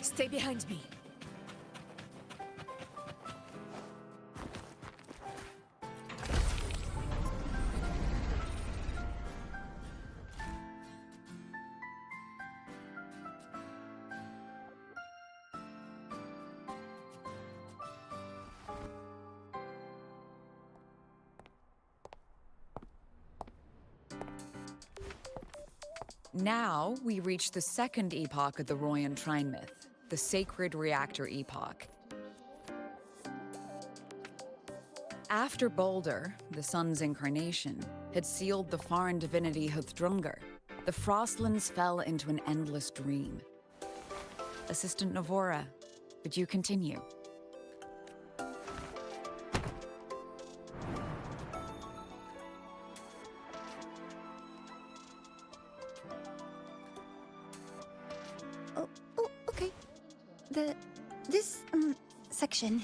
Stay behind me. Now, we reach the second epoch of the Royan Trine myth, the Sacred Reactor Epoch. After Balder, the sun's incarnation, had sealed the foreign divinity Huthrungur, the Frostlands fell into an endless dream. Assistant Navora, would you continue? Okay. This section,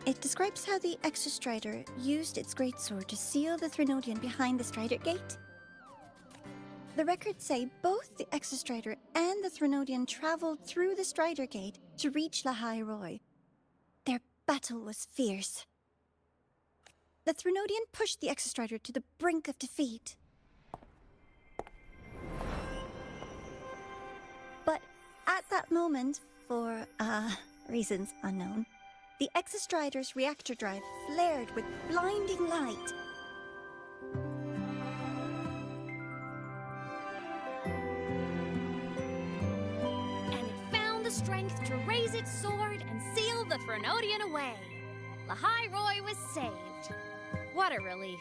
it describes how the Exostrider used its greatsword to seal the Threnodian behind the Strider Gate. The records say both the Exostrider and the Threnodian traveled through the Strider Gate to reach Lahai Roy. Their battle was fierce. The Threnodian pushed the Exostrider to the brink of defeat. But at that moment, for, reasons unknown, the Exostrider's reactor drive flared with blinding light. And it found the strength to raise its sword and seal the Threnodian away. Lahai Roy was saved. What a relief.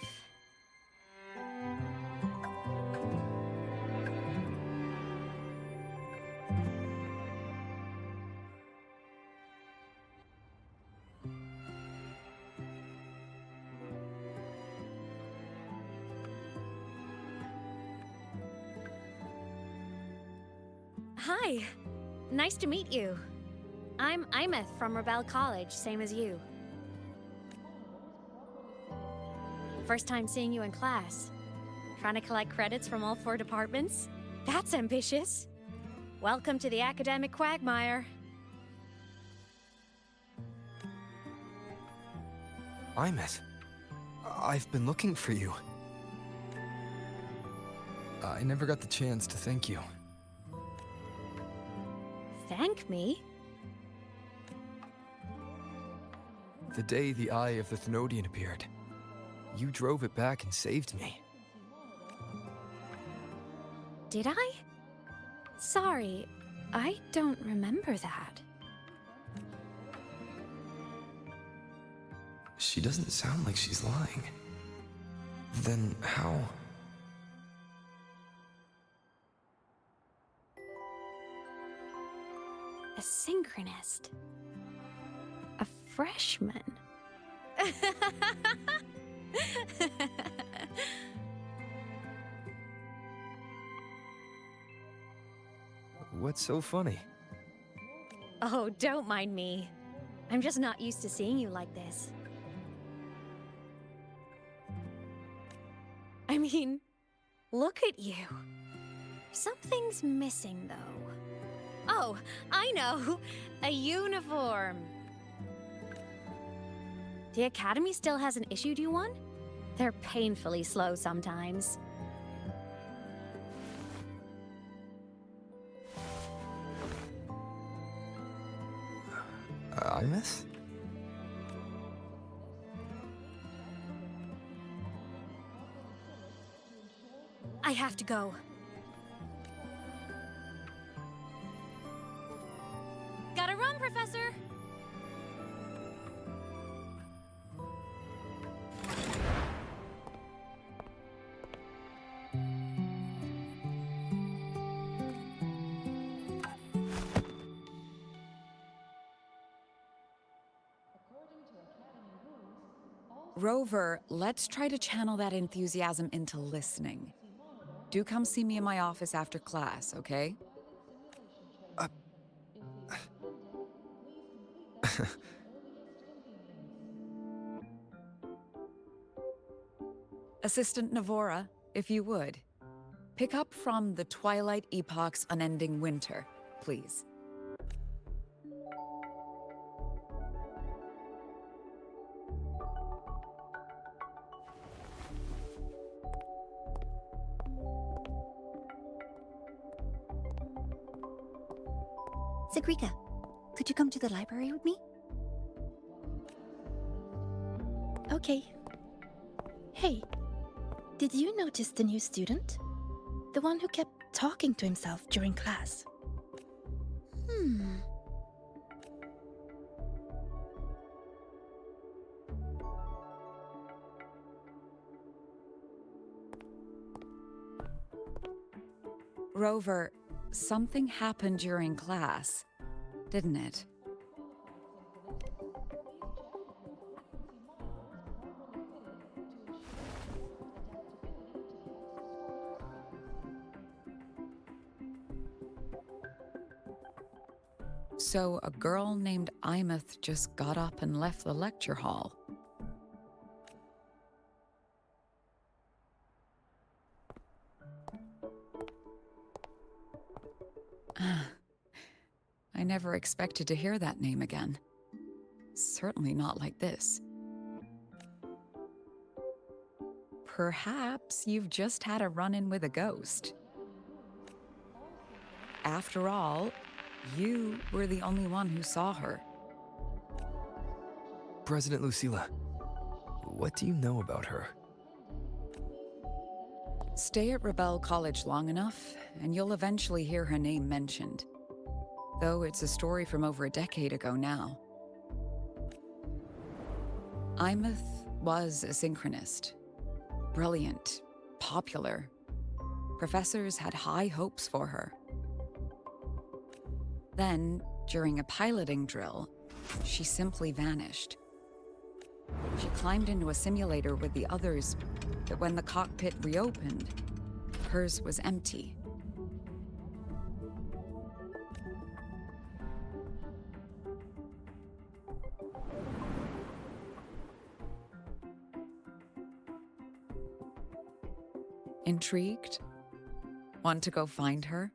Hi. Nice to meet you. I'm Imeth from Rebel College, same as you. First time seeing you in class. Trying to collect credits from all 4 departments? That's ambitious. Welcome to the academic quagmire. Imeth, I've been looking for you. I never got the chance to thank you. Thank me? The day the Eye of the Thenodian appeared, you drove it back and saved me. Did I? Sorry, I don't remember that. She doesn't sound like she's lying. Then how? A synchronist. A freshman. What's so funny? Oh, don't mind me. I'm just not used to seeing you like this. I mean, look at you. Something's missing, though. Oh, I know! A uniform! The Academy still hasn't issued you one? They're painfully slow sometimes. Imeth? I have to go. Gotta run, Professor! Rover, let's try to channel that enthusiasm into listening. Do come see me in my office after class, okay? Assistant Navora, if you would. Pick up from the Twilight Epoch's Unending Winter, please. Sigrika, could you come to the library with me? Okay. Hey, did you notice the new student? The one who kept talking to himself during class. Rover, something happened during class, didn't it? So a girl named Imeth just got up and left the lecture hall. I never expected to hear that name again. Certainly not like this. Perhaps you've just had a run-in with a ghost. After all, you were the only one who saw her. President Lucilla, what do you know about her? Stay at Rebel College long enough, and you'll eventually hear her name mentioned. Though it's a story from over a decade ago now. Imeth was a synchronist. Brilliant, popular. Professors had high hopes for her. Then, during a piloting drill, she simply vanished. She climbed into a simulator with the others, but when the cockpit reopened, hers was empty. Intrigued? Want to go find her?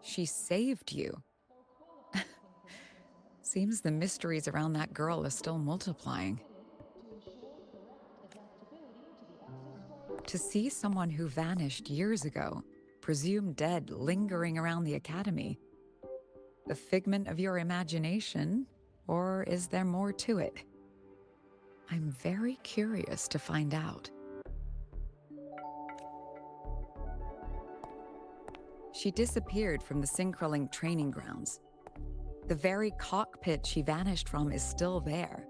She saved you. Seems the mysteries around that girl are still multiplying. To see someone who vanished years ago, presumed dead, lingering around the academy, the figment of your imagination, or is there more to it? I'm very curious to find out. She disappeared from the Synchroling training grounds. The very cockpit she vanished from is still there.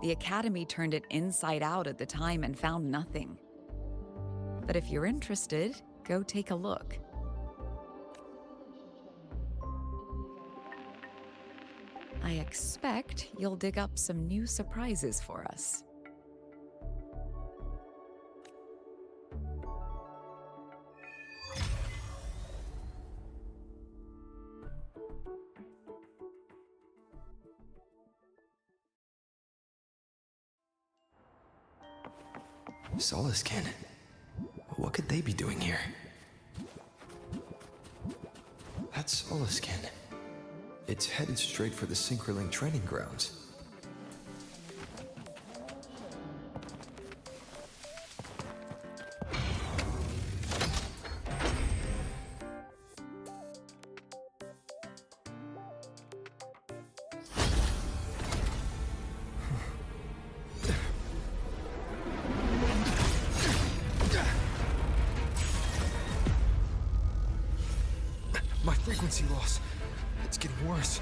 The Academy turned it inside out at the time and found nothing. But if you're interested, go take a look. I expect you'll dig up some new surprises for us. Solaskin. What could they be doing here? That's Solaskin. It's headed straight for the Synchroling training grounds. My frequency loss. It's getting worse.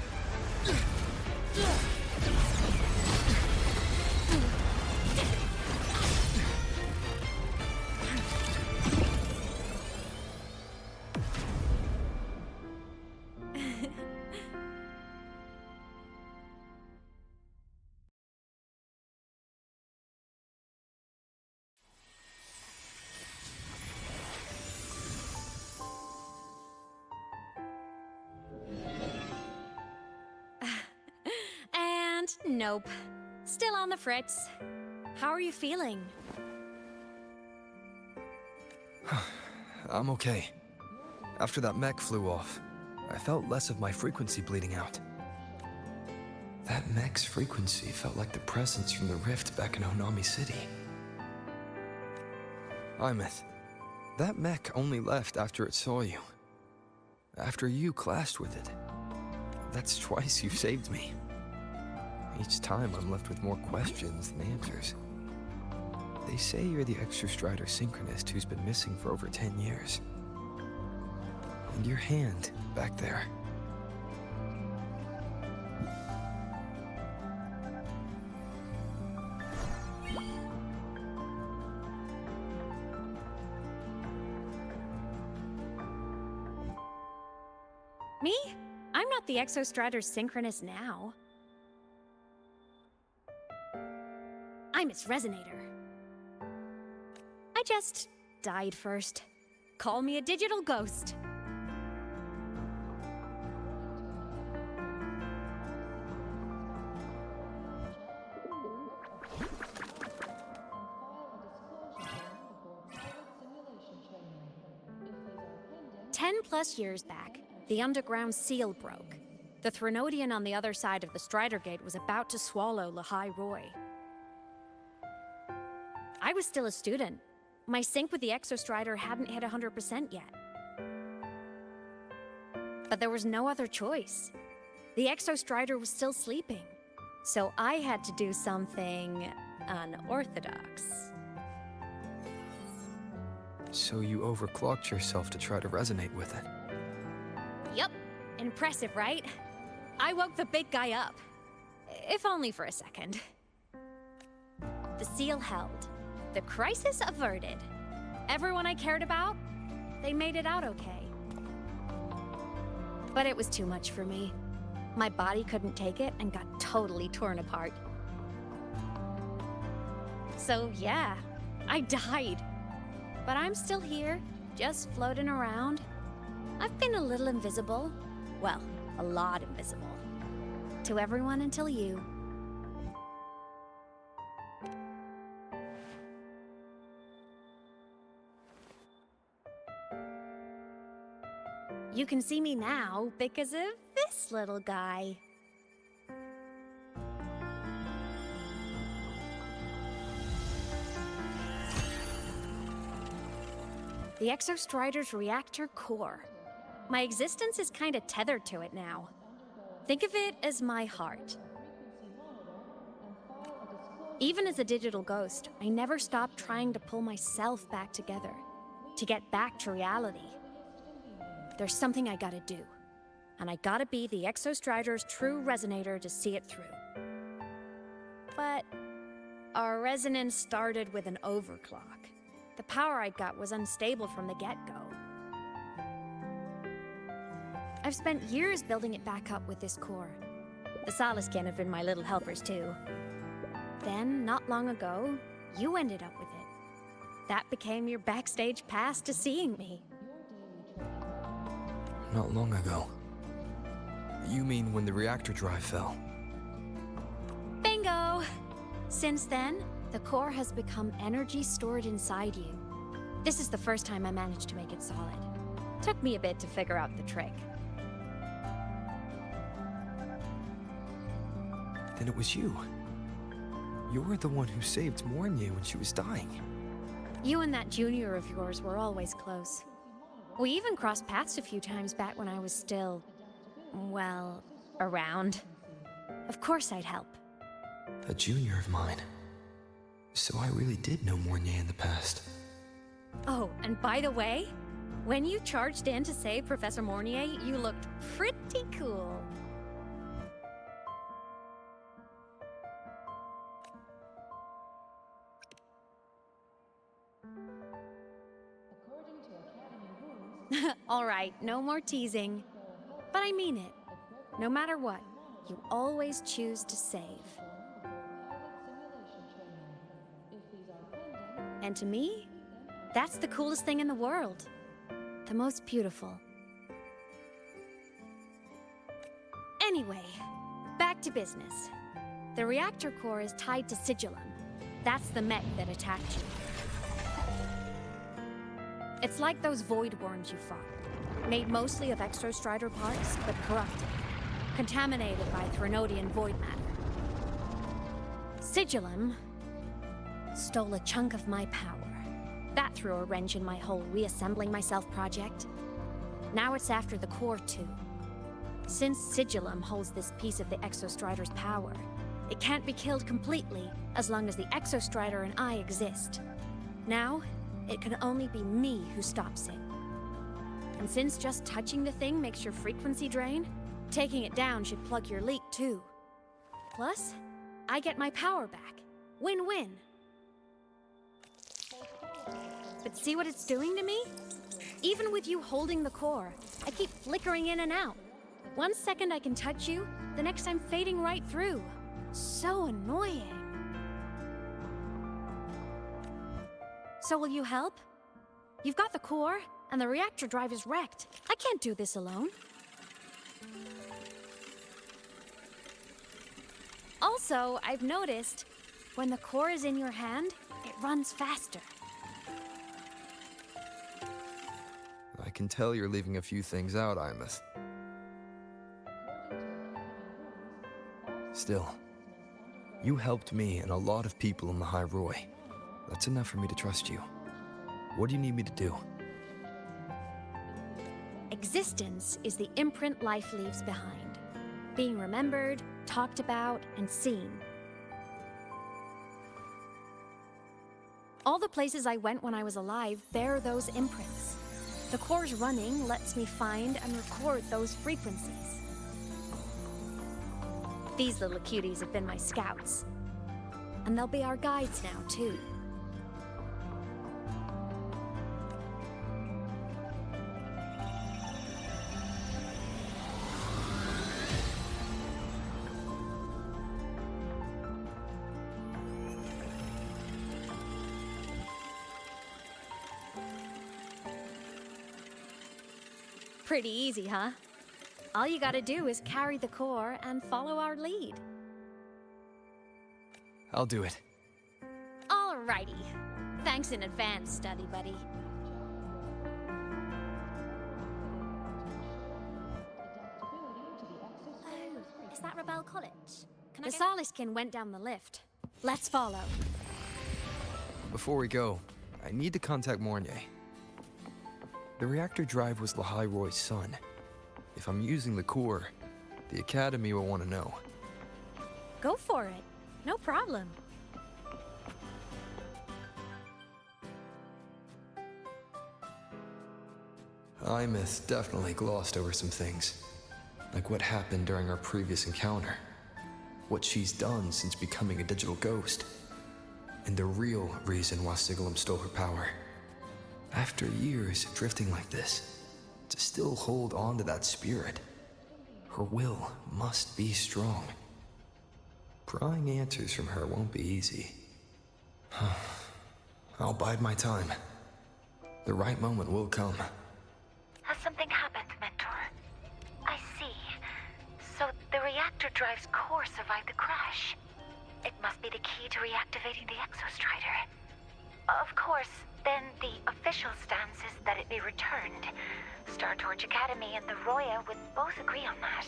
Nope. Still on the fritz. How are you feeling? I'm okay. After that mech flew off, I felt less of my frequency bleeding out. That mech's frequency felt like the presence from the rift back in Honami City. Imeth, that mech only left after it saw you. After you clashed with it. That's twice you've saved me. Each time I'm left with more questions than answers. They say you're the Extra Strider synchronist who's been missing for over 10 years. And your hand, back there. Me? I'm not the Exostrider synchronist now. I'm its resonator. I just died first. Call me a digital ghost. +10 years back, the underground seal broke. The Threnodian on the other side of the Strider Gate was about to swallow Lahai Roy. I was still a student. My sync with the Exostrider hadn't hit 100% yet. But there was no other choice. The Exostrider was still sleeping. So I had to do something unorthodox. So you overclocked yourself to try to resonate with it. Yup. Impressive, right? I woke the big guy up. If only for a second. The seal held. The crisis averted. Everyone I cared about, they made it out okay. But it was too much for me. My body couldn't take it and got totally torn apart. So yeah, I died. But I'm still here, just floating around. I've been a little invisible. Well, a lot invisible. To everyone until you. You can see me now because of this little guy. The Exostrider's reactor core. My existence is kinda tethered to it now. Think of it as my heart. Even as a digital ghost, I never stopped trying to pull myself back together, to get back to reality. There's something I gotta do, and I gotta be the Exostrider's true resonator to see it through. But our resonance started with an overclock. The power I got was unstable from the get-go. I've spent years building it back up with this core. The Solaskin have been my little helpers too. Then, not long ago, you ended up with it. That became your backstage pass to seeing me. Not long ago. You mean when the reactor drive fell? Bingo! Since then, the core has become energy stored inside you. This is the first time I managed to make it solid. Took me a bit to figure out the trick. Then it was you. You were the one who saved Mornia when she was dying. You and that junior of yours were always close. We even crossed paths a few times back when I was still, well, around. Of course I'd help. A junior of mine. So I really did know Mornia in the past. Oh, and by the way, when you charged in to save Professor Mornier, you looked pretty cool. All right, no more teasing. But I mean it. No matter what, you always choose to save. And to me, that's the coolest thing in the world. The most beautiful. Anyway, back to business. The reactor core is tied to Sigillum. That's the mech that attacked you. It's like those void worms you fought. Made mostly of Exostrider parts, but corrupted. contaminated by Threnodian void matter. Sigillum stole a chunk of my power. That threw a wrench in my whole reassembling myself project. Now it's after the core too. Since Sigillum holds this piece of the Exostrider's power, it can't be killed completely as long as the Exostrider and I exist. Now, it can only be me who stops it. And since just touching the thing makes your frequency drain, taking it down should plug your leak too. Plus, I get my power back. Win-win. But see what it's doing to me? Even with you holding the core, I keep flickering in and out. One second I can touch you, the next I'm fading right through. So annoying. So will you help? You've got the core, and the reactor drive is wrecked. I can't do this alone. Also, I've noticed, when the core is in your hand, it runs faster. I can tell you're leaving a few things out, Imeth. Still, you helped me and a lot of people in the High Roy. That's enough for me to trust you. What do you need me to do? Existence is the imprint life leaves behind. Being remembered, talked about, and seen. All the places I went when I was alive bear those imprints. The core's running lets me find and record those frequencies. These little cuties have been my scouts. And they'll be our guides now, too. Pretty easy, huh? All you gotta do is carry the core and follow our lead. I'll do it. Alrighty. Thanks in advance, study buddy. Oh, is that Rebel College? The Soliskin went down the lift. Let's follow. Before we go, I need to contact Mornier. The reactor drive was Lahai Roy's son. If I'm using the core, the Academy will want to know. Go for it. No problem. Imeth definitely glossed over some things. Like what happened during our previous encounter. What she's done since becoming a digital ghost. And the real reason why Sigillum stole her power. After years drifting like this, to still hold on to that spirit, her will must be strong. Prying answers from her won't be easy. I'll bide my time. The right moment will come. Has something happened, Mentor? I see. So the reactor drive's core survived the crash. It must be the key to reactivating the Exostrider. Of course, then the official stance is that it be returned. Star Torch Academy and the Roya would both agree on that.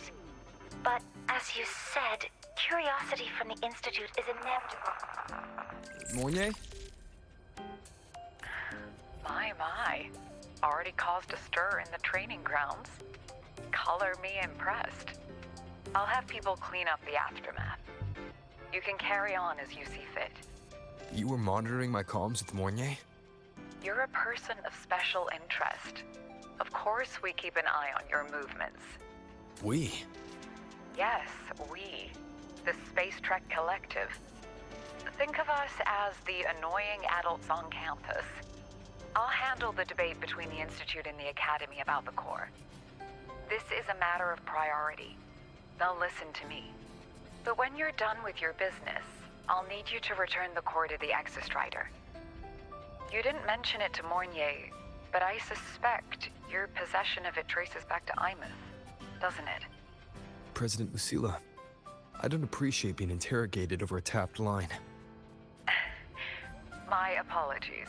But as you said, curiosity from the Institute is inevitable. Mornier? My. Already caused a stir in the training grounds. Color me impressed. I'll have people clean up the aftermath. You can carry on as you see fit. You were monitoring my comms with Mornier? You're a person of special interest. Of course we keep an eye on your movements. We? Yes, we. The Space Trek Collective. Think of us as the annoying adults on campus. I'll handle the debate between the Institute and the Academy about the core. This is a matter of priority. They'll listen to me. But when you're done with your business, I'll need you to return the core to the Exostrider. You didn't mention it to Mornier, but I suspect your possession of it traces back to Imeth, doesn't it? President Lucilla, I don't appreciate being interrogated over a tapped line. My apologies.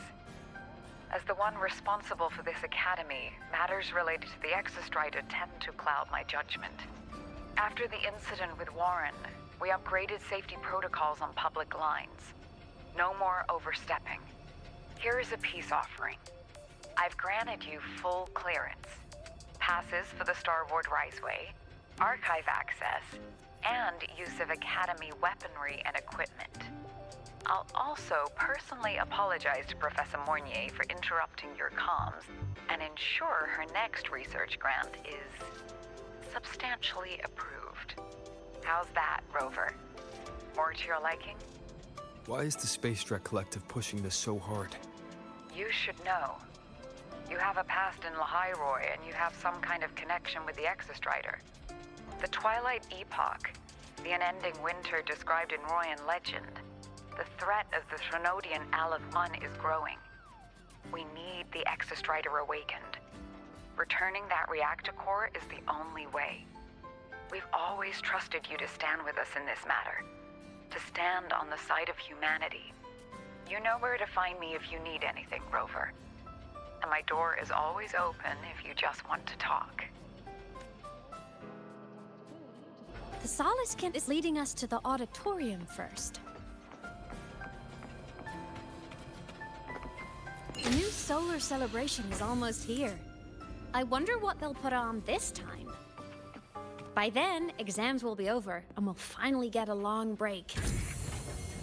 As the one responsible for this academy, matters related to the Exostrider tend to cloud my judgment. After the incident with Warren, we upgraded safety protocols on public lines. No more overstepping. Here is a peace offering. I've granted you full clearance. Passes for the Starboard Riseway, archive access, and use of Academy weaponry and equipment. I'll also personally apologize to Professor Mornier for interrupting your comms and ensure her next research grant is substantially approved. How's that, Rover? More to your liking? Why is the Space Trek Collective pushing this so hard? You should know. You have a past in Lahiroy, and you have some kind of connection with the Exostrider. The Twilight Epoch, the unending winter described in Royan legend, the threat of the Threnodian Aleph Mun is growing. We need the Exostrider awakened. Returning that reactor core is the only way. We've always trusted you to stand with us in this matter, to stand on the side of humanity. You know where to find me if you need anything, Rover. And my door is always open if you just want to talk. The Solace Kent is leading us to the auditorium first. The new solar celebration is almost here. I wonder what they'll put on this time. By then, exams will be over, and we'll finally get a long break.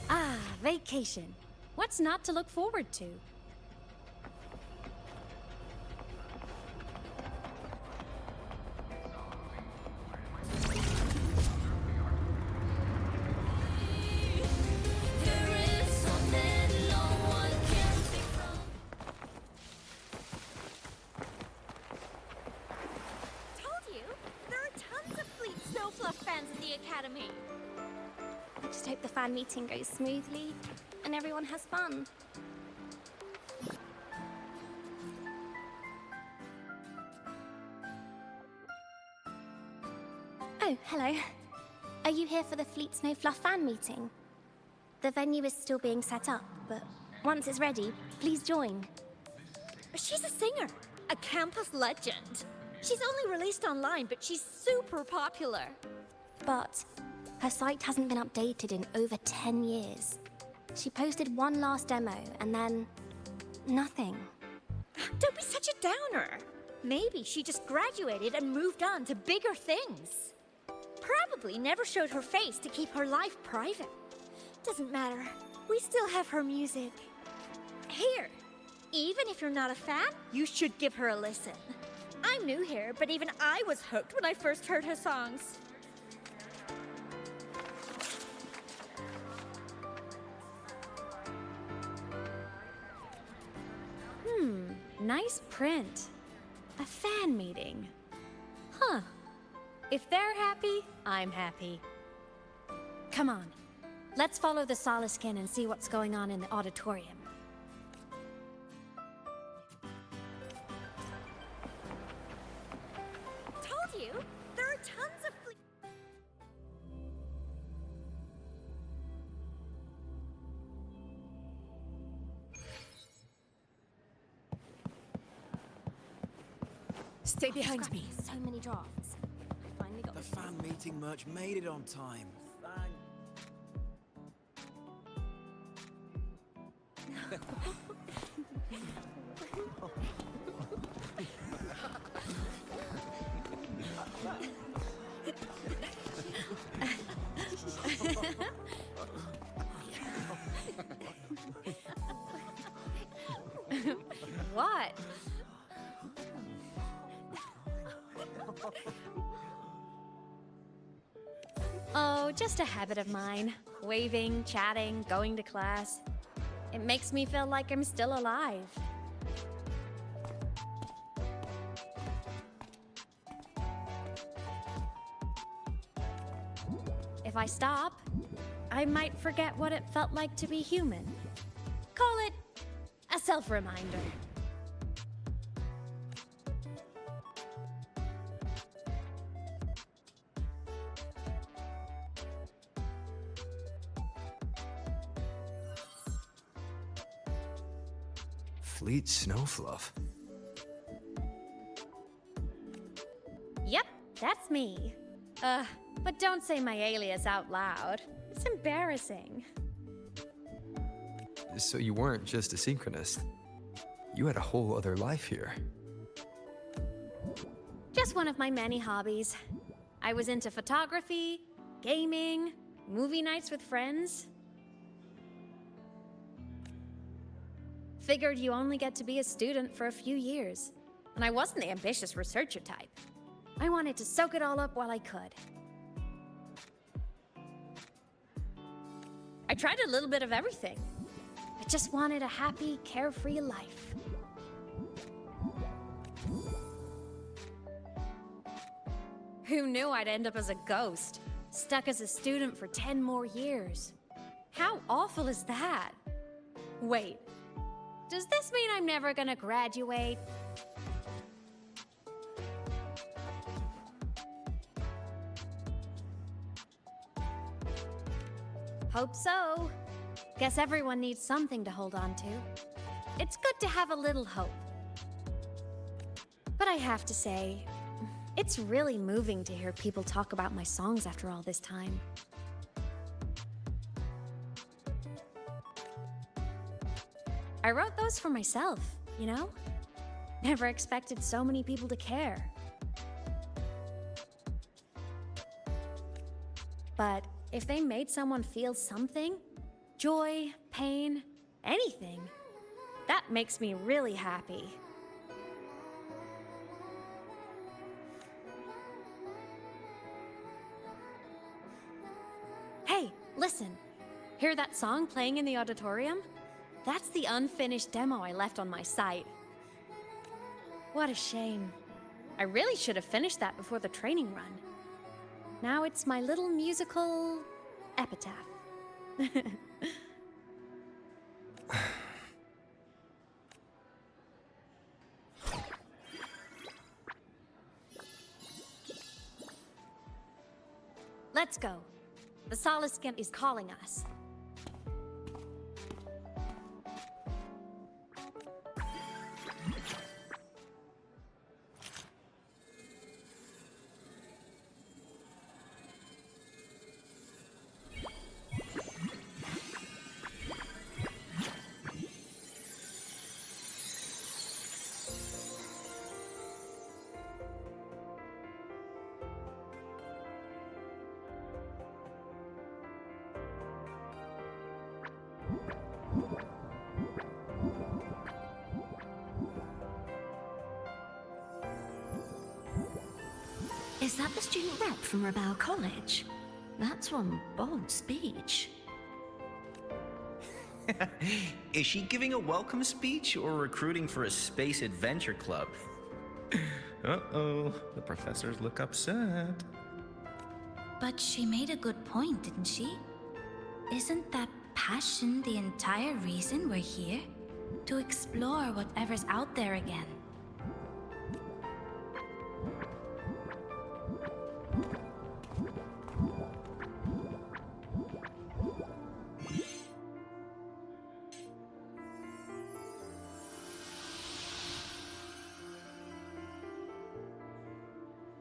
Ah, vacation. What's not to look forward to? I just hope the fan meeting goes smoothly and everyone has fun. Oh, hello. Are you here for the Fleet Snow Fluff fan meeting? The venue is still being set up, but once it's ready, please join. She's a singer, a campus legend. She's only released online, but she's super popular. But her site hasn't been updated in over 10 years. She posted one last demo and then nothing. Don't be such a downer. Maybe she just graduated and moved on to bigger things. Probably never showed her face to keep her life private. Doesn't matter. We still have her music. Here, even if you're not a fan, you should give her a listen. I'm new here, but even I was hooked when I first heard her songs. Nice print. A fan meeting. Huh. If they're happy, I'm happy. Come on. Let's follow the Solaskin and see what's going on in the auditorium. Told you, there are tons of Stay behind me. So many drafts. I finally got The fan meeting merch made it on time. What? Oh, just a habit of mine. Waving, chatting, going to class. It makes me feel like I'm still alive. If I stop, I might forget what it felt like to be human. Call it a self-reminder. Fleet Snowfluff. Yep, that's me. But don't say my alias out loud. It's embarrassing. So you weren't just a synchronist. You had a whole other life here. Just one of my many hobbies. I was into photography, gaming, movie nights with friends. Figured you only get to be a student for a few years. And I wasn't the ambitious researcher type. I wanted to soak it all up while I could. I tried a little bit of everything. I just wanted a happy, carefree life. Who knew I'd end up as a ghost, stuck as a student for 10 more years? How awful is that? Wait, does this mean I'm never gonna graduate? Hope so. Guess everyone needs something to hold on to. It's good to have a little hope. But I have to say, it's really moving to hear people talk about my songs after all this time. I wrote those for myself, you know? Never expected so many people to care. But if they made someone feel something, joy, pain, anything, that makes me really happy. Hey, listen. Hear that song playing in the auditorium? That's the unfinished demo I left on my site. What a shame. I really should have finished that before the training run. Now it's my little musical epitaph. Let's go. The Soliskin is calling us. Is that the student rep from Rebel College? That's one bold speech. Is she giving a welcome speech or recruiting for a space adventure club? Uh-oh, the professors look upset. But she made a good point, didn't she? Isn't that passion the entire reason we're here? To explore whatever's out there again.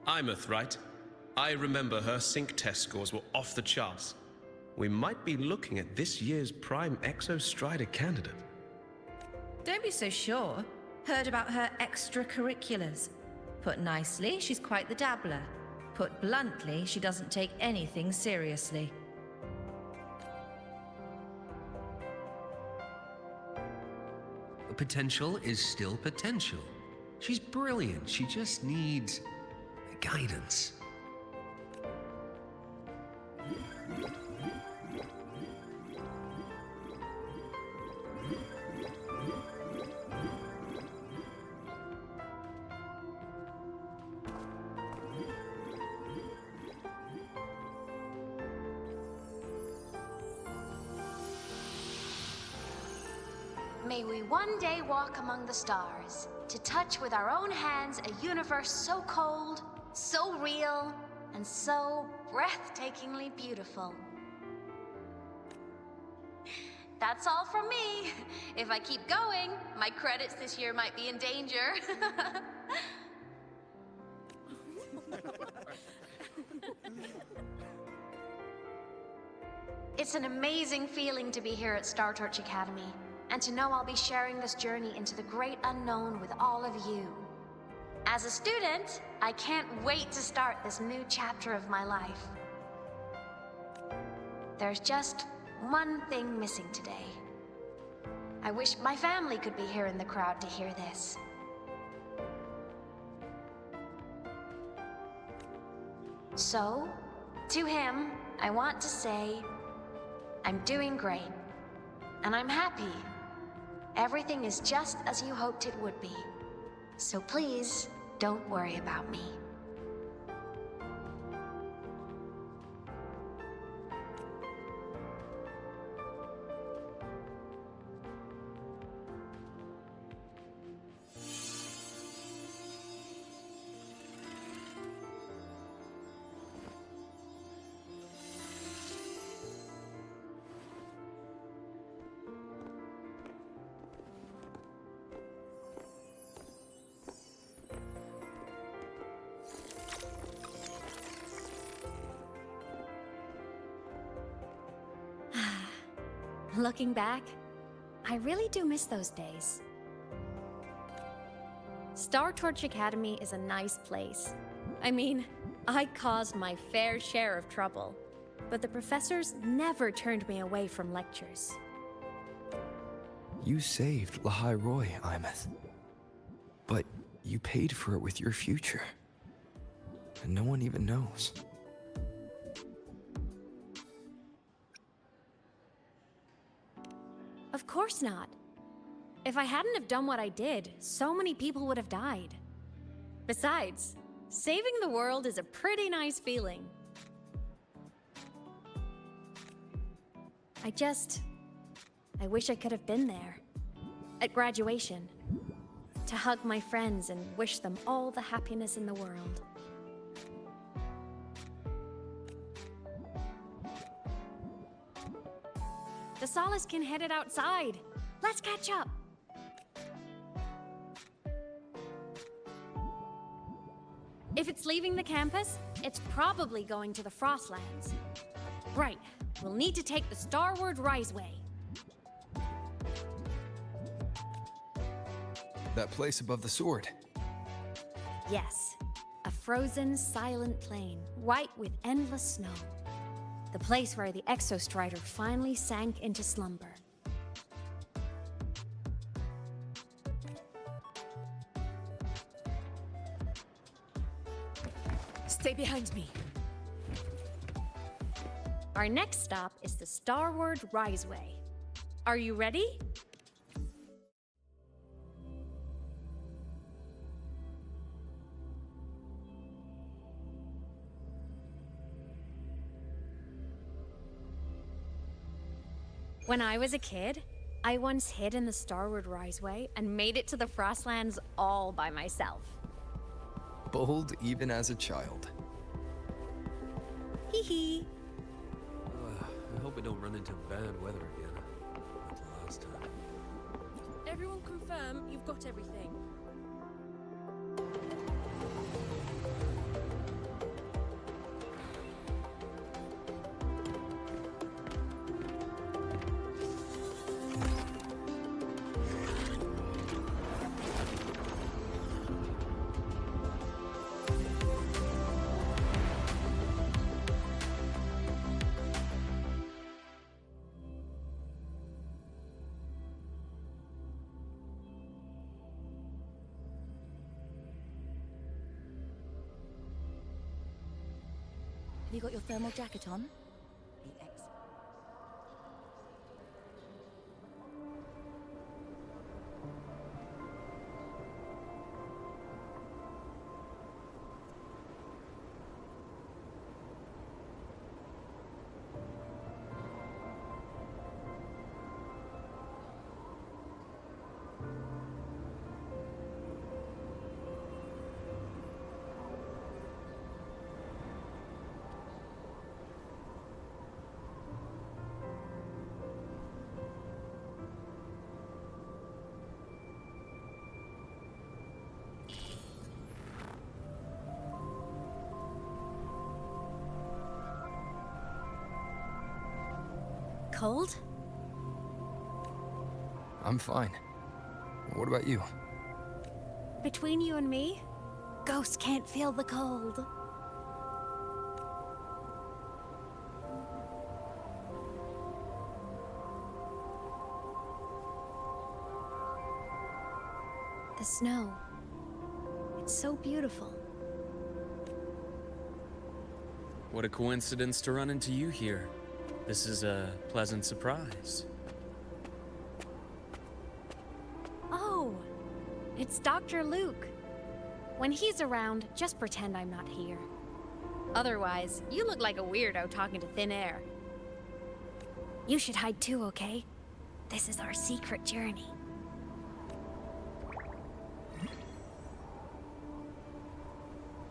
Imeth, right? I remember her sync test scores were off the charts. We might be looking at this year's prime Exostrider candidate. Don't be so sure. Heard about her extracurriculars. Put nicely, she's quite the dabbler. Put bluntly, she doesn't take anything seriously. Potential is still potential. She's brilliant. She just needs guidance. May we one day walk among the stars, to touch with our own hands a universe so cold, so real, and so breathtakingly beautiful. That's all from me. If I keep going, my credits this year might be in danger. It's an amazing feeling to be here at Star Torch Academy, and to know I'll be sharing this journey into the great unknown with all of you. As a student, I can't wait to start this new chapter of my life. There's just one thing missing today. I wish my family could be here in the crowd to hear this. So, to him, I want to say, I'm doing great, and I'm happy. Everything is just as you hoped it would be. So please, don't worry about me. Looking back, I really do miss those days. Star Torch Academy is a nice place. I mean, I caused my fair share of trouble, but the professors never turned me away from lectures. You saved Lahai Roy, Imeth. But you paid for it with your future. And no one even knows. Of course not. If I hadn't have done what I did, so many people would have died. Besides, saving the world is a pretty nice feeling. I wish I could have been there. At graduation. To hug my friends and wish them all the happiness in the world. The Solace can headed outside. Let's catch up. If it's leaving the campus, it's probably going to the Frostlands. Right, we'll need to take the Starward Riseway. That place above the sword. Yes, a frozen, silent plain, white with endless snow. The place where the Exostrider finally sank into slumber. Stay behind me. Our next stop is the Starward Riseway. Are you ready? When I was a kid, I once hid in the Starward Riseway and made it to the Frostlands all by myself. Bold even as a child. Hee hee. I hope we don't run into bad weather again, like the last time. Everyone confirm you've got everything. Have you got your thermal jacket on? cold? I'm fine. What about you? Between you and me, ghosts can't feel the cold. The snow. It's so beautiful. What a coincidence to run into you here. This is a pleasant surprise. Oh, it's Dr. Luke. When he's around, just pretend I'm not here. Otherwise, you look like a weirdo talking to thin air. You should hide too, okay? This is our secret journey.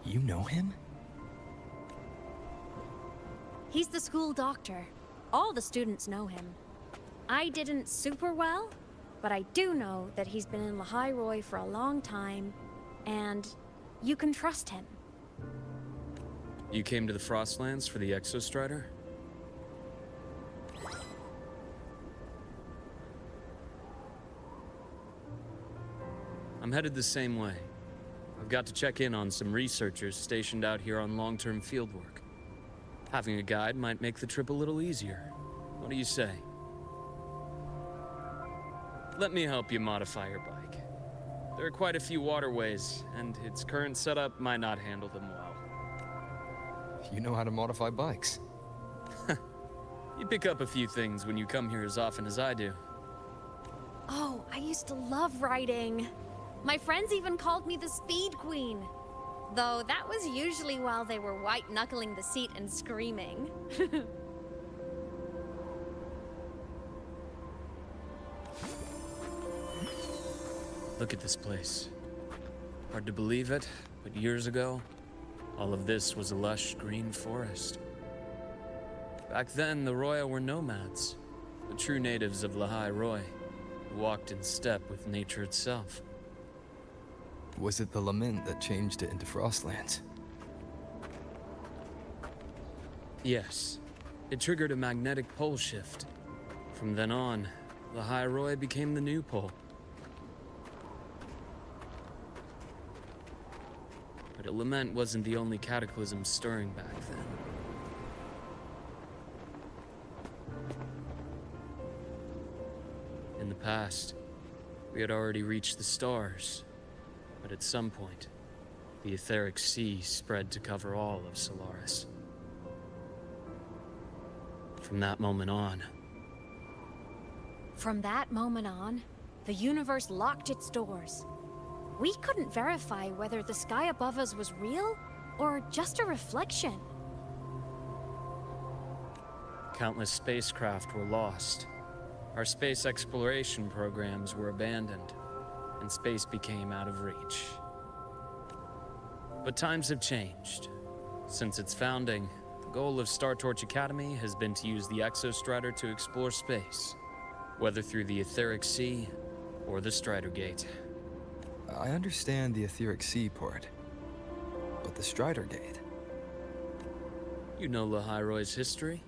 You know him? He's the school doctor. All the students know him. I didn't super well, but I do know that he's been in Lehigh Roy for a long time, and you can trust him. You came to the Frostlands for the Exostrider? I'm headed the same way. I've got to check in on some researchers stationed out here on long-term fieldwork. Having a guide might make the trip a little easier. What do you say? Let me help you modify your bike. There are quite a few waterways, and its current setup might not handle them well. You know how to modify bikes. You pick up a few things when you come here as often as I do. Oh, I used to love riding. My friends even called me the Speed Queen. Though that was usually while they were white-knuckling the seat and screaming. Look at this place. Hard to believe it, but years ago, all of this was a lush green forest. Back then, the Roya were nomads, the true natives of Lehigh Roy, who walked in step with nature itself. Was it the lament that changed it into Frostlands? Yes. It triggered a magnetic pole shift. From then on, Lehigh Roy became the new pole. But a lament wasn't the only cataclysm stirring back then. In the past, we had already reached the stars. But at some point, the etheric sea spread to cover all of Solaris. From that moment on, the universe locked its doors. We couldn't verify whether the sky above us was real or just a reflection. countless spacecraft were lost. Our space exploration programs were abandoned, and space became out of reach. But times have changed. Since its founding, the goal of Star Torch Academy has been to use the Exostrider to explore space, whether through the Etheric Sea or the Strider Gate. I understand the Etheric Sea part, but the Strider Gate? You know Lehigh Roy's history?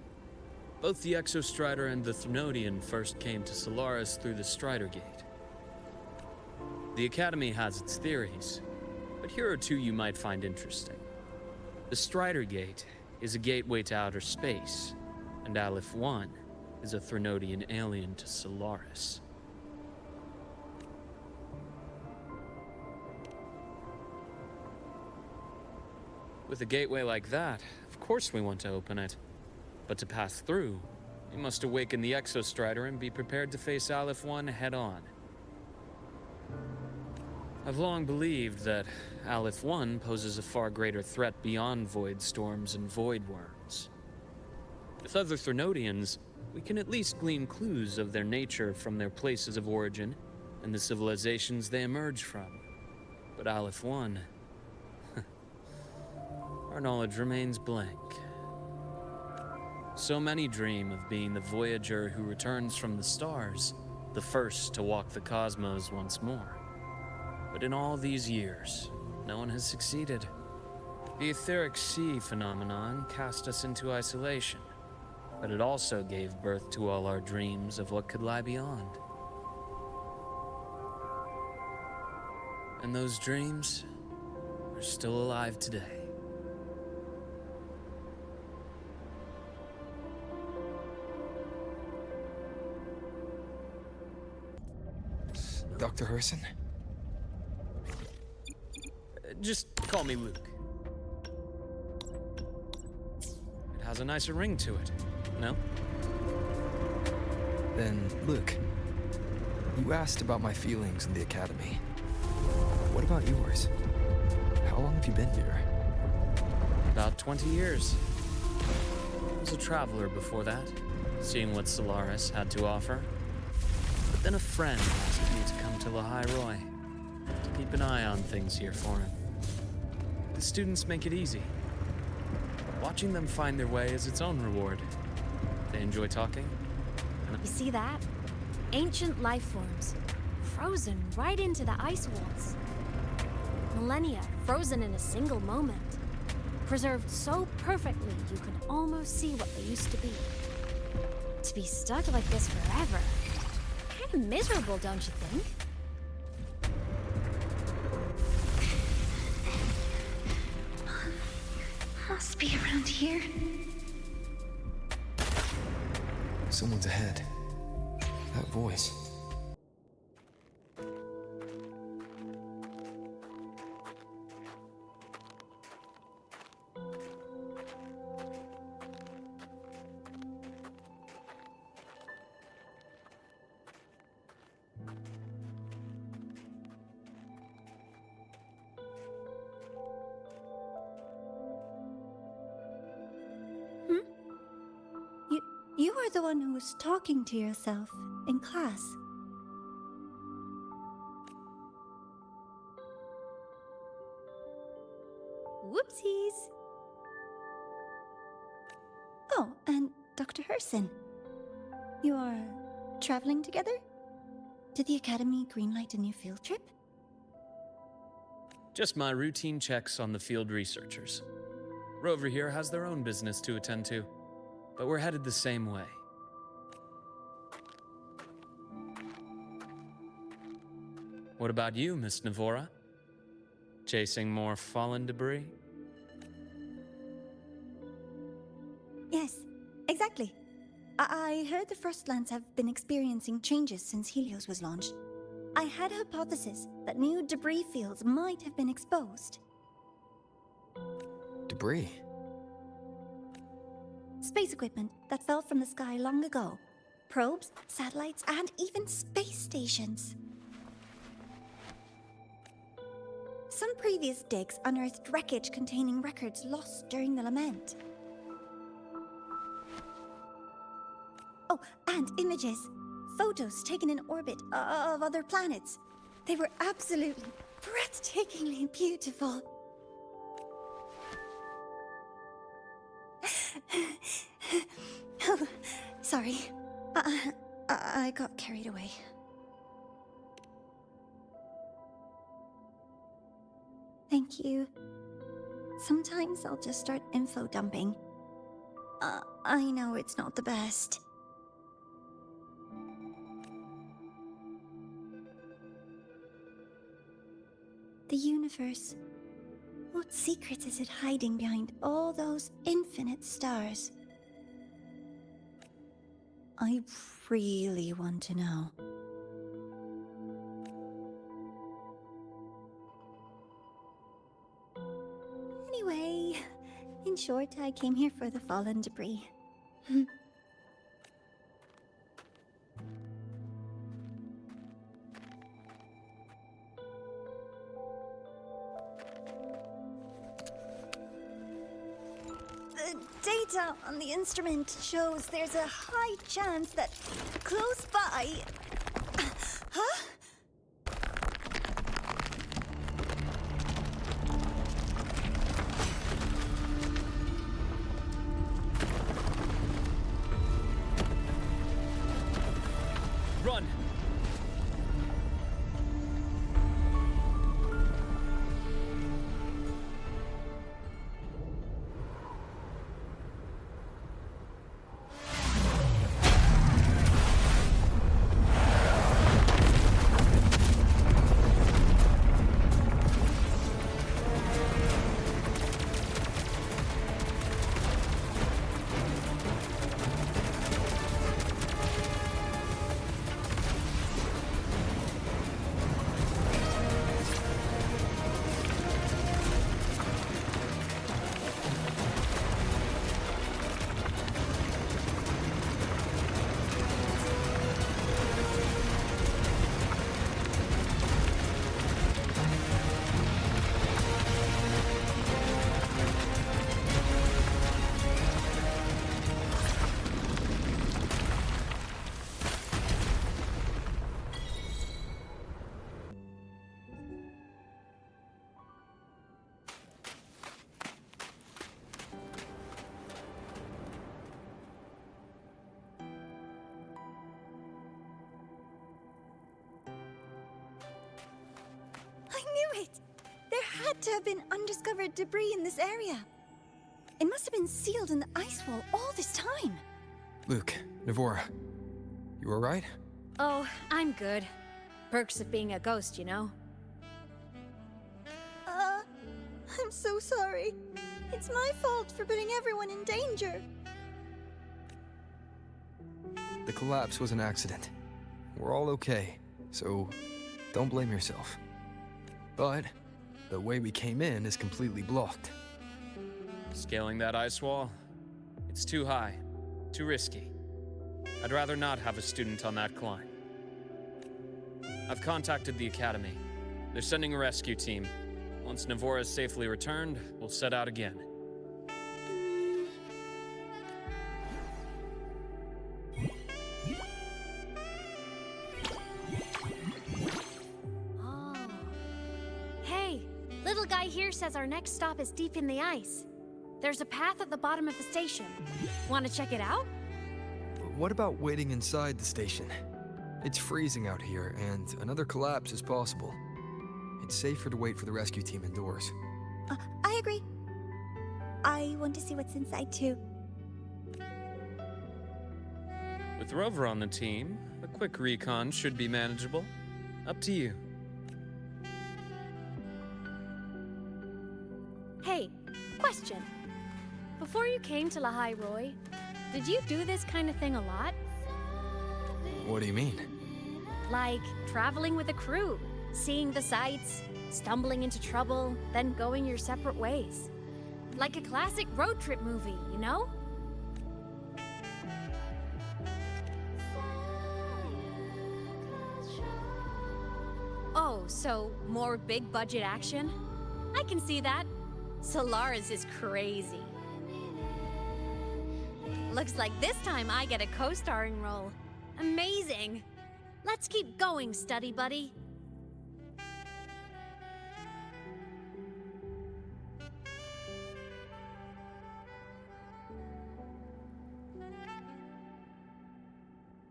Both the Exostrider and the Threnodian first came to Solaris through the Strider Gate. The Academy has its theories, but here are two you might find interesting. The Strider Gate is a gateway to outer space, and Aleph 1 is a Threnodian alien to Solaris. With a gateway like that, of course we want to open it. But to pass through, we must awaken the Exostrider and be prepared to face Aleph 1 head-on. I've long believed that Aleph 1 poses a far greater threat beyond void storms and void worms. With other Threnodians, we can at least glean clues of their nature from their places of origin and the civilizations they emerge from. But Aleph 1... our knowledge remains blank. So many dream of being the Voyager who returns from the stars, the first to walk the cosmos once more. But in all these years, no one has succeeded. The Etheric Sea phenomenon cast us into isolation. but it also gave birth to all our dreams of what could lie beyond. And those dreams are still alive today. Dr. Herson? Just call me Luke. It has a nicer ring to it, no? Then, Luke, you asked about my feelings in the academy. What about yours? How long have you been here? About 20 years. I was a traveler before that, seeing what Solaris had to offer. But then a friend asked me to come to Lahairoi, to keep an eye on things here for him. The students make it easy. Watching them find their way is its own reward. They enjoy talking. You see that? Ancient life forms, frozen right into the ice walls. Millennia frozen in a single moment. Preserved so perfectly you can almost see what they used to be. To be stuck like this forever. Kind of miserable, don't you think? Must be around here. Someone's ahead. That voice. You are the one who was talking to yourself in class. Whoopsies. Oh, and Dr. Herson. You are traveling together? Did the Academy greenlight a new field trip? Just my routine checks on the field researchers. Rover here has their own business to attend to, but we're headed the same way. What about you, Miss Navora? Chasing more fallen debris? Yes, exactly. I heard the Frostlands have been experiencing changes since Helios was launched. I had a hypothesis that new debris fields might have been exposed. Debris? Space equipment that fell from the sky long ago. Probes, satellites, and even space stations. Some previous digs unearthed wreckage containing records lost during the lament. Oh, and images. Photos taken in orbit of other planets. They were absolutely breathtakingly beautiful. Oh, sorry. I got carried away. Thank you. Sometimes I'll just start info dumping. I know it's not the best. The universe. What secrets is it hiding behind all those infinite stars? I really want to know. Anyway, in short, I came here for the fallen debris. The data on the instrument shows there's a high chance that close by... Huh? Run! had to have been undiscovered debris in this area. It must have been sealed in the ice wall all this time. Luke, Navora, you alright? Oh, I'm good. Perks of being a ghost, you know? I'm so sorry. It's my fault for putting everyone in danger. The collapse was an accident. We're all okay, so don't blame yourself. But the way we came in is completely blocked. Scaling that ice wall? It's too high, too risky. I'd rather not have a student on that climb. I've contacted the Academy. They're sending a rescue team. Once Navora is safely returned, we'll set out again. Oh. Hey, little guy here says our next stop is deep in the ice. There's a path at the bottom of the station. Want to check it out? What about waiting inside the station? It's freezing out here, and another collapse is possible. It's safer to wait for the rescue team indoors. I agree. I want to see what's inside too. With Rover on the team, a quick recon should be manageable. Up to you. Hey, question. Before you came to Lahai Roy, did you do this kind of thing a lot? What do you mean? Like traveling with a crew, seeing the sights, stumbling into trouble, then going your separate ways. Like a classic road trip movie, you know? Oh, so more big budget action? I can see that. Solaris is crazy. Looks like this time I get a co-starring role. Amazing! Let's keep going, study buddy.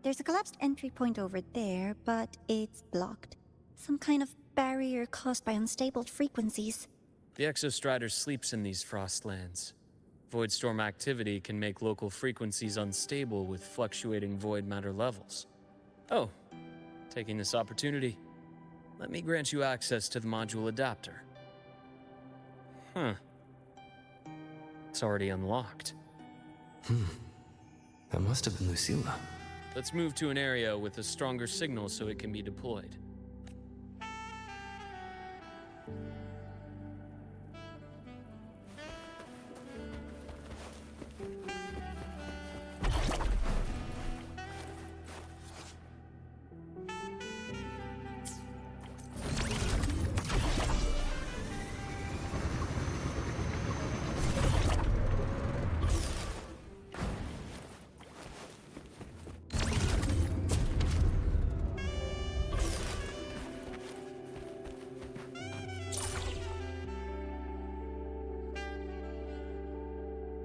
There's a collapsed entry point over there, but it's blocked. Some kind of barrier caused by unstable frequencies. The Exostrider sleeps in these frostlands. Void storm activity can make local frequencies unstable with fluctuating void matter levels. Oh, taking this opportunity, let me grant you access to the module adapter. Huh. It's already unlocked. That must have been Lucilla. Let's move to an area with a stronger signal so it can be deployed.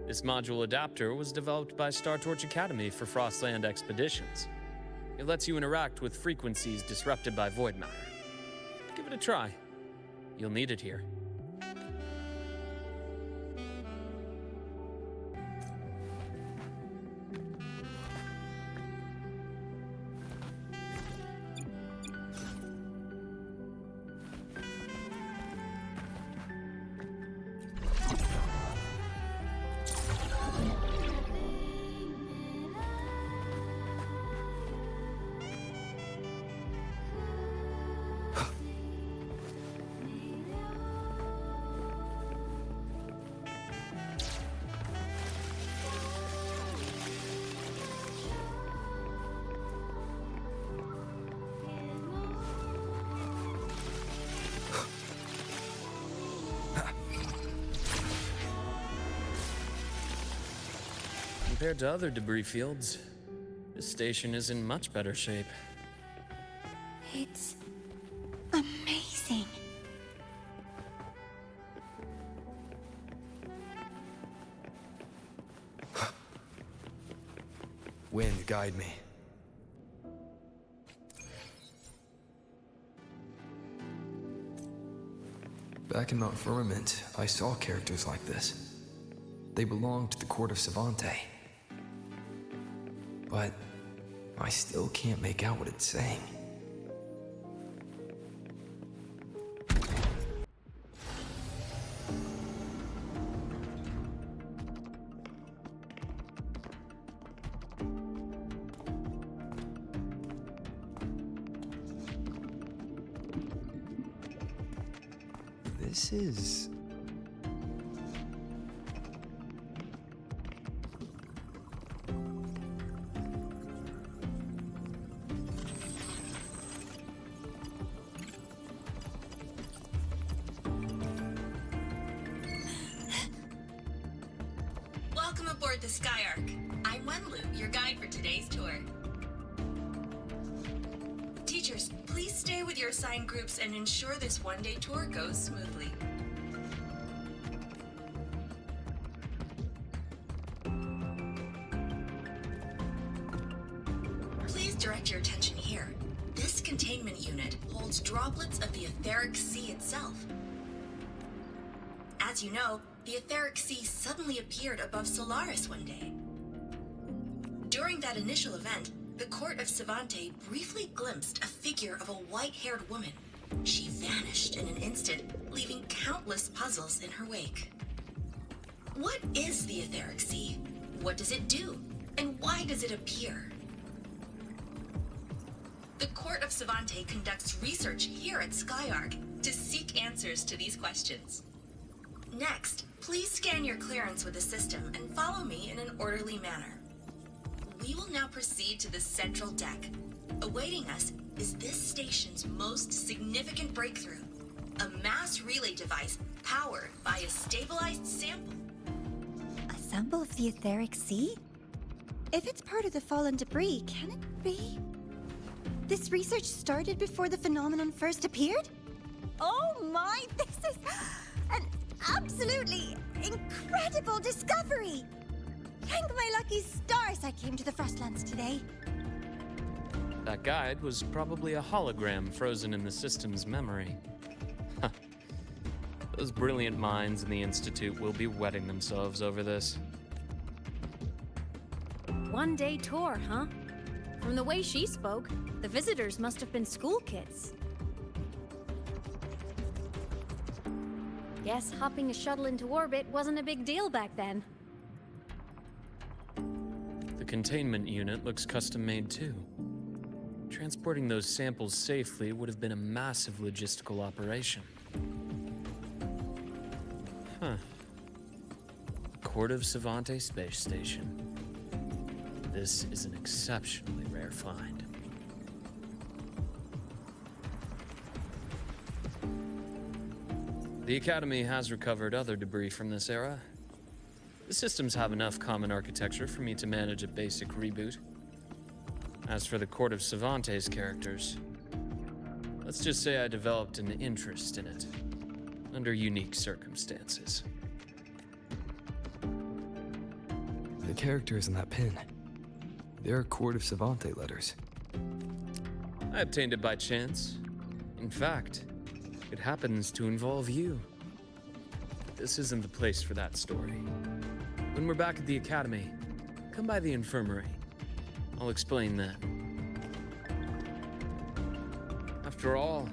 This module adapter was developed by Star Torch Academy for Frostland expeditions. It lets you interact with frequencies disrupted by void matter. Give it a try. You'll need it here. Compared to other debris fields, this station is in much better shape. It's amazing. Wind, guide me. Back in Mount Firmament, I saw characters like this. They belonged to the court of Savante. But I still can't make out what it's saying. This is... Welcome aboard the Skyark. I'm Wenlu, your guide for today's tour. Teachers, please stay with your assigned groups and ensure this one-day tour goes smoothly. Please direct your attention here. This containment unit holds droplets of the etheric sea itself. As you know, the etheric sea suddenly appeared above Solaris one day. During that initial event, the court of Savante briefly glimpsed a figure of a white-haired woman. She vanished in an instant, leaving countless puzzles in her wake. What is the etheric sea? What does it do? And why does it appear? The court of Savante conducts research here at Skyark to seek answers to these questions. Next, please scan your clearance with the system and follow me in an orderly manner. We will now proceed to the central deck. Awaiting us is this station's most significant breakthrough, a mass relay device powered by a stabilized sample. A sample of the etheric sea? If it's part of the fallen debris, can it be? This research started before the phenomenon first appeared? Oh my, this is an absolutely incredible discovery! Thank my lucky stars I came to the Frostlands today. That guide was probably a hologram frozen in the system's memory. Those brilliant minds in the Institute will be wetting themselves over this. One-day tour, huh? From the way she spoke, the visitors must have been school kids. Guess hopping a shuttle into orbit wasn't a big deal back then. The containment unit looks custom-made too. Transporting those samples safely would have been a massive logistical operation. Huh. Court of Savante Space Station. This is an exceptionally rare find. The Academy has recovered other debris from this era. The systems have enough common architecture for me to manage a basic reboot. As for the Court of Savante's characters, let's just say I developed an interest in it, under unique circumstances. The characters in that pin, they're Court of Savante letters. I obtained it by chance. In fact, it happens to involve you. But this isn't the place for that story. When we're back at the Academy, come by the infirmary. I'll explain then. After all,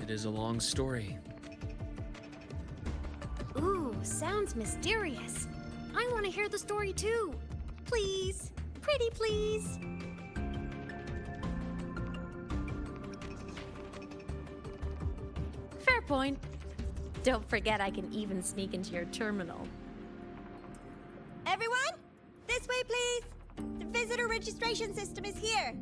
it is a long story. Ooh, sounds mysterious. I want to hear the story too. Please. Pretty please. Fair point. Don't forget I can even sneak into your terminal. Everyone, this way please. The visitor registration system is here.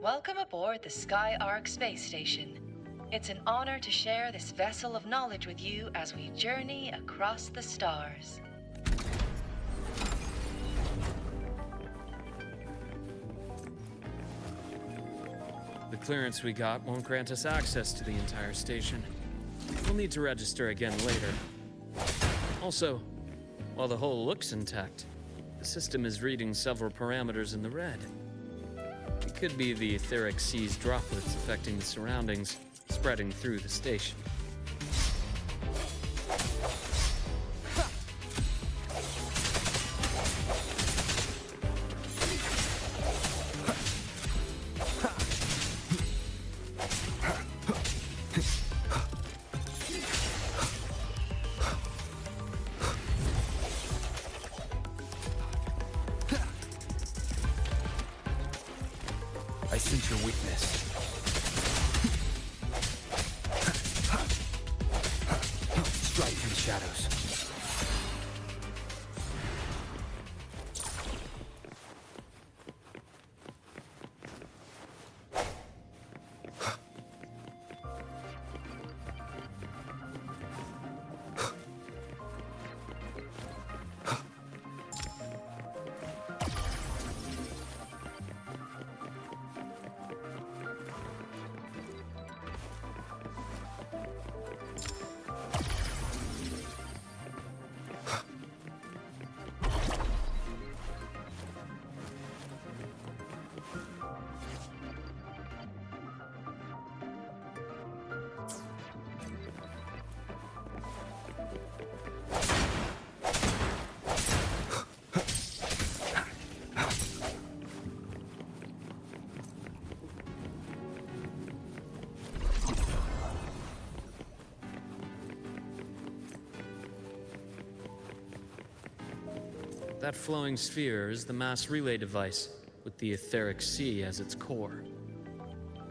Welcome aboard the Skyark space station. It's an honor to share this vessel of knowledge with you as we journey across the stars. The clearance we got won't grant us access to the entire station. We'll need to register again later. Also, while the hull looks intact, the system is reading several parameters in the red. It could be the etheric sea's droplets affecting the surroundings, spreading through the station. I sense your weakness. Strike through the shadows. That flowing sphere is the mass relay device, with the etheric sea as its core.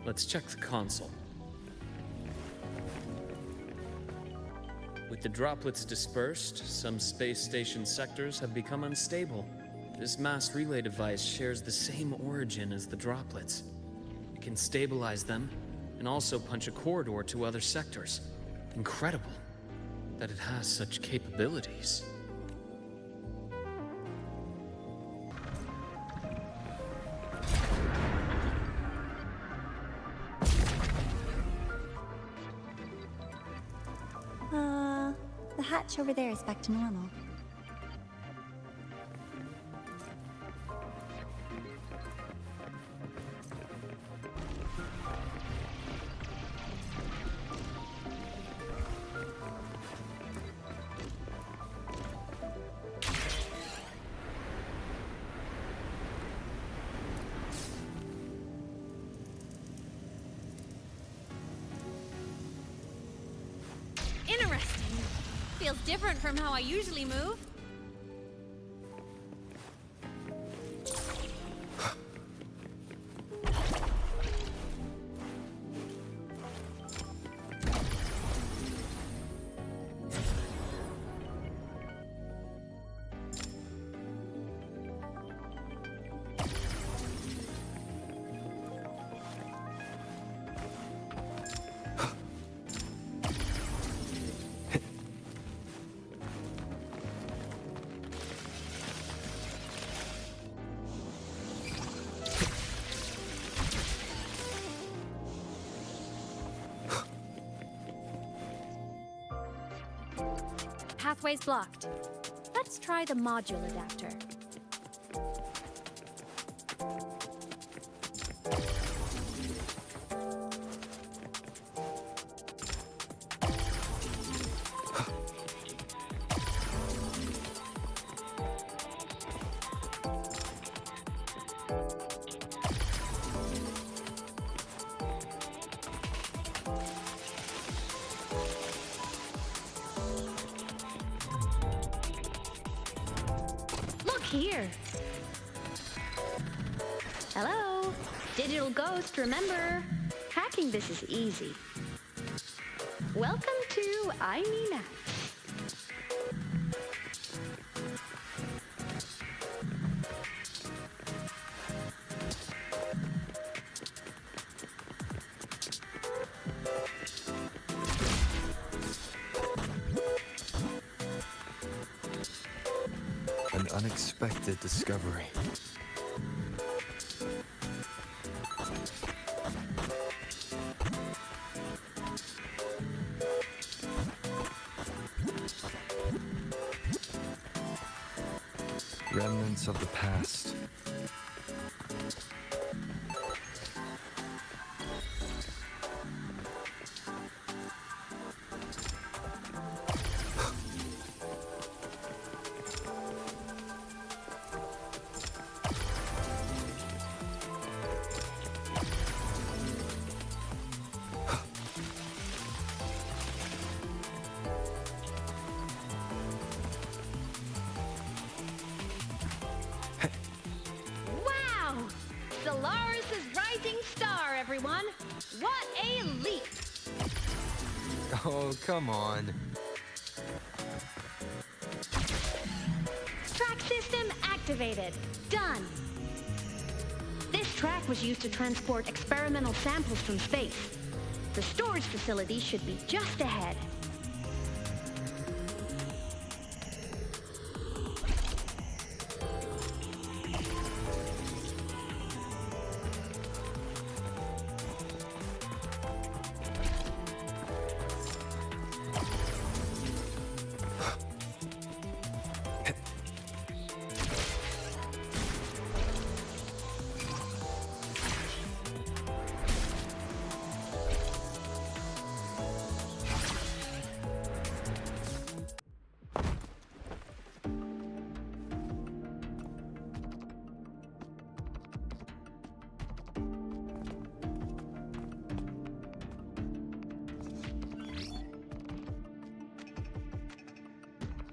Let's check the console. With the droplets dispersed, some space station sectors have become unstable. This mass relay device shares the same origin as the droplets. It can stabilize them, and also punch a corridor to other sectors. Incredible that it has such capabilities. The hatch over there is back to normal. Interesting. Feels different from how I usually move. Pathway's blocked. Let's try the module adapter. Here. Hello? Digital Ghost, remember? Hacking this is easy. Welcome to I Mean Act. An unexpected discovery. remnants of the past. Wow! Solaris' rising star, everyone! What a leap! Oh, come on. Track system activated. Done. This track was used to transport experimental samples from space. The storage facility should be just ahead.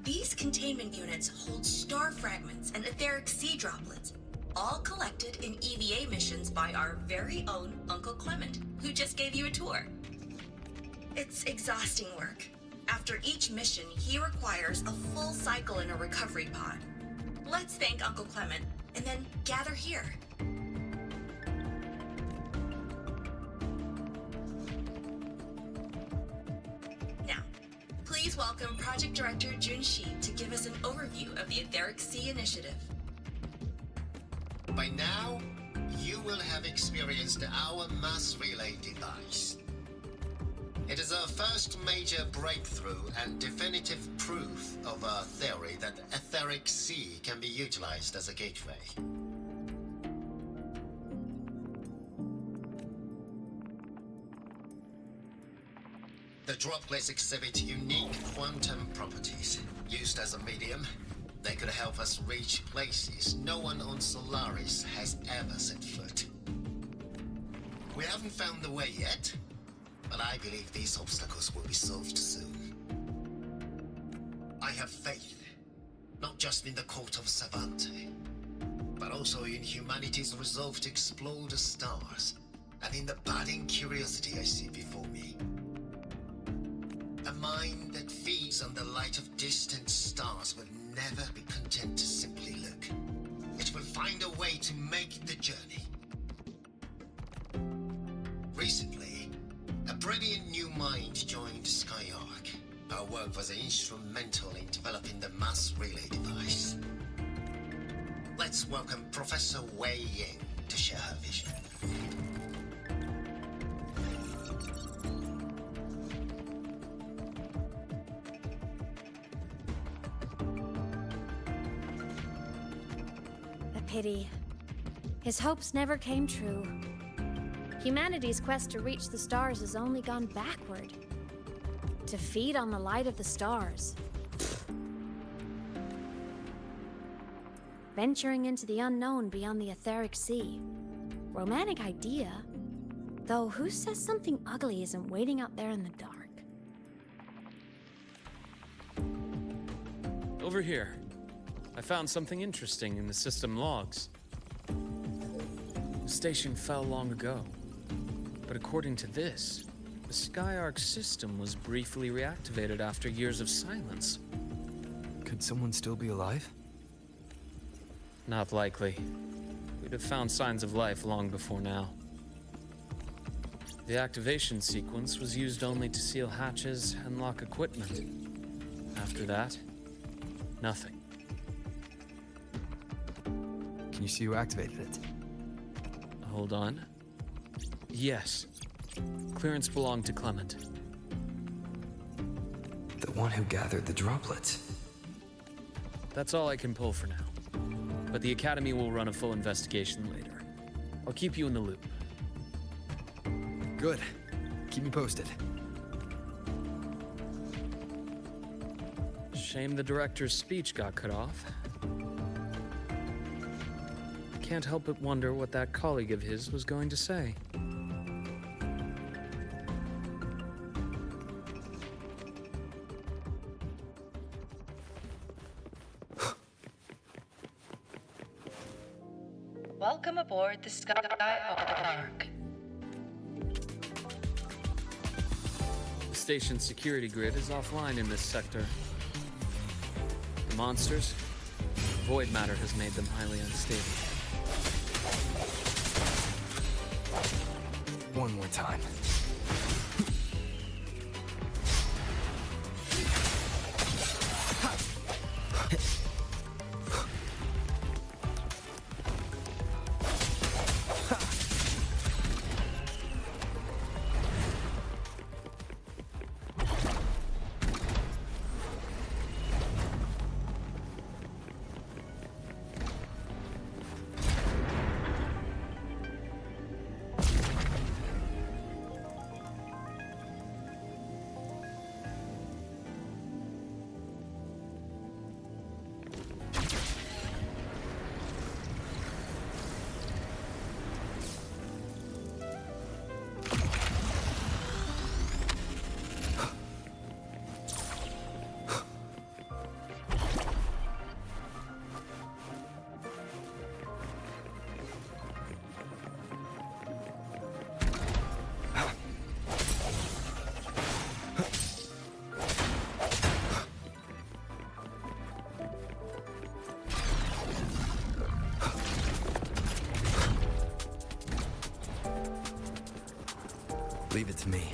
These containment units hold star fragments and etheric sea droplets, all collected in EVA missions by our very own Uncle Clement, who just gave you a tour. It's exhausting work. After each mission, he requires a full cycle in a recovery pod. Let's thank Uncle Clement, and then gather here. Now, please welcome Project Director Jun Shi to give us an overview of the Etheric Sea Initiative. By now, you will have experienced our mass relay device. It is our first major breakthrough and definitive proof of our theory that Etheric Sea can be utilized as a gateway. The droplets exhibit unique quantum properties. Used as a medium, they could help us reach places no one on Solaris has ever set foot. We haven't found the way yet, but I believe these obstacles will be solved soon. I have faith, not just in the court of Savante, but also in humanity's resolve to explore the stars, and in the budding curiosity I see before me. A mind that feeds on the light of distant stars will never be content to simply look. It will find a way to make the journey. Recently, a brilliant new mind joined Skyark. Our work was instrumental in developing the mass relay device. Let's welcome Professor Wei Ying to share her vision. A pity. His hopes never came true. Humanity's quest to reach the stars has only gone backward. To feed on the light of the stars. Venturing into the unknown beyond the Etheric Sea. Romantic idea. Though who says something ugly isn't waiting out there in the dark? Over here. I found something interesting in the system logs. The station fell long ago. But according to this, the Skyark system was briefly reactivated after years of silence. Could someone still be alive? Not likely. We'd have found signs of life long before now. The activation sequence was used only to seal hatches and lock equipment. After that, nothing. Can you see who activated it? Hold on. Yes. Clearance belonged to Clement. The one who gathered the droplets. That's all I can pull for now. but the Academy will run a full investigation later. I'll keep you in the loop. Good. Keep me posted. Shame the director's speech got cut off. Can't help but wonder what that colleague of his was going to say. Welcome aboard the Skyark. The station's security grid is offline in this sector. The monsters, void matter has made them highly unstable. One more time. Leave it to me.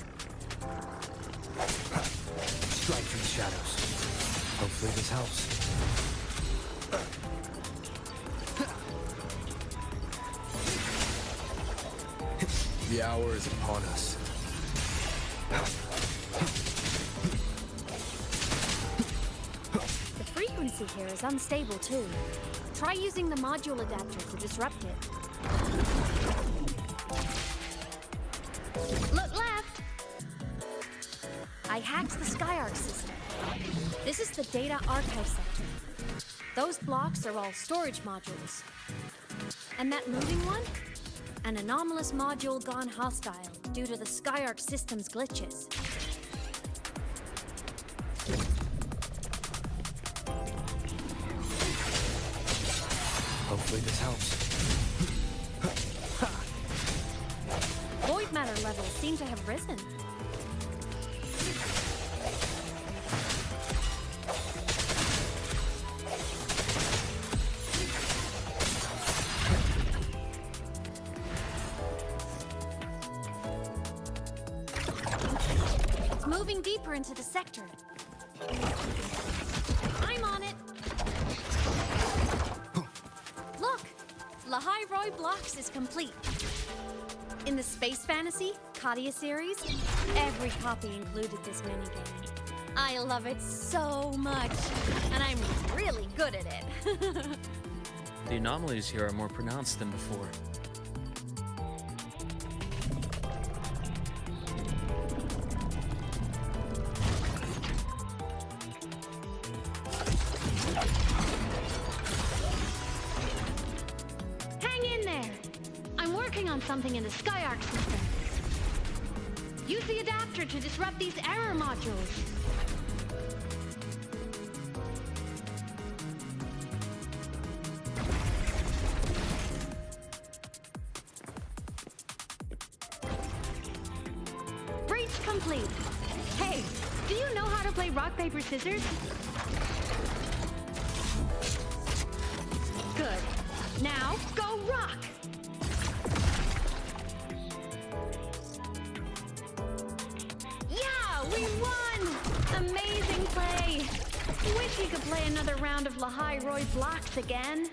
Strike through the shadows. Hopefully this helps. The hour is upon us. The frequency here is unstable too. Try using the module adapter to disrupt it. Look left! I hacked the Skyark system. This is the data archive sector. Those blocks are all storage modules. And that moving one? An anomalous module gone hostile due to the Skyark system's glitches. Hopefully this helps. Void matter levels seem to have risen. It's moving deeper into the sector. I'm on it. Look, Lahai Roy Blocks is complete. In the Space Fantasy Katia series, every copy included this minigame. I love it so much, and I'm really good at it. The anomalies here are more pronounced than before. Hang in there! I'm working on something in the Skyark system. Use the adapter to disrupt these error modules. Breach complete. Hey, do you know how to play rock, paper, scissors? Good. Now, go rock! Yeah, we won! Amazing play! Wish we could play another round of Lahai Roy Blocks again.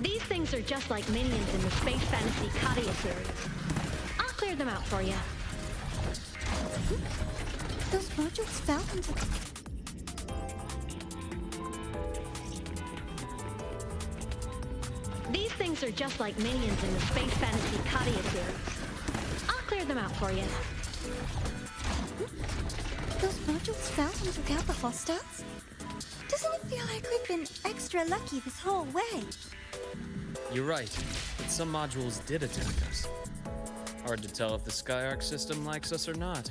These things are just like minions in the space fantasy Katia series. I'll clear them out for you. Those modules fell into... These things are just like minions in the space fantasy Katia series. I'll clear them out for you. Those modules fell and took out the hostiles? Doesn't it feel like we've been extra lucky this whole way? You're right, but some modules did attack us. Hard to tell if the Skyark system likes us or not.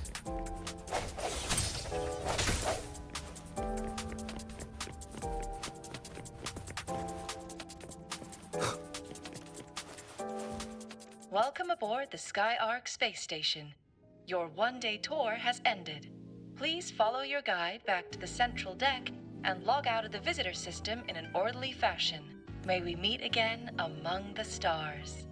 Welcome aboard the Skyark space station. Your one-day tour has ended. Please follow your guide back to the central deck and log out of the visitor system in an orderly fashion. May we meet again among the stars.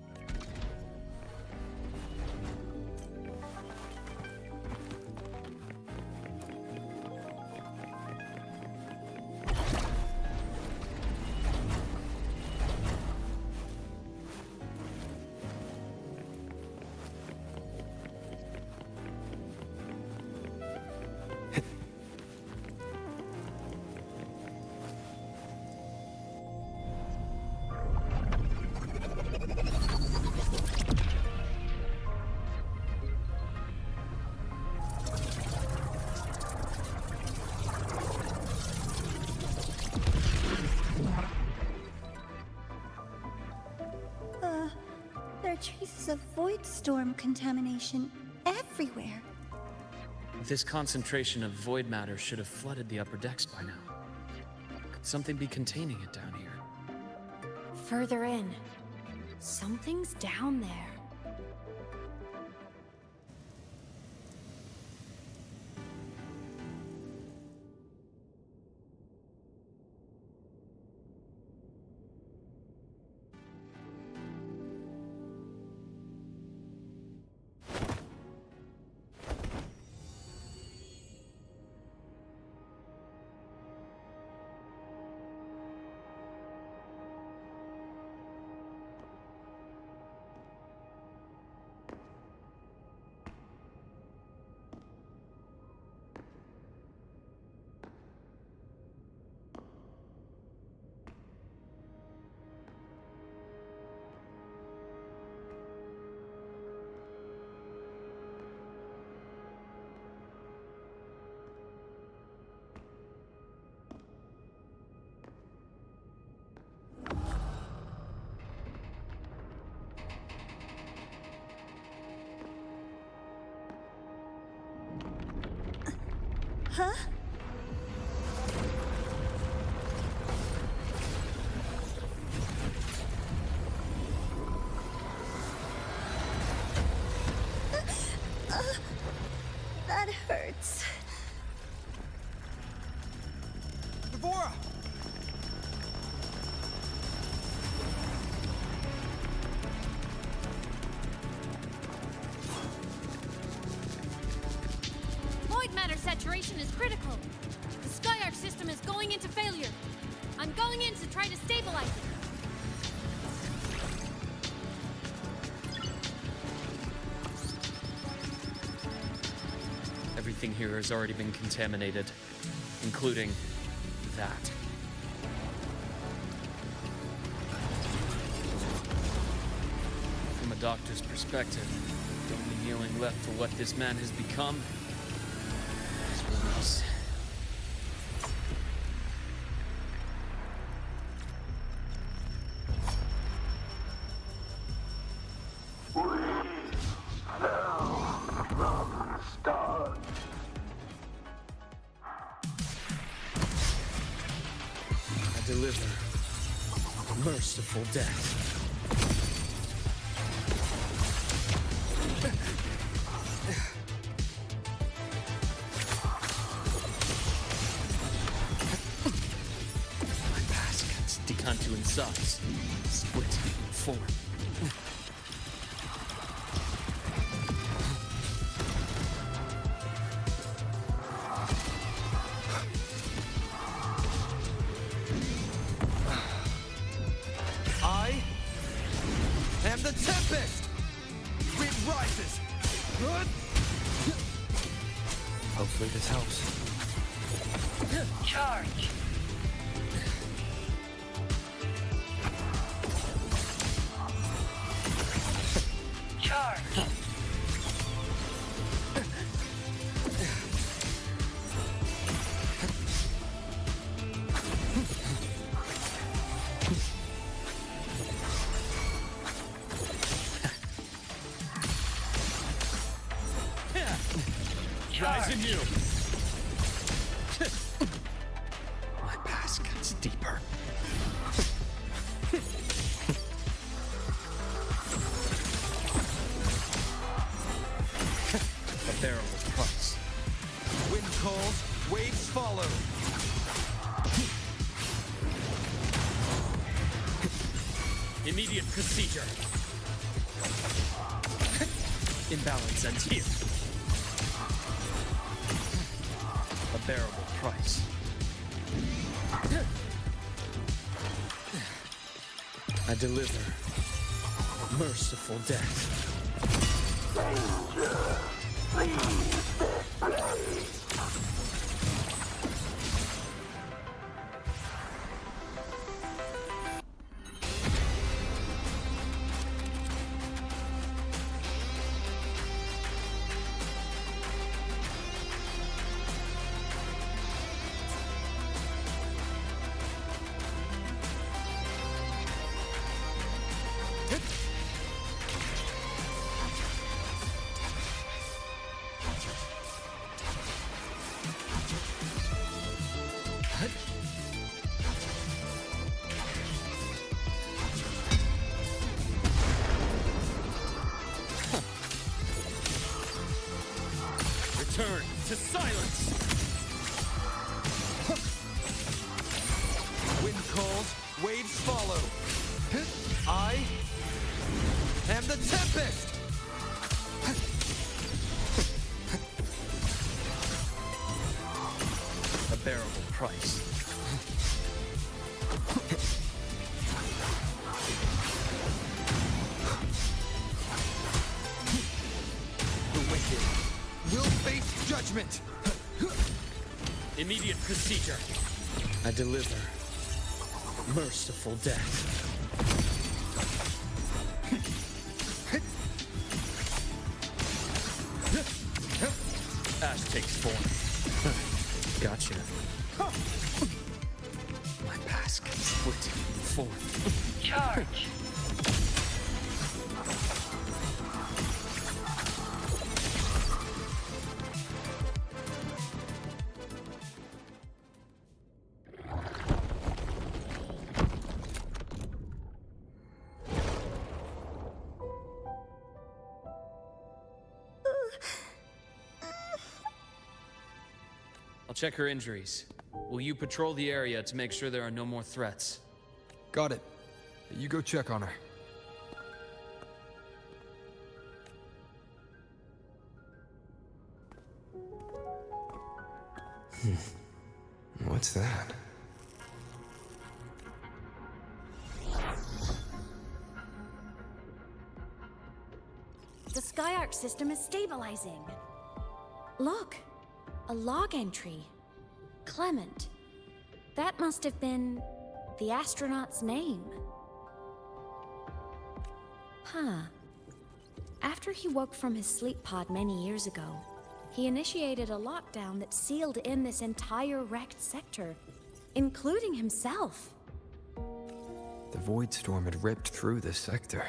There are traces of void storm contamination everywhere. This concentration of void matter should have flooded the upper decks by now. Could something be containing it down here? Further in. Something's down there. Huh? That hurts. Devora! Void matter saturation is critical. The Skyark system is going into failure. I'm going in to try to stabilize it. Everything here has already been contaminated, including that. From a doctor's perspective, the only healing left for what this man has become is release. I deliver merciful death. My baskets decant in size, split in form. I am the Tempest! Wind rises! Hopefully this helps. Charge. Charge. Rise anew. My pass gets deeper. A bearable price. Wind calls, waves follow. Immediate procedure. Imbalance ends here. A bearable price. I deliver merciful death. Return to silence! Wind calls, waves follow. I am the Tempest! A bearable price. The wicked will face judgment! Immediate procedure. I deliver merciful death. Ash takes form. Gotcha. My pass gets split forth. Charge. I'll check her injuries. Will you patrol the area to make sure there are no more threats? Got it. You go check on her. What's that? The Skyark system is stabilizing. Look, a log entry. Clement. That must have been the astronaut's name. Huh. After he woke from his sleep pod many years ago, he initiated a lockdown that sealed in this entire wrecked sector, including himself. The void storm had ripped through this sector.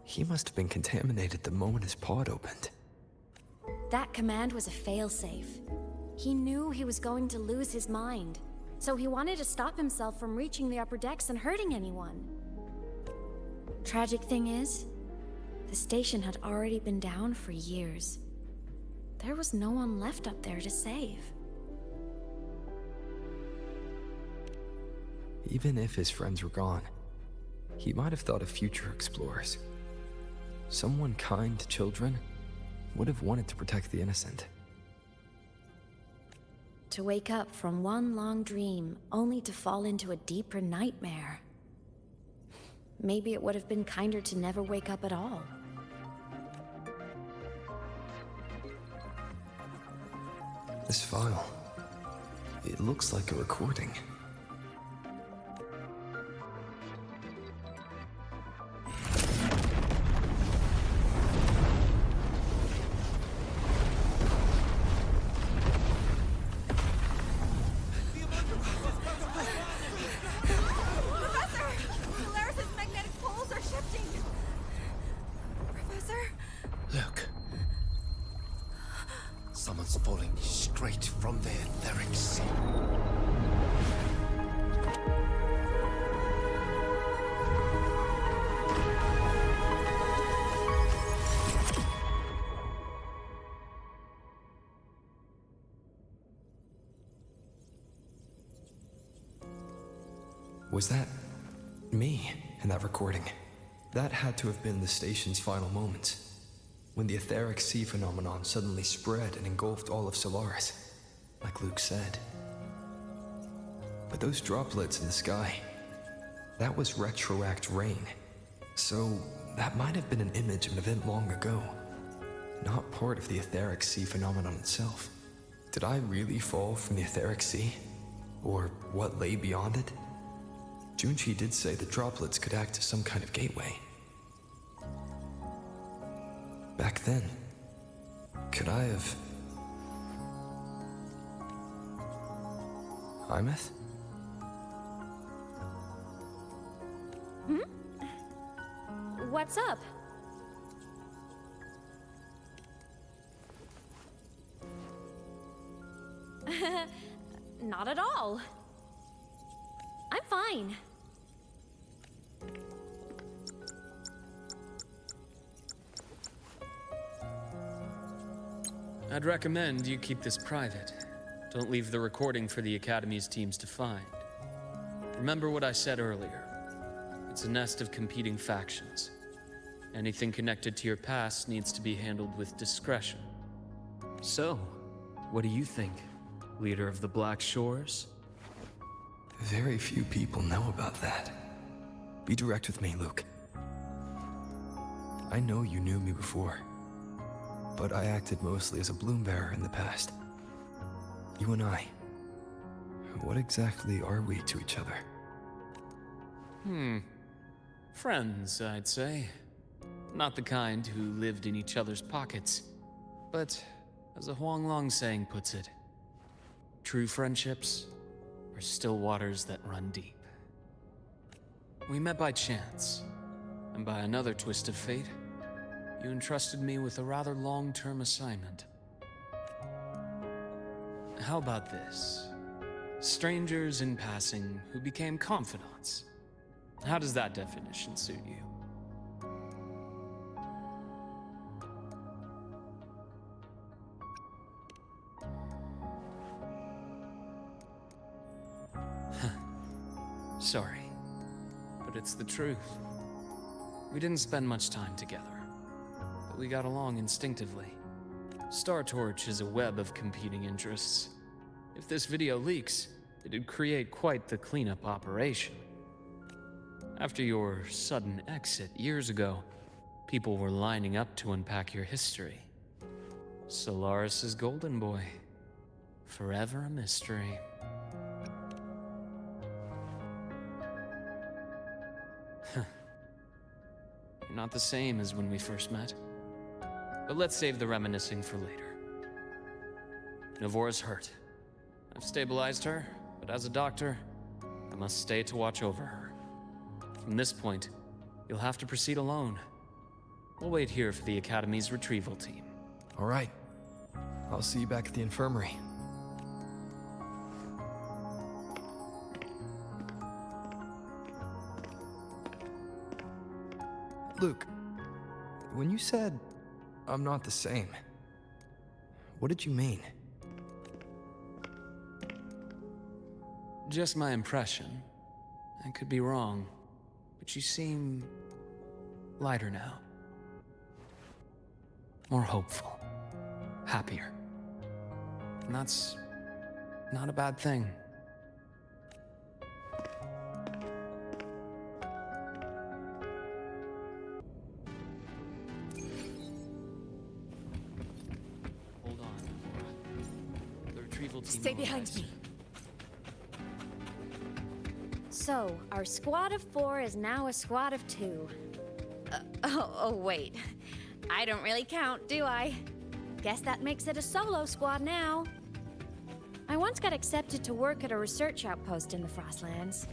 He must have been contaminated the moment his pod opened. That command was a failsafe. He knew he was going to lose his mind, so he wanted to stop himself from reaching the upper decks and hurting anyone. Tragic thing is, the station had already been down for years. There was no one left up there to save. Even if his friends were gone, he might have thought of future explorers. Someone kind to children would have wanted to protect the innocent. To wake up from one long dream, only to fall into a deeper nightmare. maybe it would have been kinder to never wake up at all. This file, it looks like a recording. Someone's falling straight from the etheric sea. Was that me in that recording? That had to have been the station's final moments, when the etheric sea phenomenon suddenly spread and engulfed all of Solaris, like Luke said. But those droplets in the sky, that was retroact rain. So that might have been an image of an event long ago, not part of the etheric sea phenomenon itself. Did I really fall from the etheric sea? Or what lay beyond it? Junchi did say the droplets could act as some kind of gateway. Back then, could I have... Imeth? What's up? Not at all. I'm fine. I'd recommend you keep this private. Don't leave the recording for the Academy's teams to find. Remember what I said earlier. It's a nest of competing factions. Anything connected to your past needs to be handled with discretion. So, what do you think, leader of the Black Shores? Very few people know about that. Be direct with me, Luke. I know you knew me before, but I acted mostly as a bloom bearer in the past. You and I, what exactly are we to each other? Friends, I'd say. Not the kind who lived in each other's pockets. But, as a Huanglong saying puts it, true friendships are still waters that run deep. We met by chance, and by another twist of fate, you entrusted me with a rather long-term assignment. How about this? Strangers in passing who became confidants. How does that definition suit you? Sorry, but it's the truth. We didn't spend much time together, but we got along instinctively. Star Torch is a web of competing interests. If this video leaks, it'd create quite the cleanup operation. After your sudden exit years ago, people were lining up to unpack your history. Solaris's golden boy. Forever a mystery. You're not the same as when we first met. But let's save the reminiscing for later. Navora's hurt. I've stabilized her, but as a doctor, I must stay to watch over her. From this point, you'll have to proceed alone. We'll wait here for the Academy's retrieval team. All right. I'll see you back at the infirmary. Luke, when you said, I'm not the same, what did you mean? Just my impression. I could be wrong, but you seem lighter now. More hopeful. Happier. And that's not a bad thing. retrieval team Stay behind mobilized. me. So, our squad of 4 is now a squad of 2. Oh, wait. I don't really count, do I? Guess that makes it a solo squad now. I once got accepted to work at a research outpost in the Frostlands.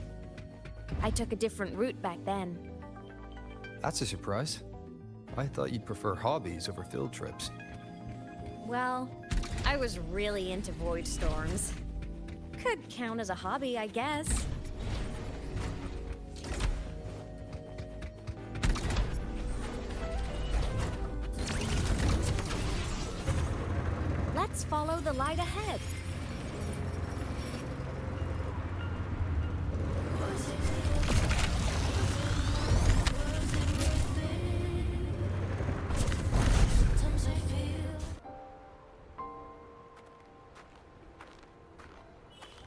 I took a different route back then. That's a surprise. I thought you'd prefer hobbies over field trips. Well, I was really into void storms. Could count as a hobby, I guess. Let's follow the light ahead.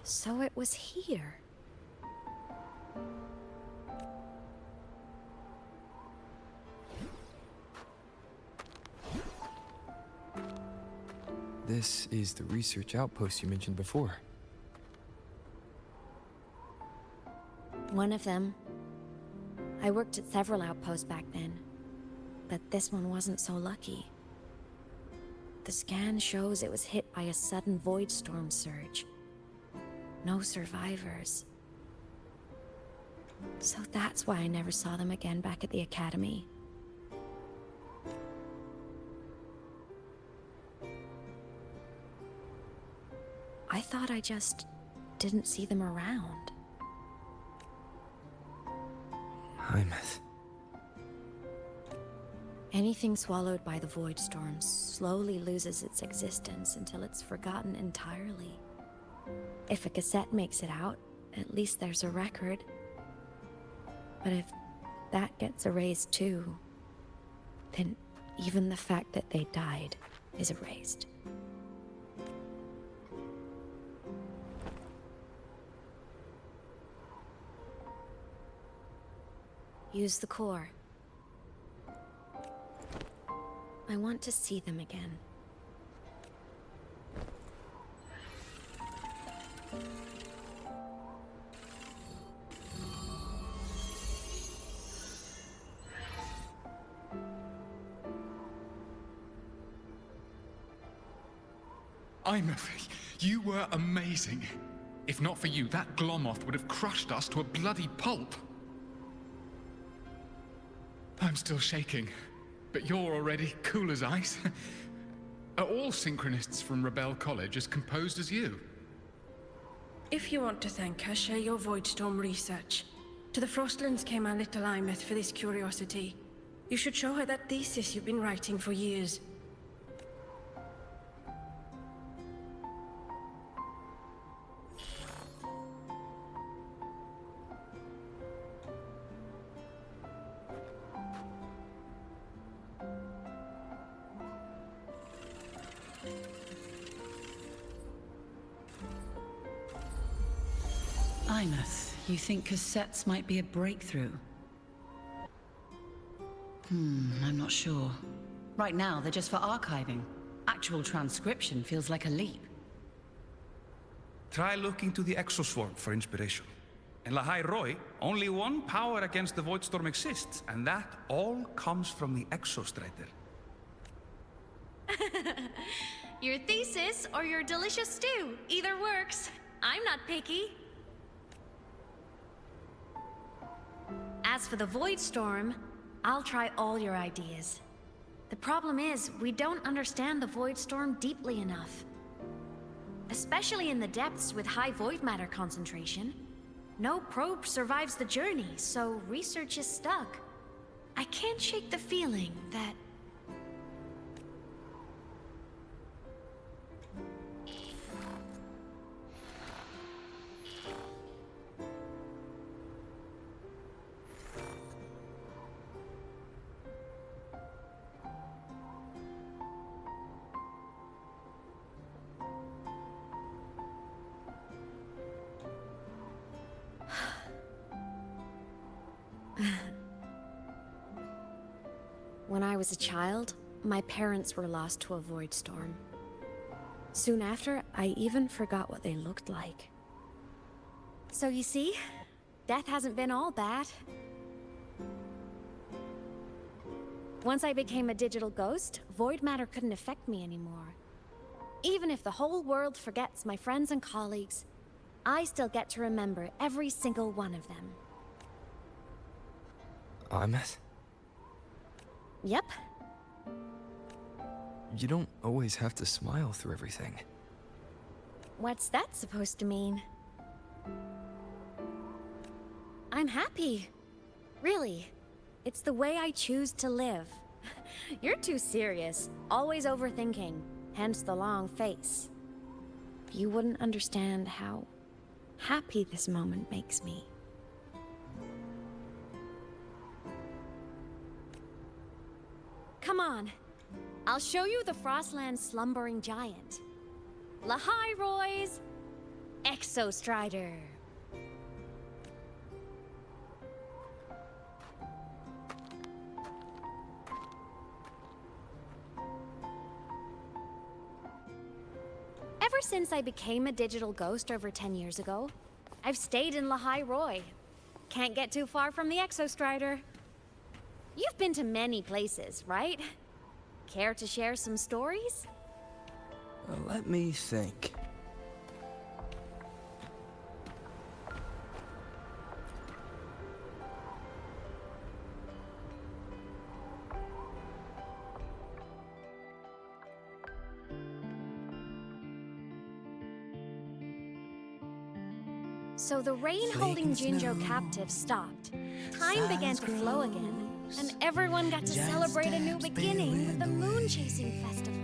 So it was here. This is the research outpost you mentioned before. One of them. I worked at several outposts back then, but this one wasn't so lucky. The scan shows it was hit by a sudden void storm surge. No survivors. So that's why I never saw them again back at the academy. I thought I just didn't see them around. Hymuth. Anything swallowed by the void storm slowly loses its existence until it's forgotten entirely. If a cassette makes it out, at least there's a record. But if that gets erased too, then even the fact that they died is erased. Use the core. I want to see them again. Hymuth, you were amazing. If not for you, that Glomoth would have crushed us to a bloody pulp. I'm still shaking, but you're already cool as ice. Are all synchronists from Rebel College as composed as you? If you want to thank her, share your Voidstorm research. To the Frostlands came our little Hymuth for this curiosity. You should show her that thesis you've been writing for years. Hymuth, you think cassettes might be a breakthrough? I'm not sure. Right now, they're just for archiving. Actual transcription feels like a leap. Try looking to the Exoswarm for inspiration. In Lahai Roi, only one power against the Voidstorm exists, and that all comes from the Exostrider. Your thesis or your delicious stew, either works. I'm not picky. As for the void storm, I'll try all your ideas. The problem is, we don't understand the void storm deeply enough. Especially in the depths with high void matter concentration. No probe survives the journey, so research is stuck. I can't shake the feeling that... When I was a child, my parents were lost to a void storm. Soon after, I even forgot what they looked like. So you see, death hasn't been all bad. Once I became a digital ghost, void matter couldn't affect me anymore. Even if the whole world forgets my friends and colleagues, I still get to remember every single one of them. Amet? Yep. You don't always have to smile through everything. What's that supposed to mean? I'm happy. Really. It's the way I choose to live. You're too serious, always overthinking, hence the long face. You wouldn't understand how happy this moment makes me. Come on. I'll show you the Frostland's slumbering giant. Lahai-Roy's Exostrider. Ever since I became a digital ghost over 10 years ago, I've stayed in Lahai-Roy. Can't get too far from the Exostrider. You've been to many places, right? Care to share some stories? Let me think. So the rain holding Jinjo captive stopped. Time began to flow again, and everyone got to celebrate a new beginning with the Moon Chasing Festival.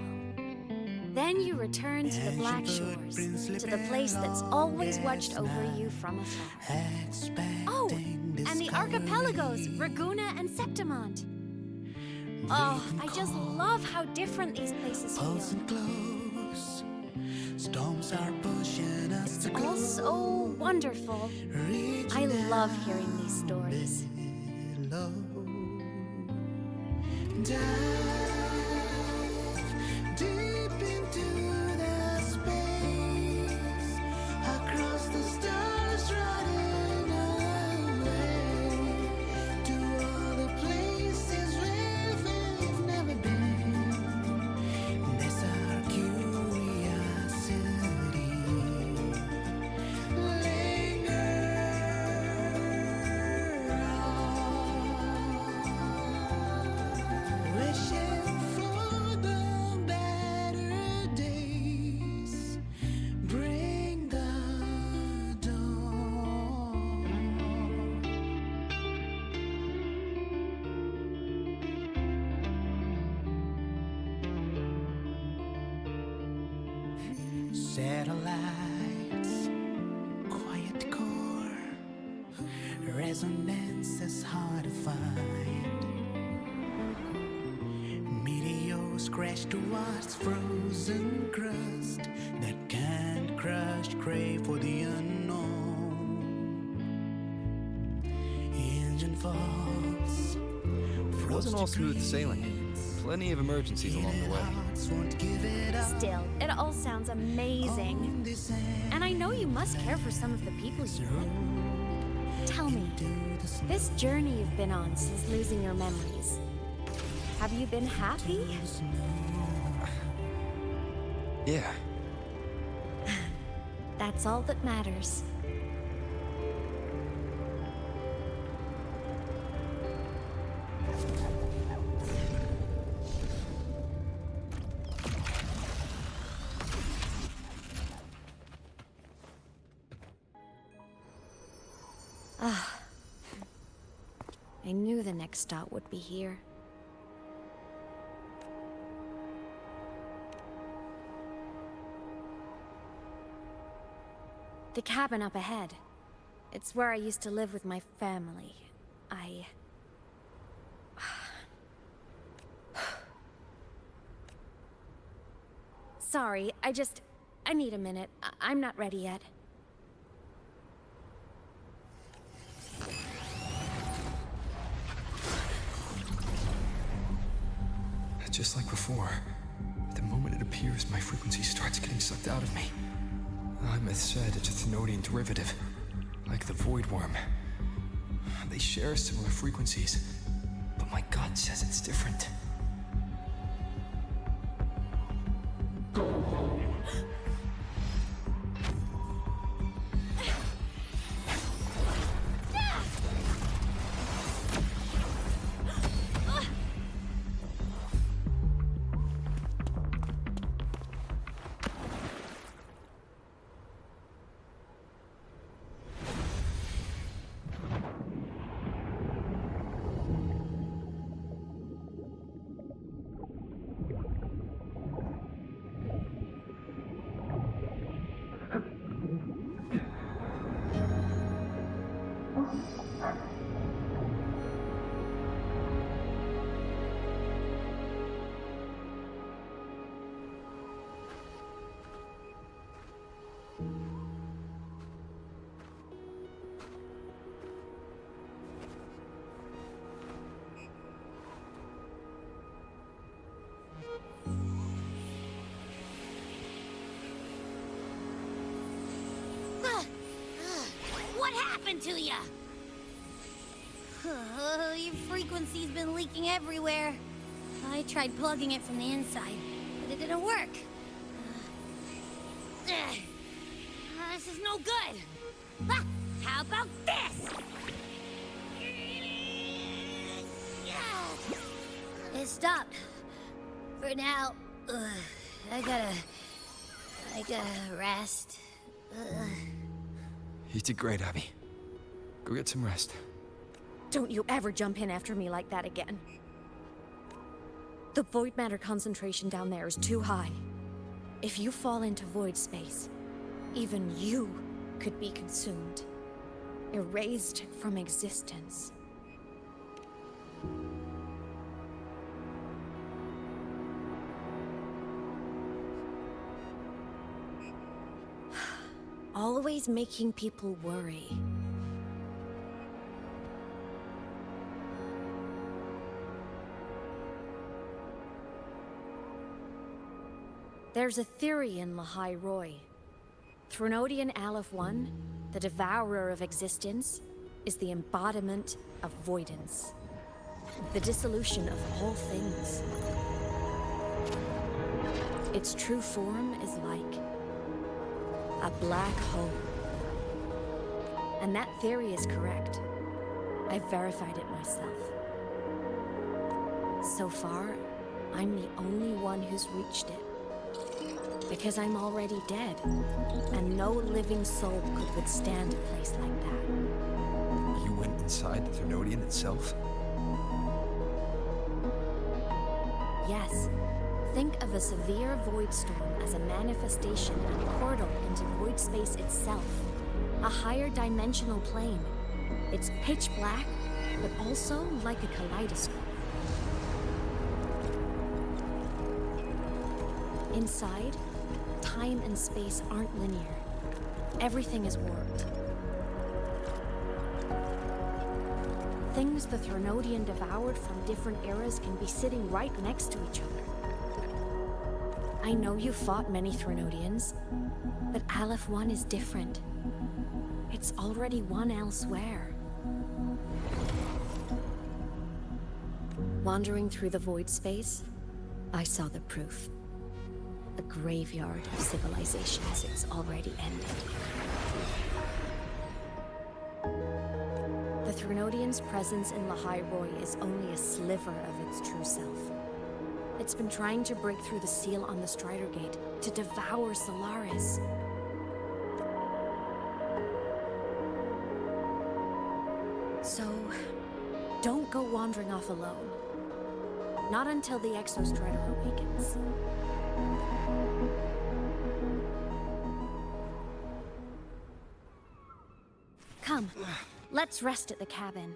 Then you returned to the Black Shores, to the place that's always watched over you from afar. Oh, and the archipelagos, Raguna and Septimont. Oh, I just love how different these places feel. Storms are pushing us It's all so wonderful. I love hearing these stories. Dive deep into the space, across the stars running away, to all the places where we've never been. That's our curiosity. Linger on, wishing for the better days. Bring the dawn. Satellites, quiet core, resonance is hard to find. Meteors crash towards frozen crust that can't crush, crave for the unknown. Engine falls. It wasn't all smooth sailing. Plenty of emergencies along the way. Still, it all sounds amazing. And I know you must care for some of the people you knew. Tell me, this journey you've been on since losing your memories, have you been happy? Yeah. That's all that matters. Ah, I knew the next stop would be here. The cabin up ahead. It's where I used to live with my family. Sorry, I need a minute. I'm not ready yet. Just like before, the moment it appears my frequency starts getting sucked out of me. Imeth said it's a Thenodian derivative, like the Void Worm. They share similar frequencies, but my gut says it's different. What happened to ya? Your frequency's been leaking everywhere. I tried plugging it from the inside, but it didn't work. This is no good. How about this? It stopped. For now. I gotta rest. You did great, Abby. Go get some rest. Don't you ever jump in after me like that again. The void matter concentration down there is too high. If you fall into void space, even you could be consumed. Erased from existence. Always making people worry. There's a theory in Lahai Roy. Threnodian Aleph 1, the devourer of existence, is the embodiment of voidance. The dissolution of all things. Its true form is like a black hole. And that theory is correct. I've verified it myself. So far, I'm the only one who's reached it. Because I'm already dead, and no living soul could withstand a place like that. You went inside the Thenodian itself? Yes. Think of a severe void storm as a manifestation and portal into void space itself. A higher dimensional plane. It's pitch black, but also like a kaleidoscope. Inside, time and space aren't linear. Everything is warped. Things the Threnodian devoured from different eras can be sitting right next to each other. I know you fought many Threnodians, but Aleph 1 is different. It's already won elsewhere. Wandering through the void space, I saw the proof. A graveyard of civilizations it's already ended. The Threnodian's presence in Lahai Roy is only a sliver of its true self. It's been trying to break through the seal on the Strider Gate to devour Solaris. So, don't go wandering off alone. Not until the Exostrider awakens. Come, let's rest at the cabin.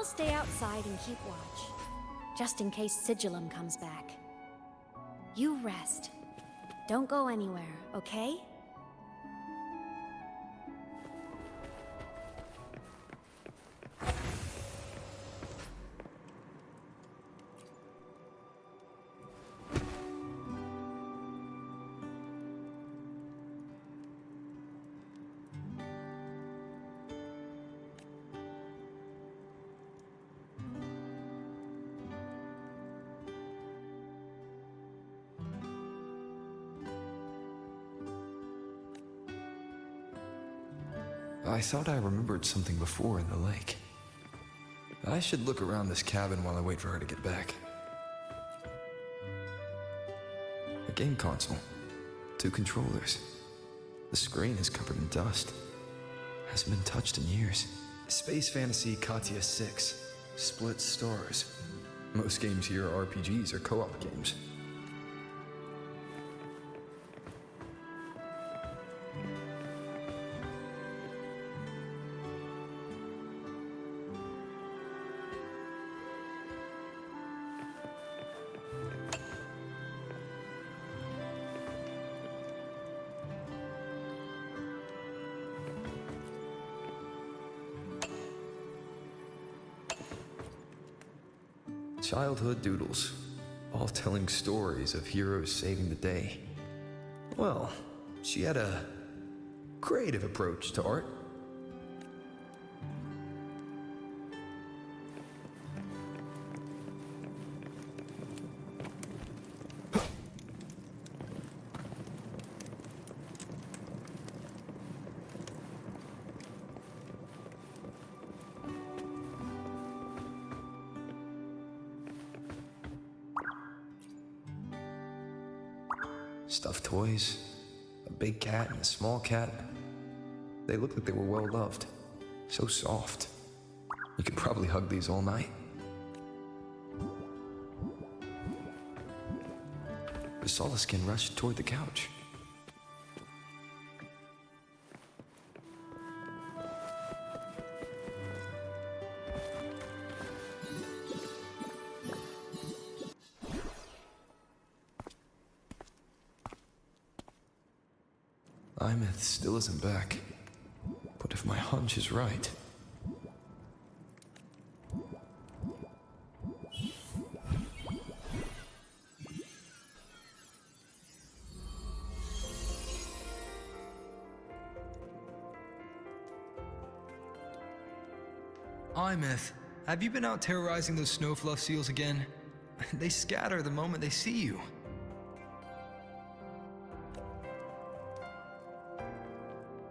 I'll stay outside and keep watch, just in case Sigillum comes back. You rest. Don't go anywhere, okay? I thought I remembered something before in the lake. I should look around this cabin while I wait for her to get back. A game console. 2 controllers. The screen is covered in dust. Hasn't been touched in years. Space Fantasy Katia 6. Split stars. Most games here are RPGs or co-op games. Childhood doodles, all telling stories of heroes saving the day. Well, she had a creative approach to art. Stuffed toys, a big cat and a small cat. They look like they were well loved. So soft. You could probably hug these all night. The Solaskin rushed toward the couch. Imeth still isn't back. But if my hunch is right... Imeth, have you been out terrorizing those snowfluff seals again? They scatter the moment they see you.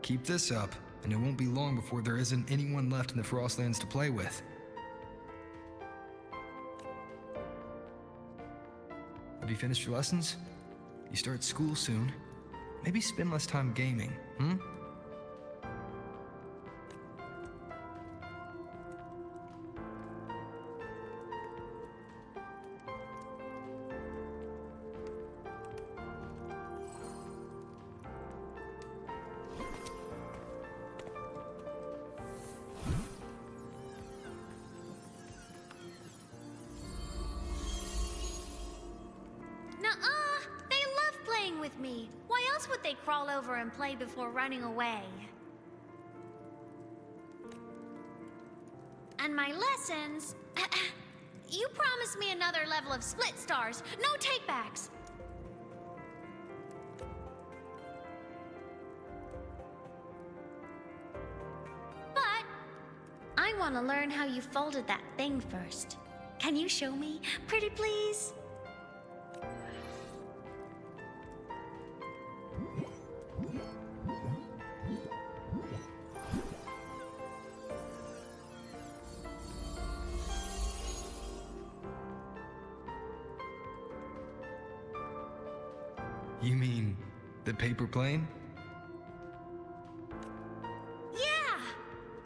Keep this up, and it won't be long before there isn't anyone left in the Frostlands to play with. Have you finished your lessons? You start school soon. Maybe spend less time gaming, hmm? Nuh-uh! They love playing with me. Why else would they crawl over and play before running away? And my lessons... You promised me another level of split stars. No takebacks. But I want to learn how you folded that thing first. Can you show me? Pretty please? You mean the paper plane? Yeah!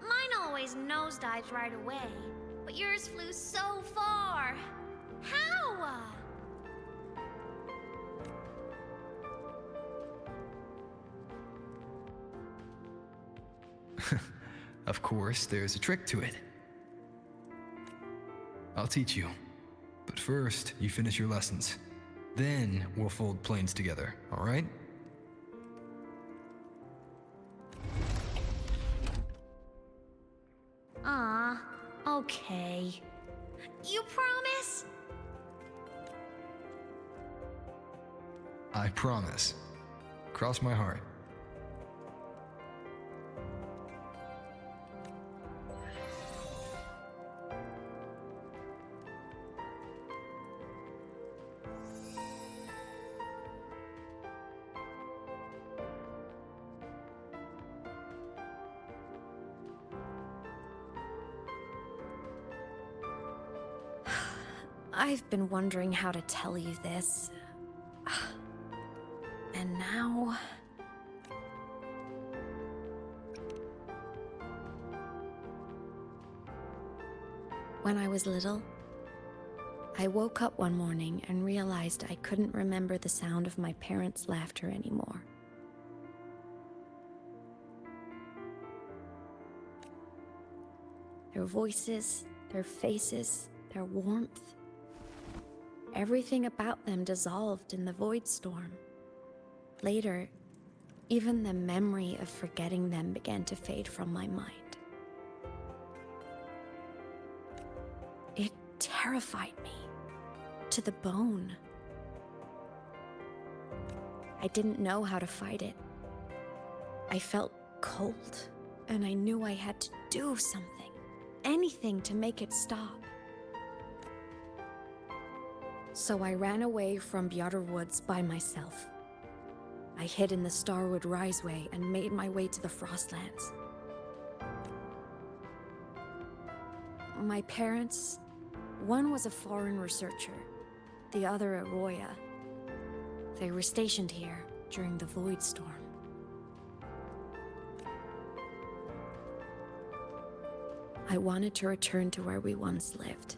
Mine always nosedives right away, but yours flew so far. How? Of course, there's a trick to it. I'll teach you. But first, you finish your lessons. Then we'll fold planes together, alright? Okay. You promise? I promise. Cross my heart. I've been wondering how to tell you this. And now... When I was little, I woke up one morning and realized I couldn't remember the sound of my parents' laughter anymore. Their voices, their faces, their warmth. Everything about them dissolved in the void storm. Later, even the memory of forgetting them began to fade from my mind. It terrified me to the bone. I didn't know how to fight it. I felt cold, and I knew I had to do something, anything to make it stop. So I ran away from Bjorder Woods by myself. I hid in the Starwood Riseway and made my way to the Frostlands. My parents, one was a foreign researcher, the other a Roya. They were stationed here during the Void Storm. I wanted to return to where we once lived,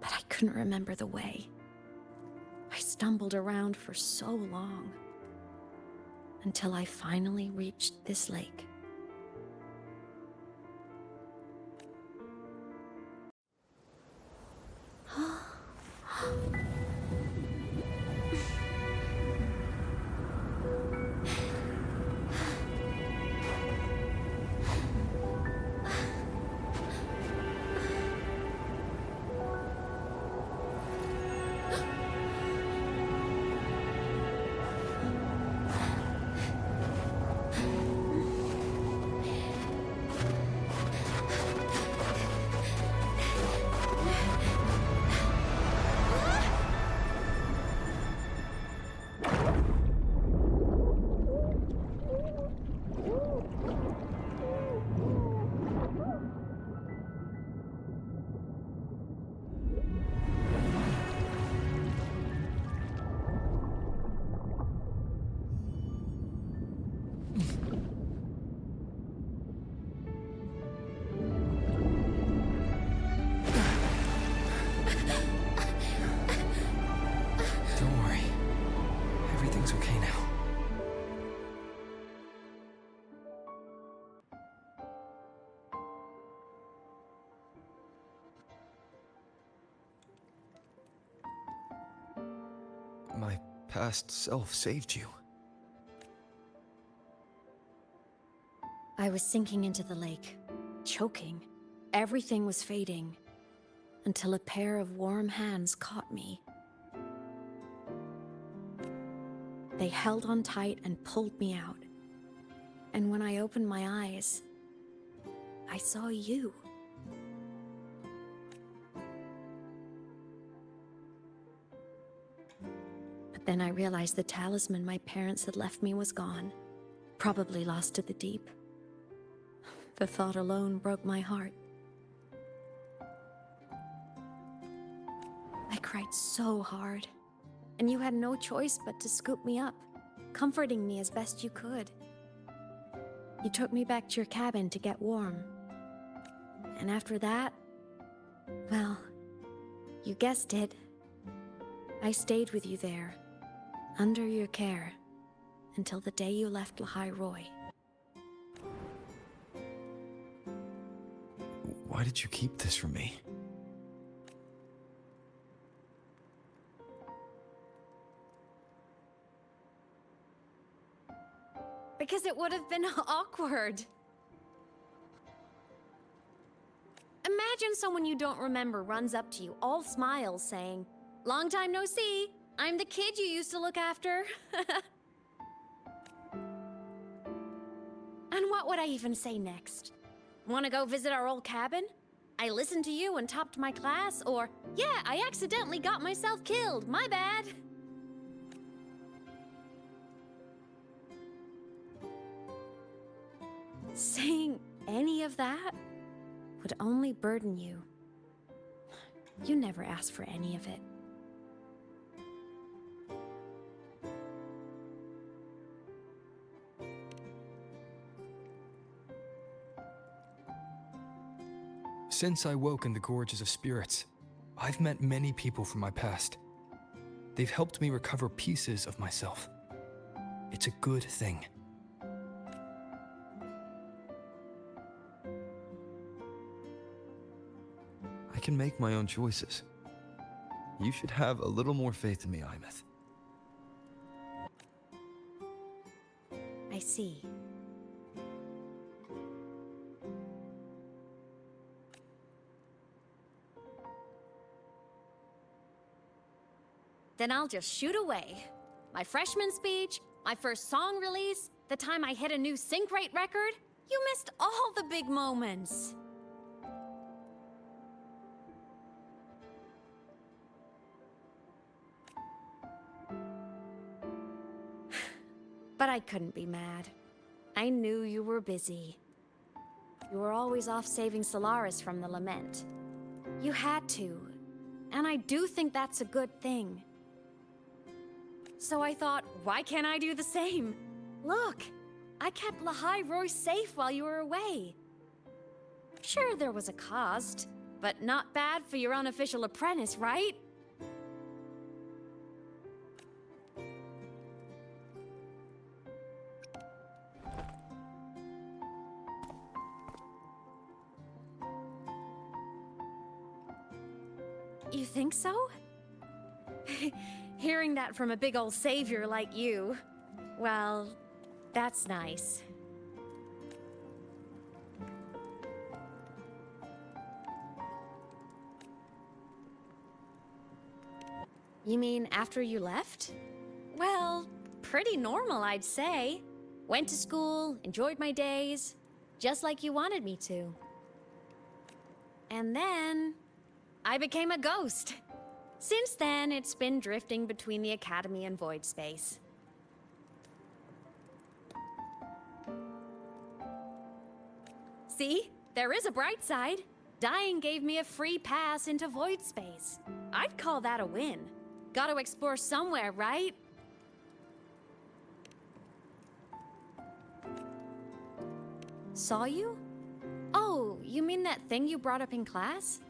but I couldn't remember the way. I stumbled around for so long, until I finally reached this lake. Don't worry. Everything's okay now. My past self saved you. I was sinking into the lake, choking. Everything was fading, until a pair of warm hands caught me. They held on tight and pulled me out. And when I opened my eyes, I saw you. But then I realized the talisman my parents had left me was gone, probably lost to the deep. The thought alone broke my heart. I cried so hard, and you had no choice but to scoop me up, comforting me as best you could. You took me back to your cabin to get warm. And after that, well, you guessed it. I stayed with you there, under your care, until the day you left Lahai Roy. Why did you keep this from me? because it would have been awkward. Imagine someone you don't remember runs up to you, all smiles, saying, "Long time no see. I'm the kid you used to look after." And what would I even say next? Want to go visit our old cabin? I listened to you and topped my class, or, "Yeah, I accidentally got myself killed. My bad." Saying any of that would only burden you. You never asked for any of it. Since I woke in the Gorges of Spirits, I've met many people from my past. They've helped me recover pieces of myself. It's a good thing. I can make my own choices. You should have a little more faith in me, Imeth. I see. Then I'll just shoot away. My freshman speech, my first song release, the time I hit a new sync rate record. You missed all the big moments. But I couldn't be mad. I knew you were busy. You were always off saving Solaris from the lament. You had to, and I do think that's a good thing. So I thought, why can't I do the same? Look, I kept Lahai Royce safe while you were away. Sure, there was a cost, but not bad for your unofficial apprentice, right? You think so? Hearing that from a big old savior like you, well, that's nice. You mean after you left? Well, pretty normal, I'd say. Went to school, enjoyed my days, just like you wanted me to. And then I became a ghost. Since then, it's been drifting between the Academy and Void Space. See? There is a bright side. Dying gave me a free pass into Void Space. I'd call that a win. Gotta explore somewhere, right? Saw you? Oh, you mean that thing you brought up in class?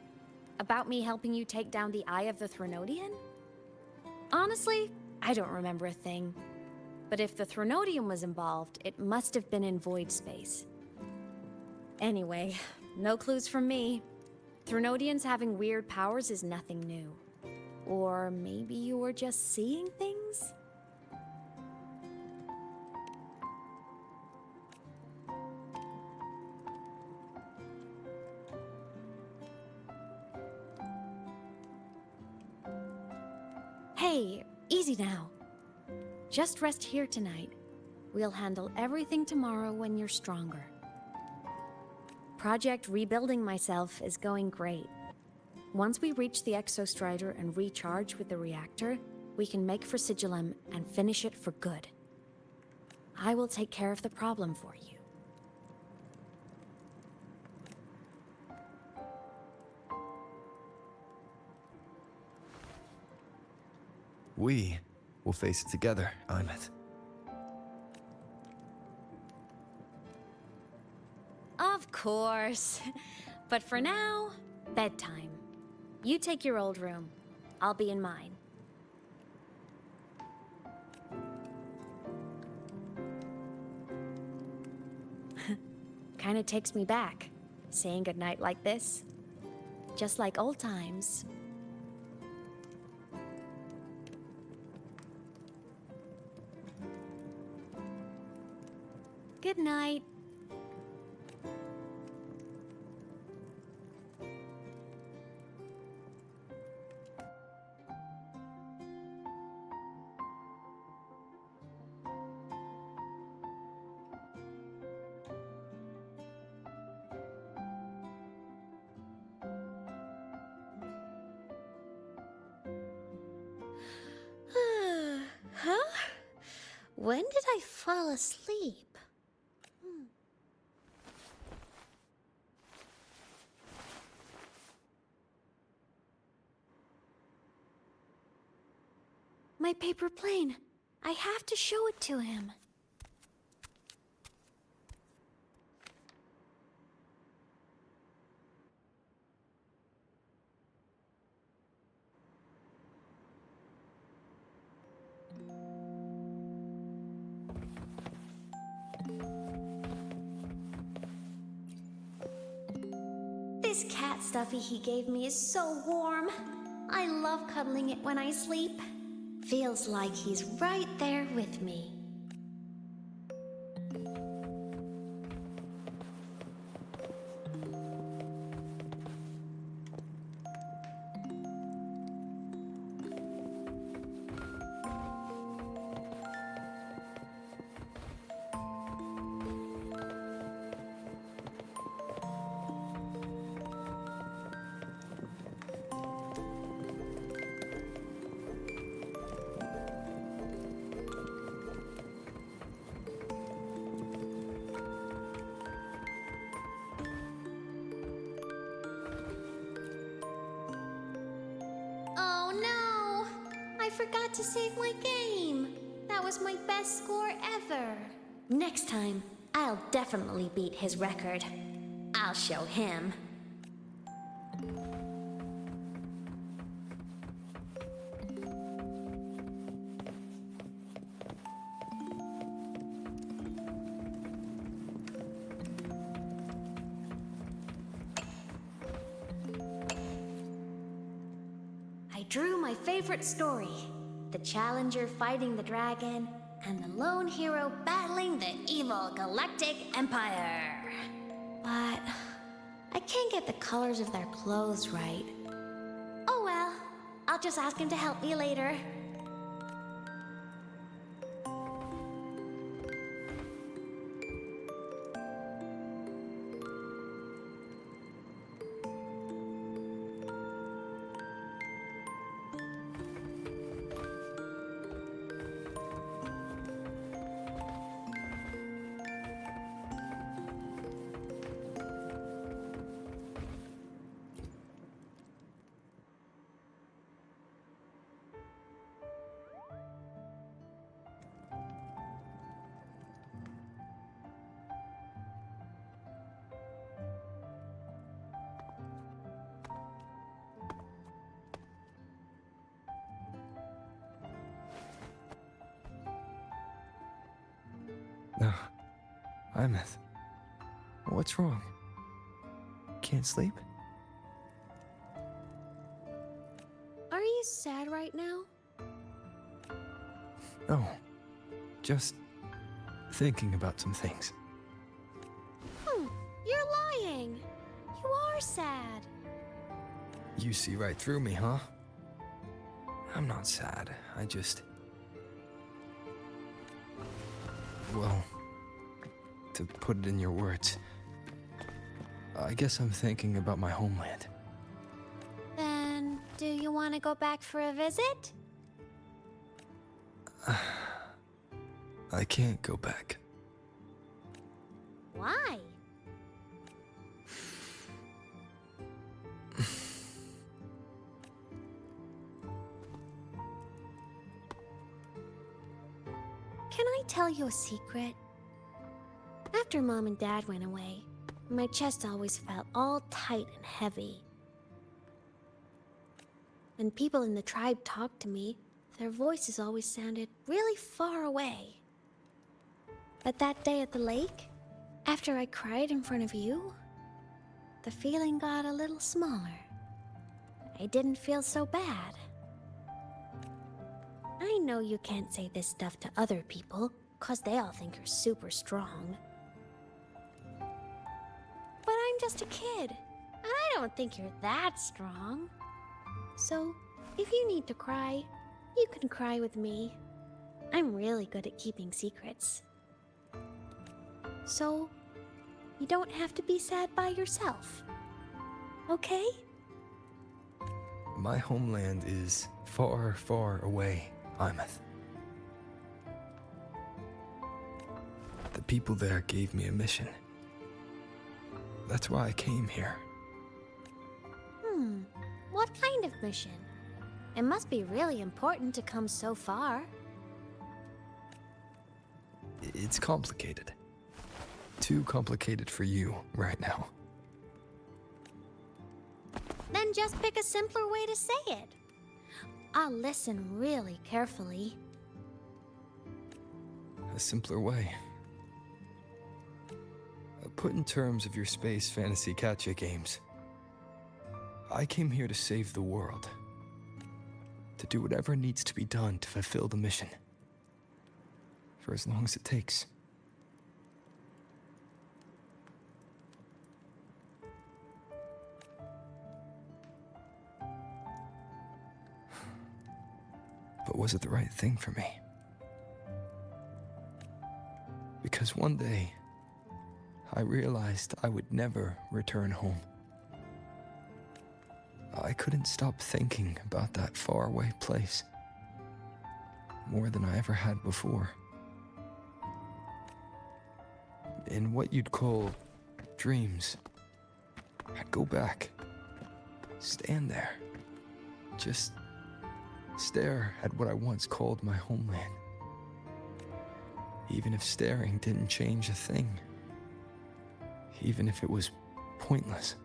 About me helping you take down the Eye of the Threnodian? Honestly, I don't remember a thing. But if the Threnodian was involved, it must have been in Void Space. Anyway, no clues from me. Threnodians having weird powers is nothing new. Or maybe you were just seeing things? Hey, easy now. Just rest here tonight. We'll handle everything tomorrow when you're stronger. Project Rebuilding Myself is going great. Once we reach the Exostrider and recharge with the reactor, we can make for Sigillum and finish it for good. I will take care of the problem for you. We will face it together, Imeth. Of course. But for now, bedtime. You take your old room. I'll be in mine. Kinda takes me back, saying goodnight like this. Just like old times. Good night. Huh? When did I fall asleep? My paper plane. I have to show it to him. This cat stuffy he gave me is so warm. I love cuddling it when I sleep. Feels like he's right there with me. Oh no! I forgot to save my game. That was my best score ever. Next time, I'll definitely beat his record. I'll show him. I drew my favorite story. The Challenger fighting the dragon, and the lone hero battling the evil Galactic Empire. But I can't get the colors of their clothes right. Oh well, I'll just ask him to help me later. No. Imeth. What's wrong? Can't sleep? Are you sad right now? No. Just thinking about some things. You're lying. You are sad. You see right through me, huh? I'm not sad. I just... Well, to put it in your words, I guess I'm thinking about my homeland. Then, do you want to go back for a visit? I can't go back. Why? Can I tell you a secret? After Mom and Dad went away, my chest always felt all tight and heavy. When people in the tribe talked to me, their voices always sounded really far away. But that day at the lake, after I cried in front of you, the feeling got a little smaller. I didn't feel so bad. I know you can't say this stuff to other people, 'cause they all think you're super strong. I'm just a kid, and I don't think you're that strong. So, if you need to cry, you can cry with me. I'm really good at keeping secrets. So, you don't have to be sad by yourself. Okay? My homeland is far, far away, Imeth. The people there gave me a mission. That's why I came here. What kind of mission? It must be really important to come so far. It's complicated. Too complicated for you right now. Then just pick a simpler way to say it. I'll listen really carefully. A simpler way. Put in terms of your space fantasy catch-a games. I came here to save the world. To do whatever needs to be done to fulfill the mission. For as long as it takes. But was it the right thing for me? Because one day, I realized I would never return home. I couldn't stop thinking about that faraway place. More than I ever had before. In what you'd call dreams, I'd go back, stand there, just stare at what I once called my homeland. Even if staring didn't change a thing. Even if it was pointless.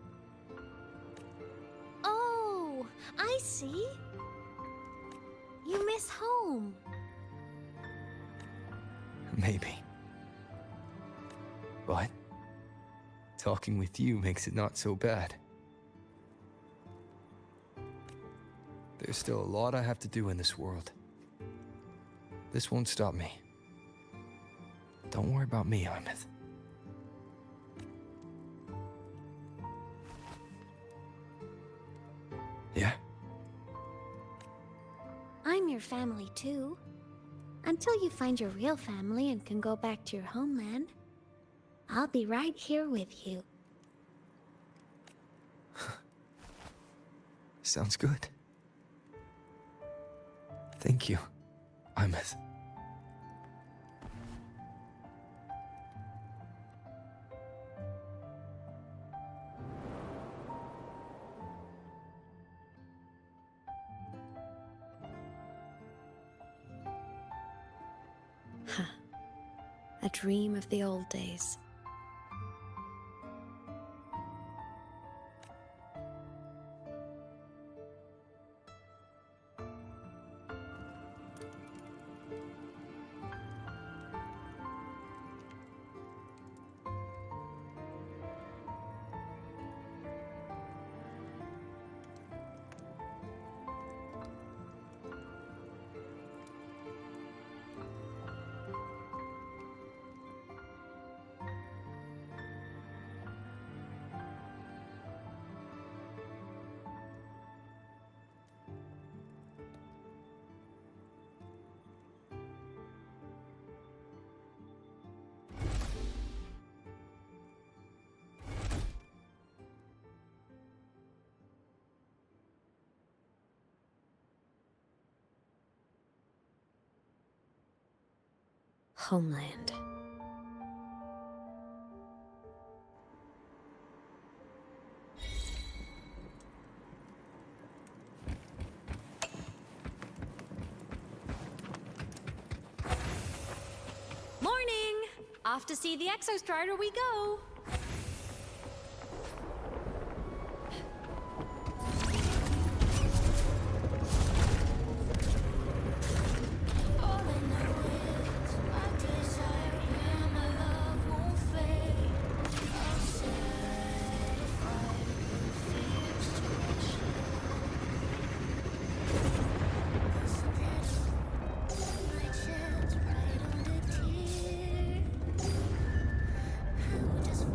Oh, I see. You miss home. Maybe. But talking with you makes it not so bad. There's still a lot I have to do in this world. This won't stop me. Don't worry about me, Imeth. Yeah? I'm your family too. Until you find your real family and can go back to your homeland, I'll be right here with you. Sounds good. Thank you, Imeth. A dream of the old days. Homeland. Morning! Off to see the Exostrider we go! Just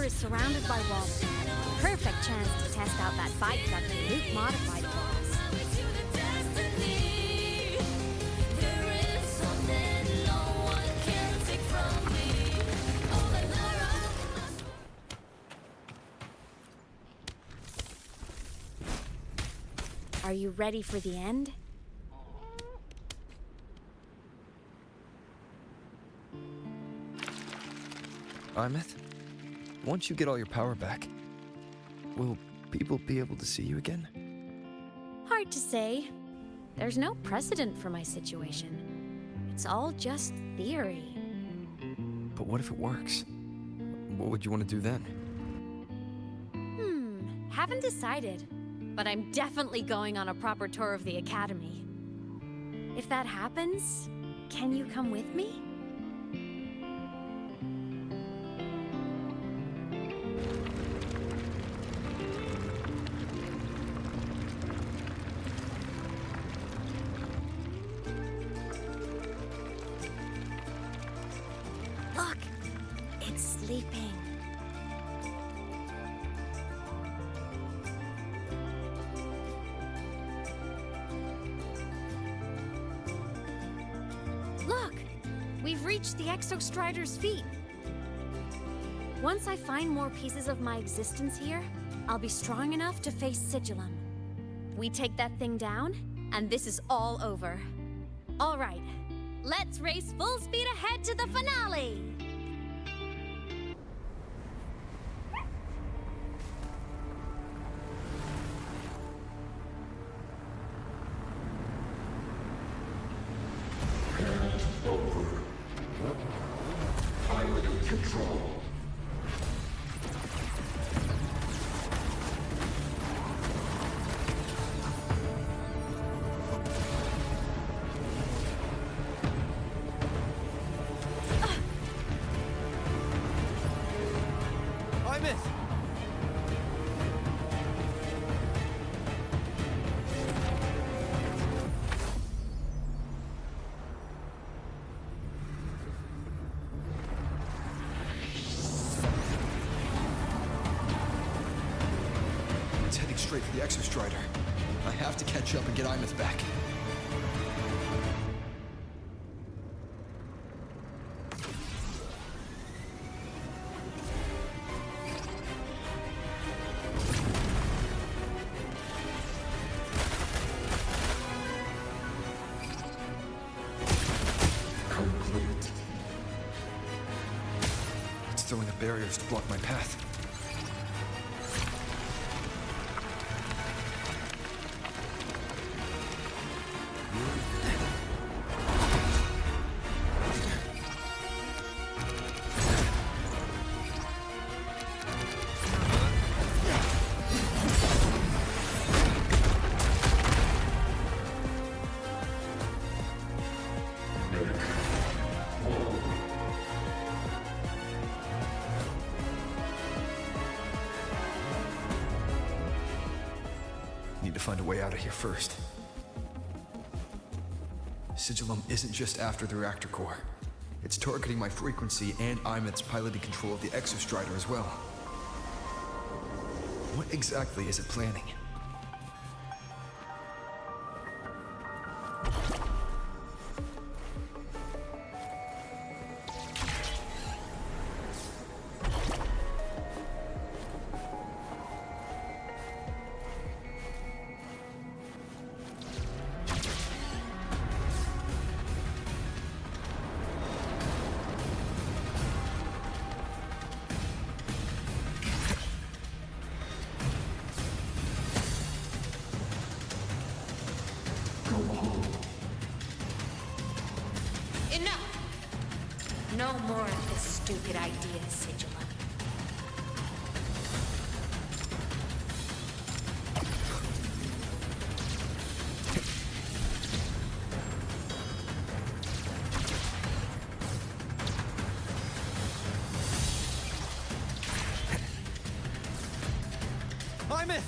Strider is surrounded by walls. Perfect chance to test out that fight truck and Luke modified class. Are you ready for the end? Imeth, once you get all your power back, will people be able to see you again? Hard to say. There's no precedent for my situation. It's all just theory. But what if it works? What would you want to do then? Haven't decided. But I'm definitely going on a proper tour of the Academy. If that happens, can you come with me? Look! It's sleeping. Look! We've reached the Exostrider's feet. Once I find more pieces of my existence here, I'll be strong enough to face Sigillum. We take that thing down, and this is all over. All right, let's race full speed ahead to the finale! Pilot control. It's heading straight for the Exostrider. I have to catch up and get Imeth back. Complete. It's throwing up barriers to block my path. Need to find a way out of here first. Sigillum isn't just after the reactor core. It's targeting my frequency and Imeth's piloting control of the Exostrider as well. What exactly is it planning? Enough! No more of this stupid idea, Sigillum. Imeth!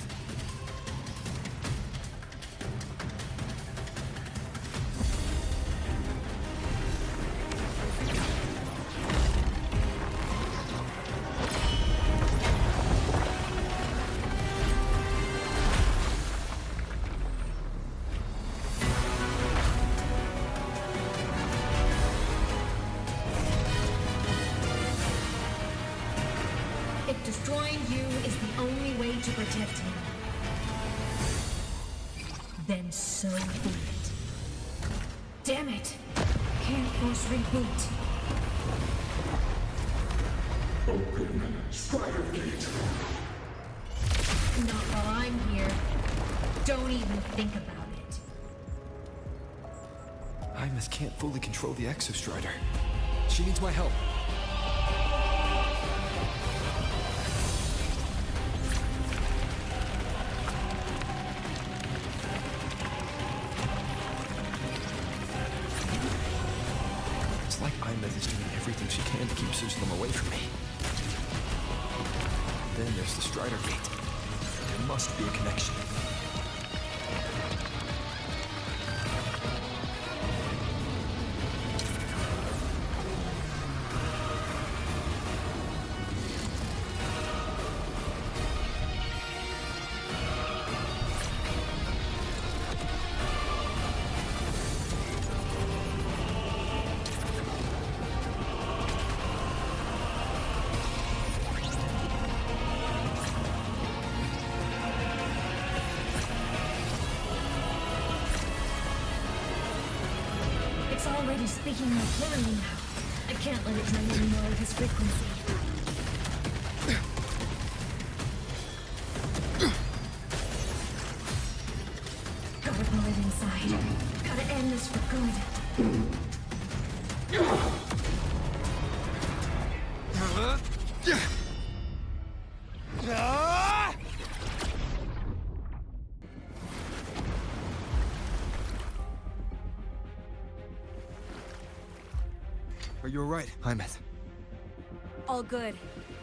protect him. Then so be it. Damn it! Can't force reboot. Open Strider Gate. Not while I'm here. Don't even think about it. Hymus can't fully control the Exostrider. She needs my help. It's like Hymus is doing everything she can to keep Sizzlem away from me. Then there's the Strider Gate. There must be a connection. It's already speaking more clearly now. I can't let it drain any more of his frequency. Gotta pull it inside. Gotta end this for good. Are you alright, Hymus? All good.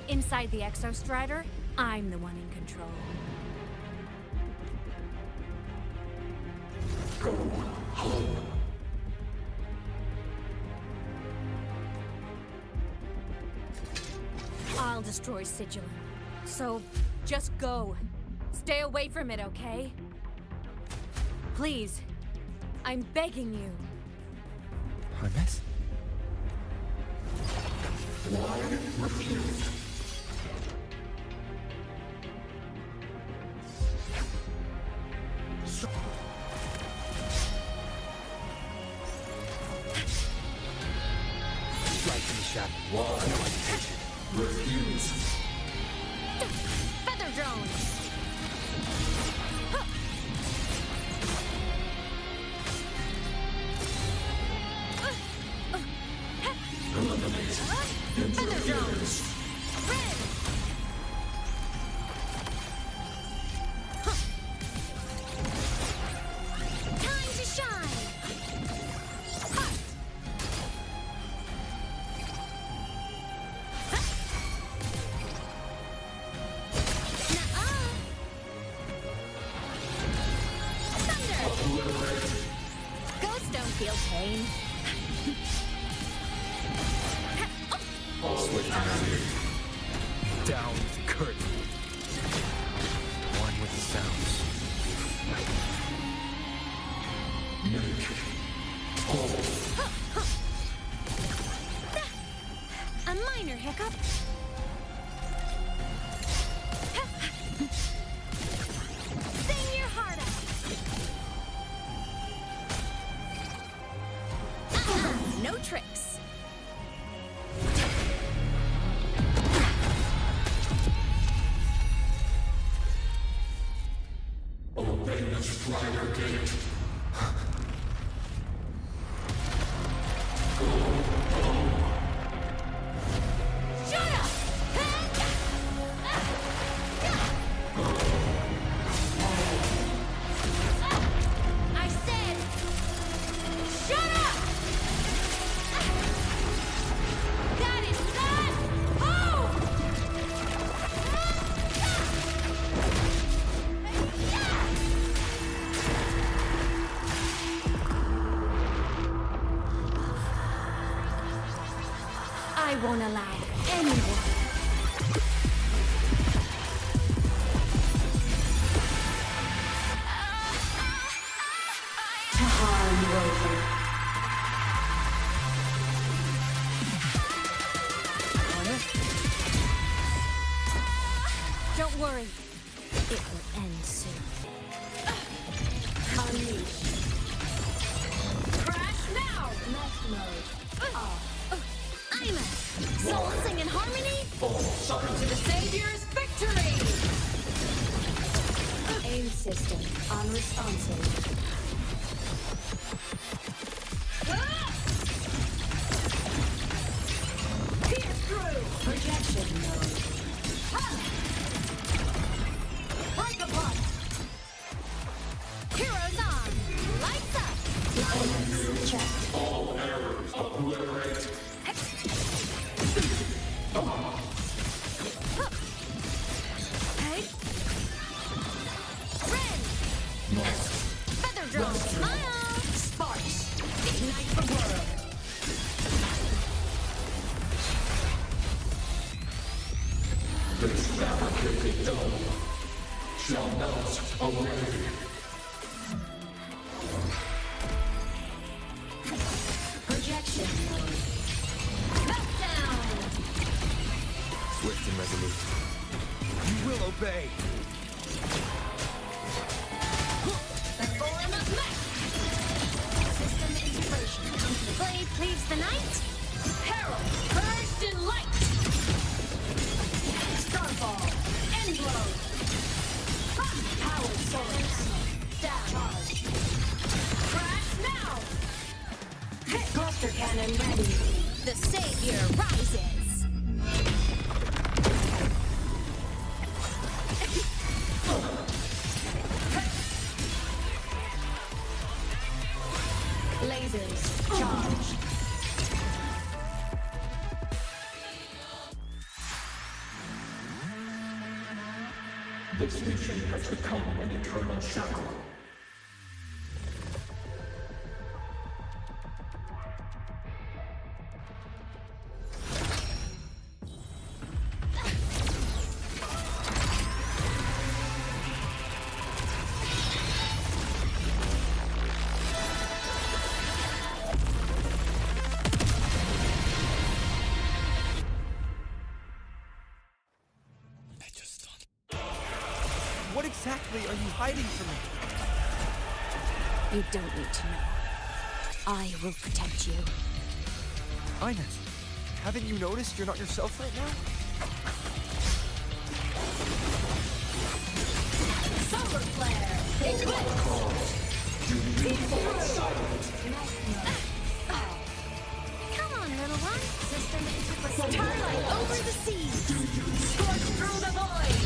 Inside the Exostrider, I'm the one in control. Go home. I'll destroy Sigilum. So, just go. Stay away from it, okay? Please. I'm begging you. Hymus? Why refuse? Strike in the shadow. Why refuse? Feather drones! Feather drones! Red! Time to shine! Hot! Nuh-uh! Thunder! Ghosts don't feel pain. Swift energy. Down with the curtain. One with the sounds. Make whole. A minor hiccup. Sing your heart out. No tricks. Obey the Strider Gate. Shut up! I said, shut up! That is not home! I won't allow anyone. To harm you over. Don't worry. It will end soon. Unleash. Crash now! Mesh mode. I'm a soul sing in harmony. To the Savior's victory! Aim system unresponsive. Pierce through! Projection mode. Like a punch! Heroes on! Lights up! Lines checked. All errors obliterate. Hey! Ren! Feather drone! Smile! Sparks! Ignite the world! This fabricated dome shall melt away. Projection mode. Meltdown! Swift and resolute. You will obey. The form of mech! System integration. The blade cleaves the night. Herald, burst in light! Starfall, Endblow! Power source! Down! Charge! Crash now! Cluster cannon ready! The Savior rises! Lasers, charge! This mission has become an eternal shackle. What exactly are you hiding from me? You don't need to know. I will protect you. Ines, haven't you noticed you're not yourself right now? Solar flare! Eclipse! Come on, little one. System integration. Starlight over the seas. Scorch through the void.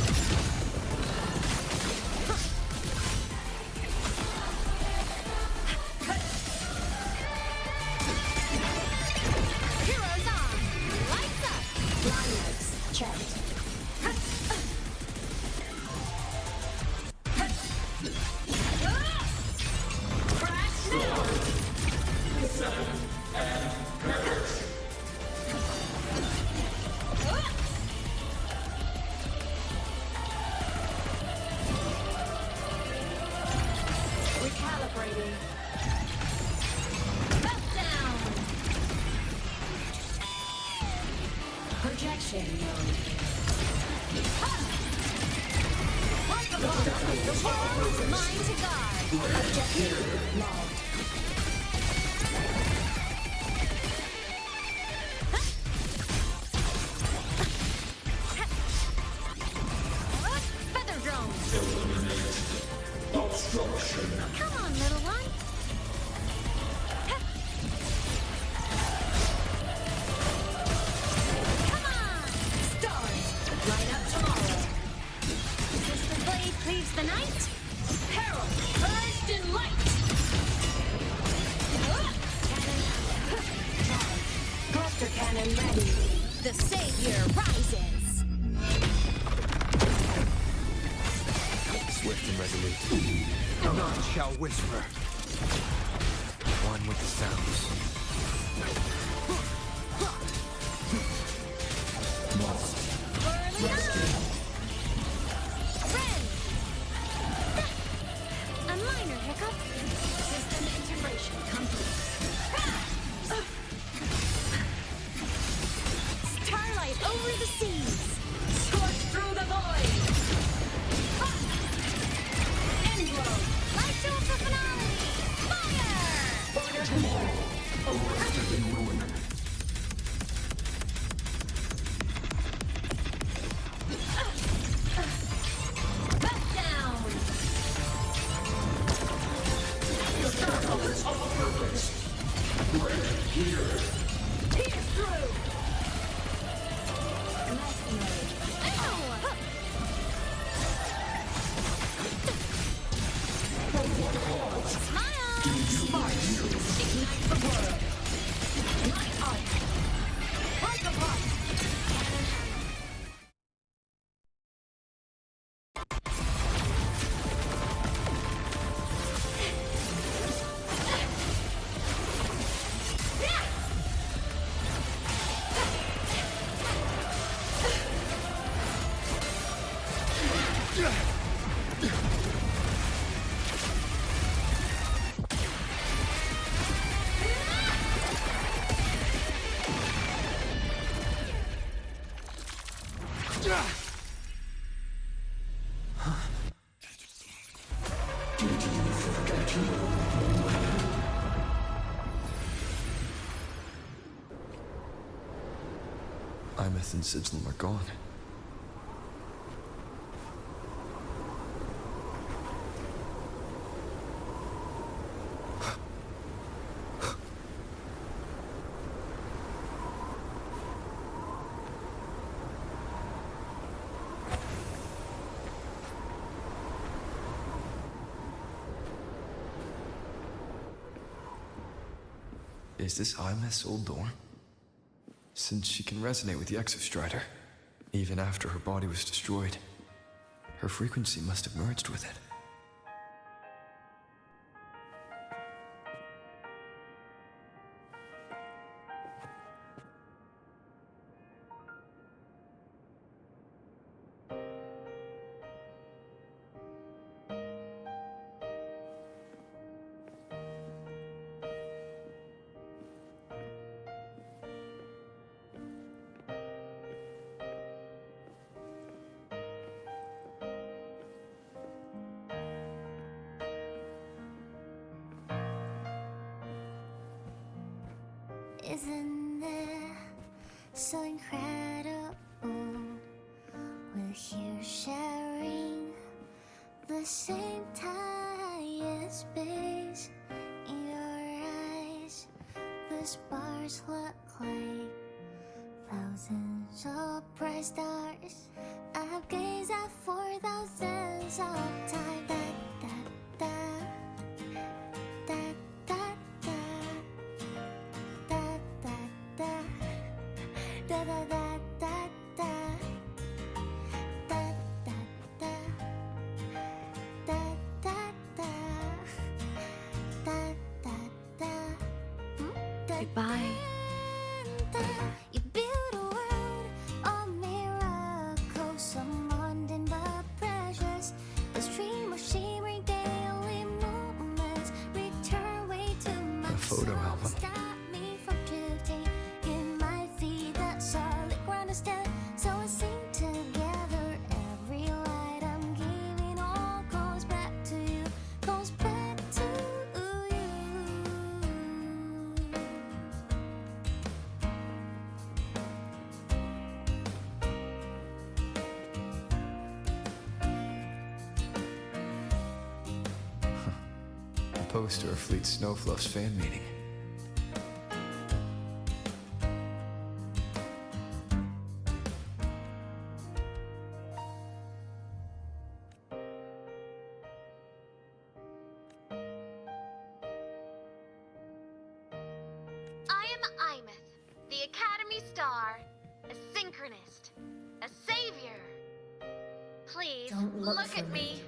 Heroes on. Lights up. Liners checked. Crash now. Recalibrating. Meltdown. Projection mode. Like a bomb. The world is mine to guard. Objective logged. Feather drone. Obstruction. Come on, little one. Come on! Stars, light up tomorrow. System blade cleaves the night. Herald, burst in light. Cannon. Cluster cannon ready. The Savior rises. Swift and resolute. None shall whisper. One with the sounds. Ren! A minor hiccup. System integration complete. Starlight over the seas. Scorch through the void. Imeth and Sizzlem are gone. Is this Imeth's old door? Since she can resonate with the Exostrider, even after her body was destroyed, her frequency must have merged with it. Isn't it so incredible? We're here sharing the same time and space. In your eyes, the stars look like thousands of bright stars. I've gazed at for thousands of times. Da, da, da, da, da, da, da, da, da, da, da, da, da, da, da, da, da, da. Goodbye. You build a world of miracles, some mundane but precious. The stream of shimmering daily moments return way to my photo soul. album. Stop me from drifting in my feet, that solid ground instead. So I sing together. Every light I'm giving all goes back to you, goes back to you. A poster of Fleet Snowfluff's fan meeting. I am Imeth, the Academy Star, a synchronist, a savior. Please Don't look for at me.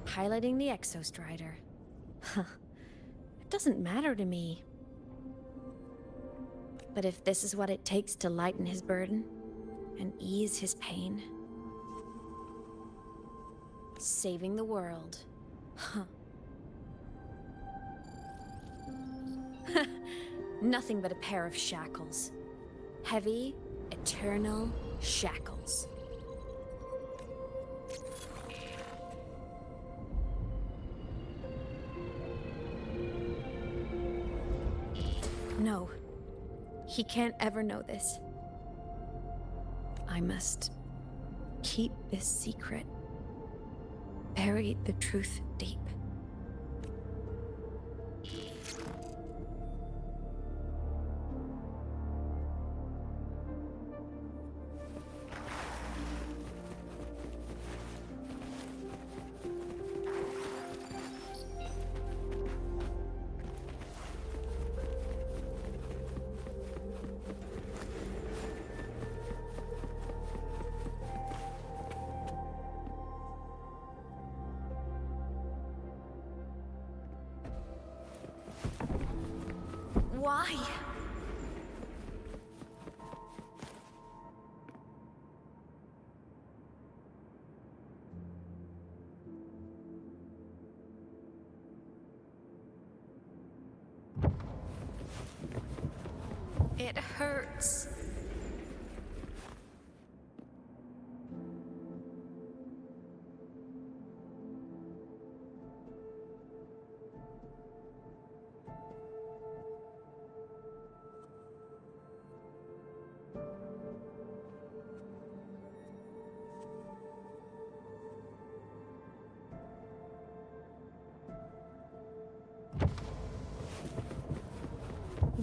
Piloting the Exostrider. Huh. It doesn't matter to me. But if this is what it takes to lighten his burden and ease his pain, saving the world. Huh. Nothing but a pair of shackles. Heavy, eternal shackles. No. He can't ever know this. I must keep this secret. Bury the truth deep. Why? It hurts.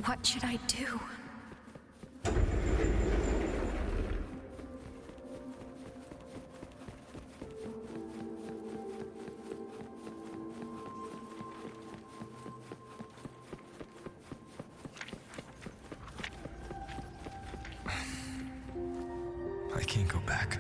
What should I do? I can't go back.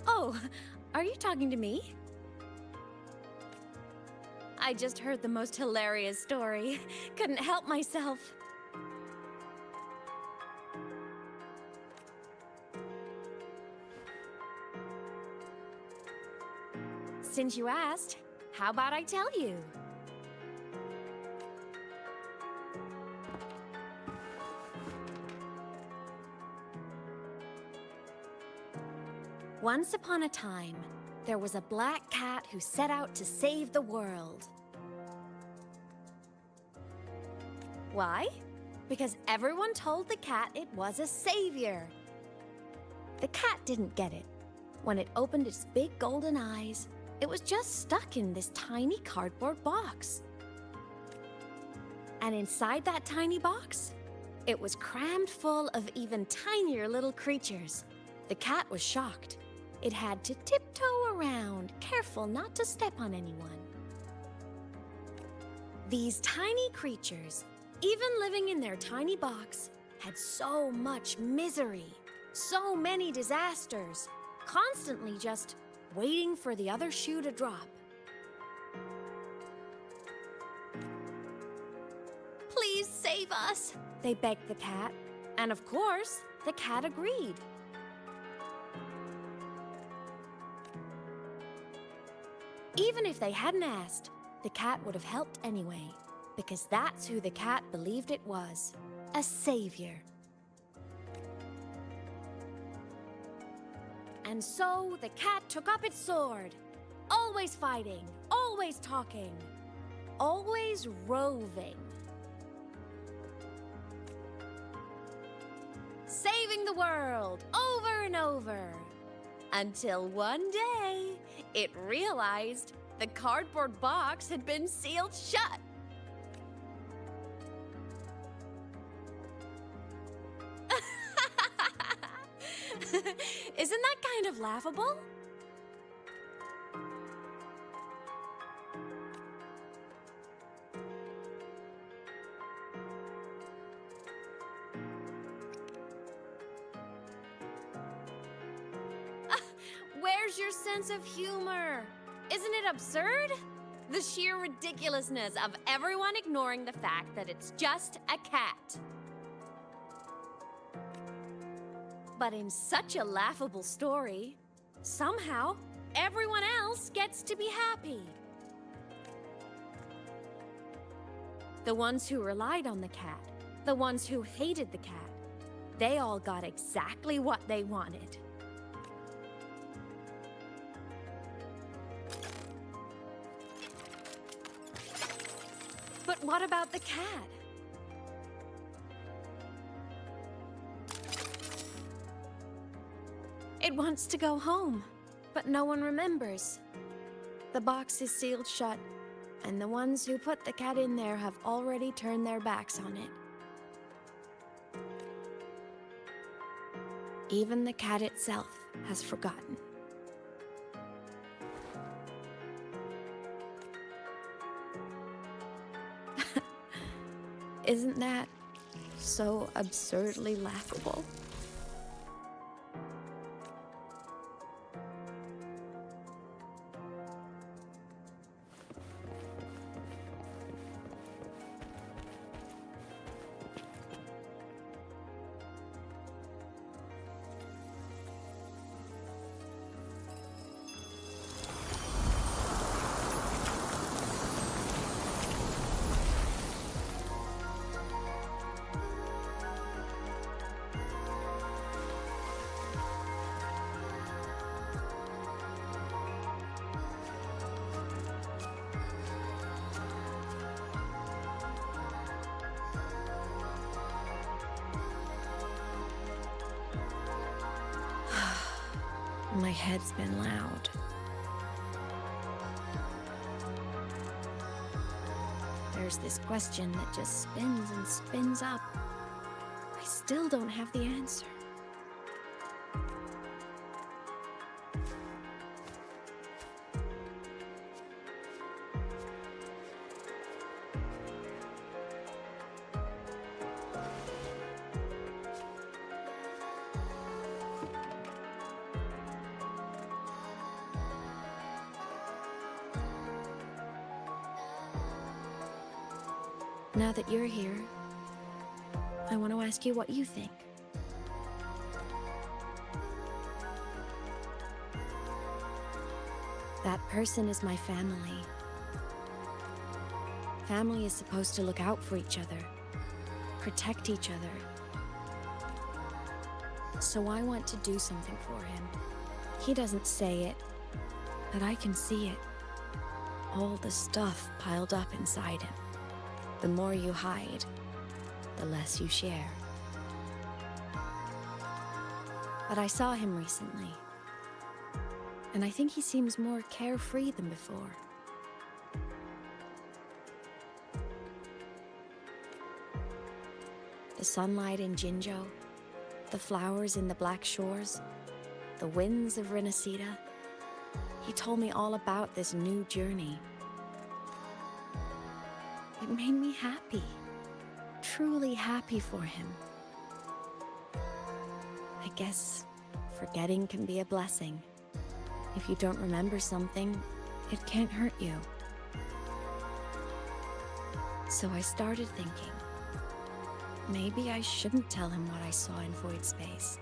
Oh, are you talking to me? I just heard the most hilarious story. Couldn't help myself. Since you asked, how about I tell you? Once upon a time, there was a black cat who set out to save the world. Why? Because everyone told the cat it was a savior. The cat didn't get it. When it opened its big golden eyes, it was just stuck in this tiny cardboard box. And inside that tiny box, it was crammed full of even tinier little creatures. The cat was shocked. It had to tiptoe around, careful not to step on anyone. These tiny creatures, even living in their tiny box, had so much misery, so many disasters, constantly just waiting for the other shoe to drop. Please save us, they begged the cat. And of course, the cat agreed. Even if they hadn't asked, the cat would have helped anyway, because that's who the cat believed it was, a savior. And so the cat took up its sword, always fighting, always talking, always roving. Saving the world over and over. Until one day, it realized the cardboard box had been sealed shut. Isn't that kind of laughable? Where's your sense of humor? Isn't it absurd? The sheer ridiculousness of everyone ignoring the fact that it's just a cat. But in such a laughable story, somehow everyone else gets to be happy. The ones who relied on the cat, the ones who hated the cat, they all got exactly what they wanted. But what about the cat? It wants to go home, but no one remembers. The box is sealed shut, and the ones who put the cat in there have already turned their backs on it. Even the cat itself has forgotten. Isn't that so absurdly laughable? My head's been loud. There's this question that just spins and spins up. I still don't have the answer. Now that you're here, I want to ask you what you think. That person is my family. Family is supposed to look out for each other, protect each other. So I want to do something for him. He doesn't say it, but I can see it. All the stuff piled up inside him. The more you hide, the less you share. But I saw him recently, and I think he seems more carefree than before. The sunlight in Jinjo, the flowers in the Black Shores, the winds of Renacida. He told me all about this new journey. It made me happy, truly happy for him. I guess forgetting can be a blessing. If you don't remember something, it can't hurt you. So I started thinking, maybe I shouldn't tell him what I saw in void space.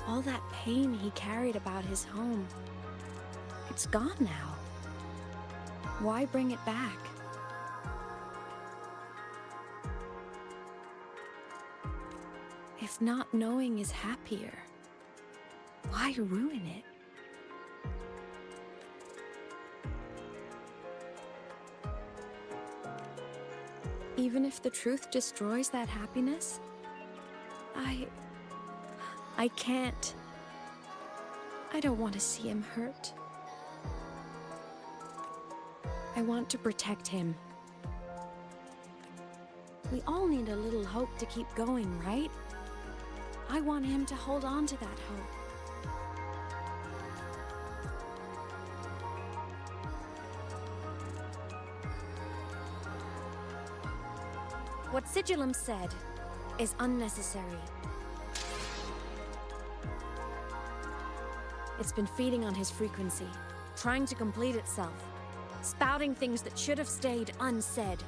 All that pain he carried about his home, it's gone now. Why bring it back? If not knowing is happier, why ruin it? Even if the truth destroys that happiness, I can't. I don't want to see him hurt. I want to protect him. We all need a little hope to keep going, right? I want him to hold on to that hope. What Sigillum said is unnecessary. It's been feeding on his frequency, trying to complete itself, spouting things that should have stayed unsaid,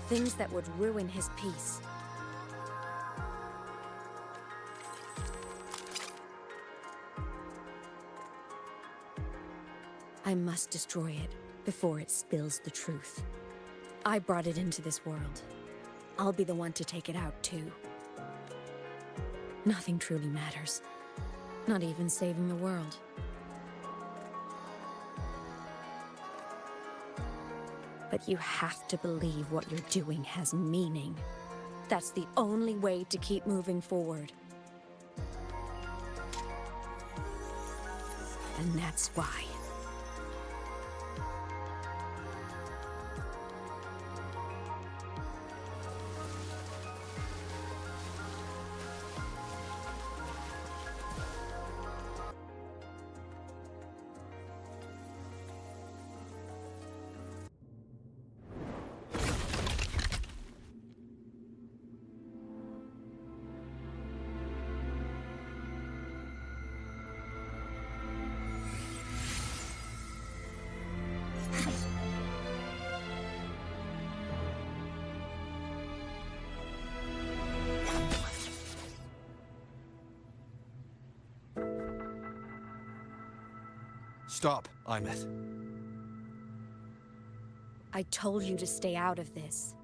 things that would ruin his peace. I must destroy it before it spills the truth. I brought it into this world. I'll be the one to take it out, too. Nothing truly matters. Not even saving the world. But you have to believe what you're doing has meaning. That's the only way to keep moving forward. And that's why. Stop, Imeth. I told you to stay out of this.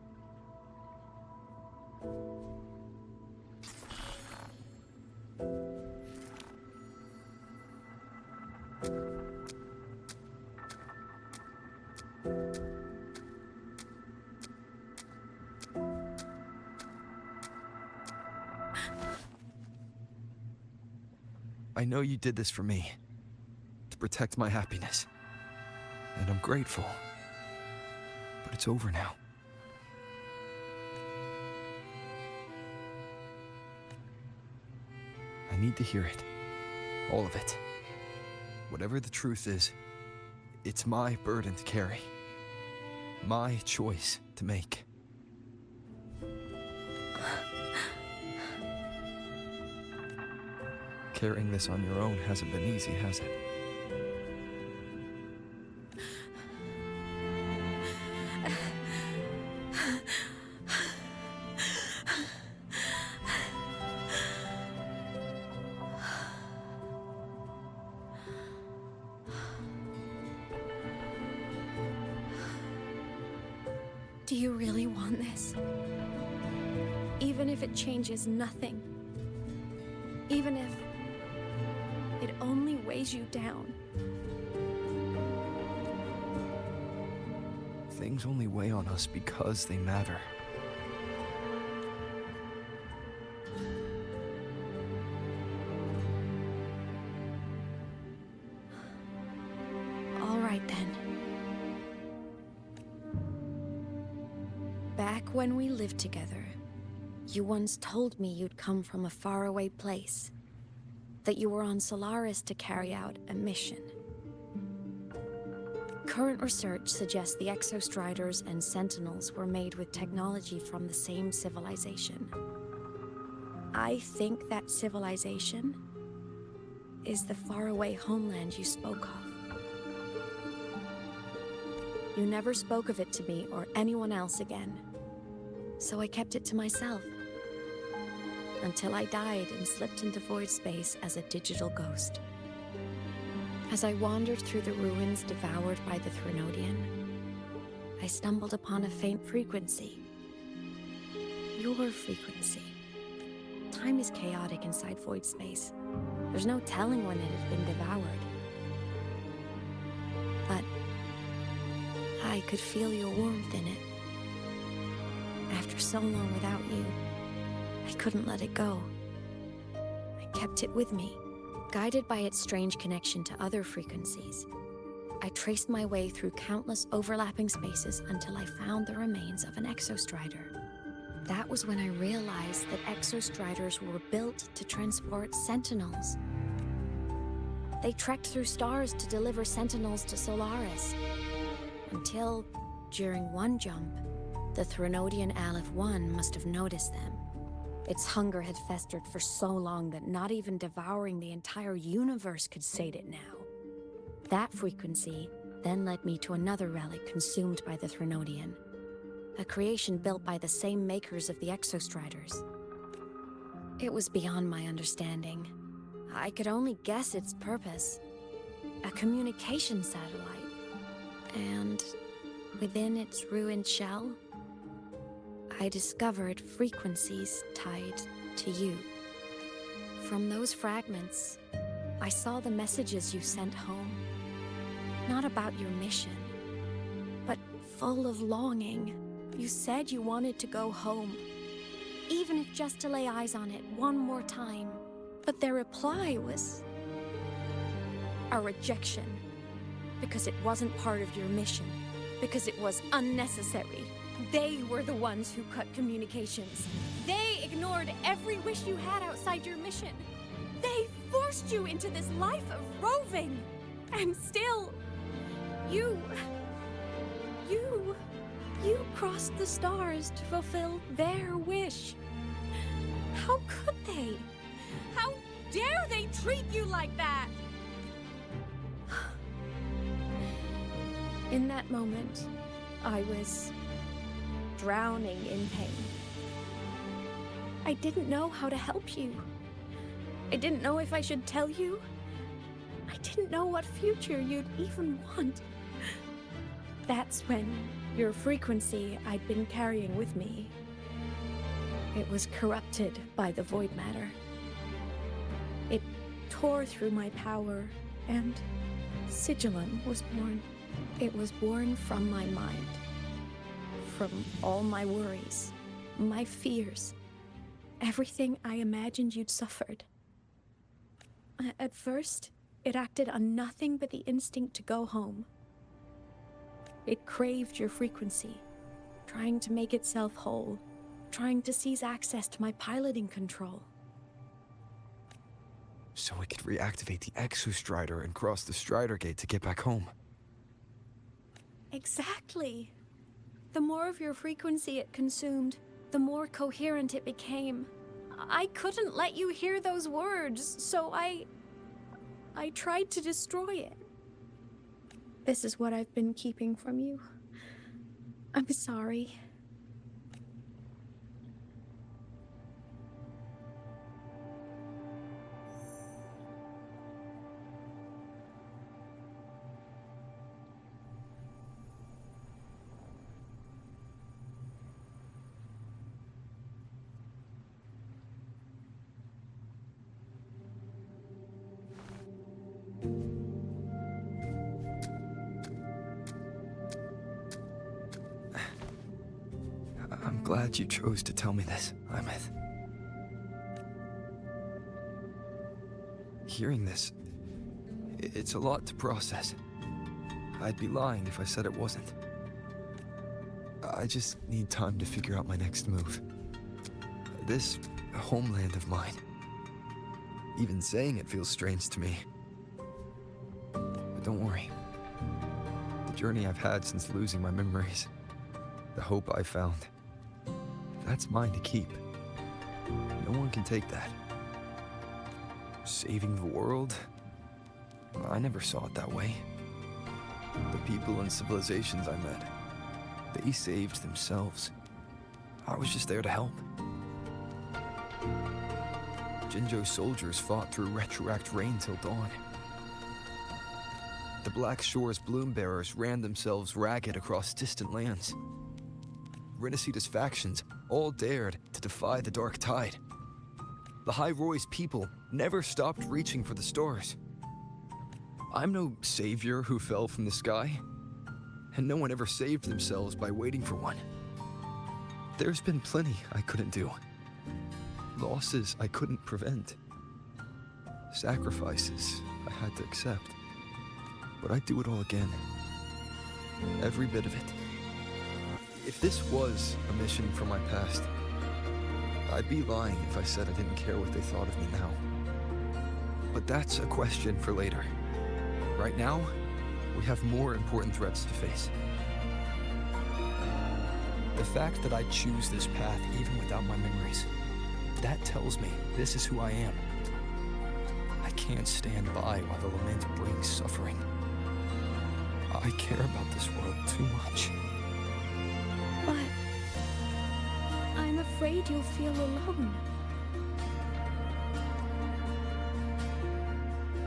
I know you did this for me. To protect my happiness. And I'm grateful. But it's over now. I need to hear it. All of it. Whatever the truth is, it's my burden to carry. My choice to make. Carrying this on your own hasn't been easy, has it? Do you really want this? Even if it changes nothing? Even if it only weighs you down? Things only weigh on us because they matter. All right then. Back when we lived together, you once told me you'd come from a faraway place. That you were on Solaris to carry out a mission. Current research suggests the Exostriders and Sentinels were made with technology from the same civilization. I think that civilization is the faraway homeland you spoke of. You never spoke of it to me or anyone else again, so I kept it to myself. Until I died and slipped into void space as a digital ghost. As I wandered through the ruins devoured by the Threnodian, I stumbled upon a faint frequency. Your frequency. Time is chaotic inside void space. There's no telling when it has been devoured. But I could feel your warmth in it. After so long without you, I couldn't let it go. I kept it with me. Guided by its strange connection to other frequencies, I traced my way through countless overlapping spaces until I found the remains of an Exostrider. That was when I realized that Exostriders were built to transport Sentinels. They trekked through stars to deliver Sentinels to Solaris. Until, during one jump, the Threnodian Aleph 1 must have noticed them. Its hunger had festered for so long that not even devouring the entire universe could sate it now. That frequency then led me to another relic consumed by the Threnodian, a creation built by the same makers of the Exostriders. It was beyond my understanding. I could only guess its purpose. A communication satellite. And within its ruined shell, I discovered frequencies tied to you. From those fragments, I saw the messages you sent home. Not about your mission, but full of longing. You said you wanted to go home, even if just to lay eyes on it one more time. But their reply was a rejection, because it wasn't part of your mission, because it was unnecessary. They were the ones who cut communications. They ignored every wish you had outside your mission. They forced you into this life of roving. And still, you crossed the stars to fulfill their wish. How could they? How dare they treat you like that? In that moment, I was drowning in pain. I didn't know how to help you. I didn't know if I should tell you. I didn't know what future you'd even want. That's when your frequency I'd been carrying with me, it was corrupted by the void matter. It tore through my power, and Sigilum was born. It was born from my mind, from all my worries, my fears, everything I imagined you'd suffered. At first, it acted on nothing but the instinct to go home. It craved your frequency, trying to make itself whole, trying to seize access to my piloting control. So it could reactivate the Exostrider and cross the Strider Gate to get back home. Exactly. The more of your frequency it consumed, the more coherent it became. I couldn't let you hear those words, so I tried to destroy it. This is what I've been keeping from you. I'm sorry. I'm glad you chose to tell me this, Imeth. Hearing this, it's a lot to process. I'd be lying if I said it wasn't. I just need time to figure out my next move. This homeland of mine, even saying it feels strange to me. But don't worry. The journey I've had since losing my memories, the hope I found, that's mine to keep. No one can take that. Saving the world? I never saw it that way. The people and civilizations I met, they saved themselves. I was just there to help. Jinjo's soldiers fought through retroact rain till dawn. The Black Shore's bloom bearers ran themselves ragged across distant lands. Rinasita's factions all dared to defy the dark tide. The High Roy's people never stopped reaching for the stars. I'm no savior who fell from the sky, and no one ever saved themselves by waiting for one. There's been plenty I couldn't do. Losses I couldn't prevent. Sacrifices I had to accept. But I'd do it all again. Every bit of it. If this was a mission from my past, I'd be lying if I said I didn't care what they thought of me now. But that's a question for later. Right now, we have more important threats to face. The fact that I choose this path even without my memories, that tells me this is who I am. I can't stand by while the lament brings suffering. I care about this world too much. But I'm afraid you'll feel alone.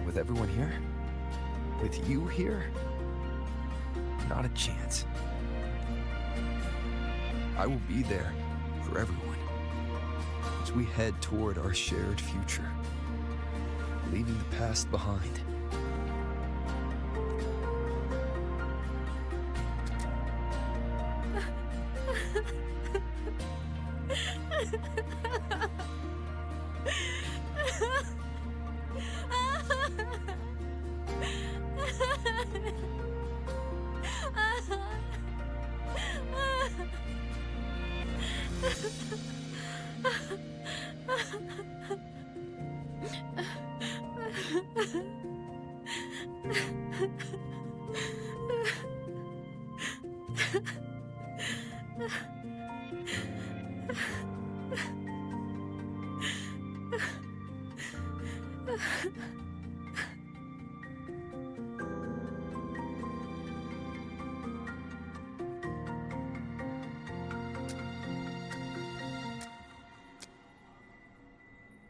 With everyone here? With you here? Not a chance. I will be there for everyone as we head toward our shared future, leaving the past behind.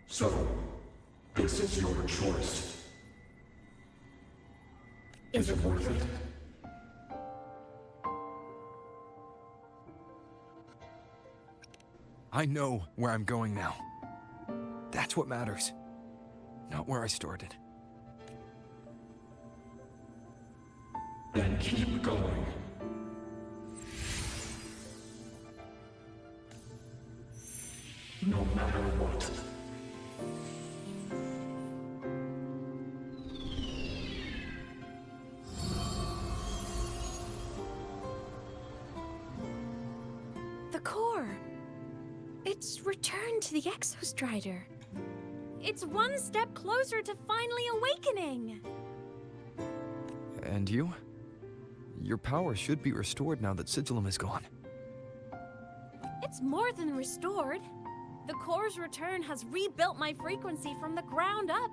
So, this is your choice. Is it worth it? I know where I'm going now. That's what matters. Not where I started. Then keep going. No matter what. The core. It's returned to the Exostrider. It's one step closer to finally awakening. And you? Your power should be restored now that Sigillum is gone. It's more than restored. The core's return has rebuilt my frequency from the ground up.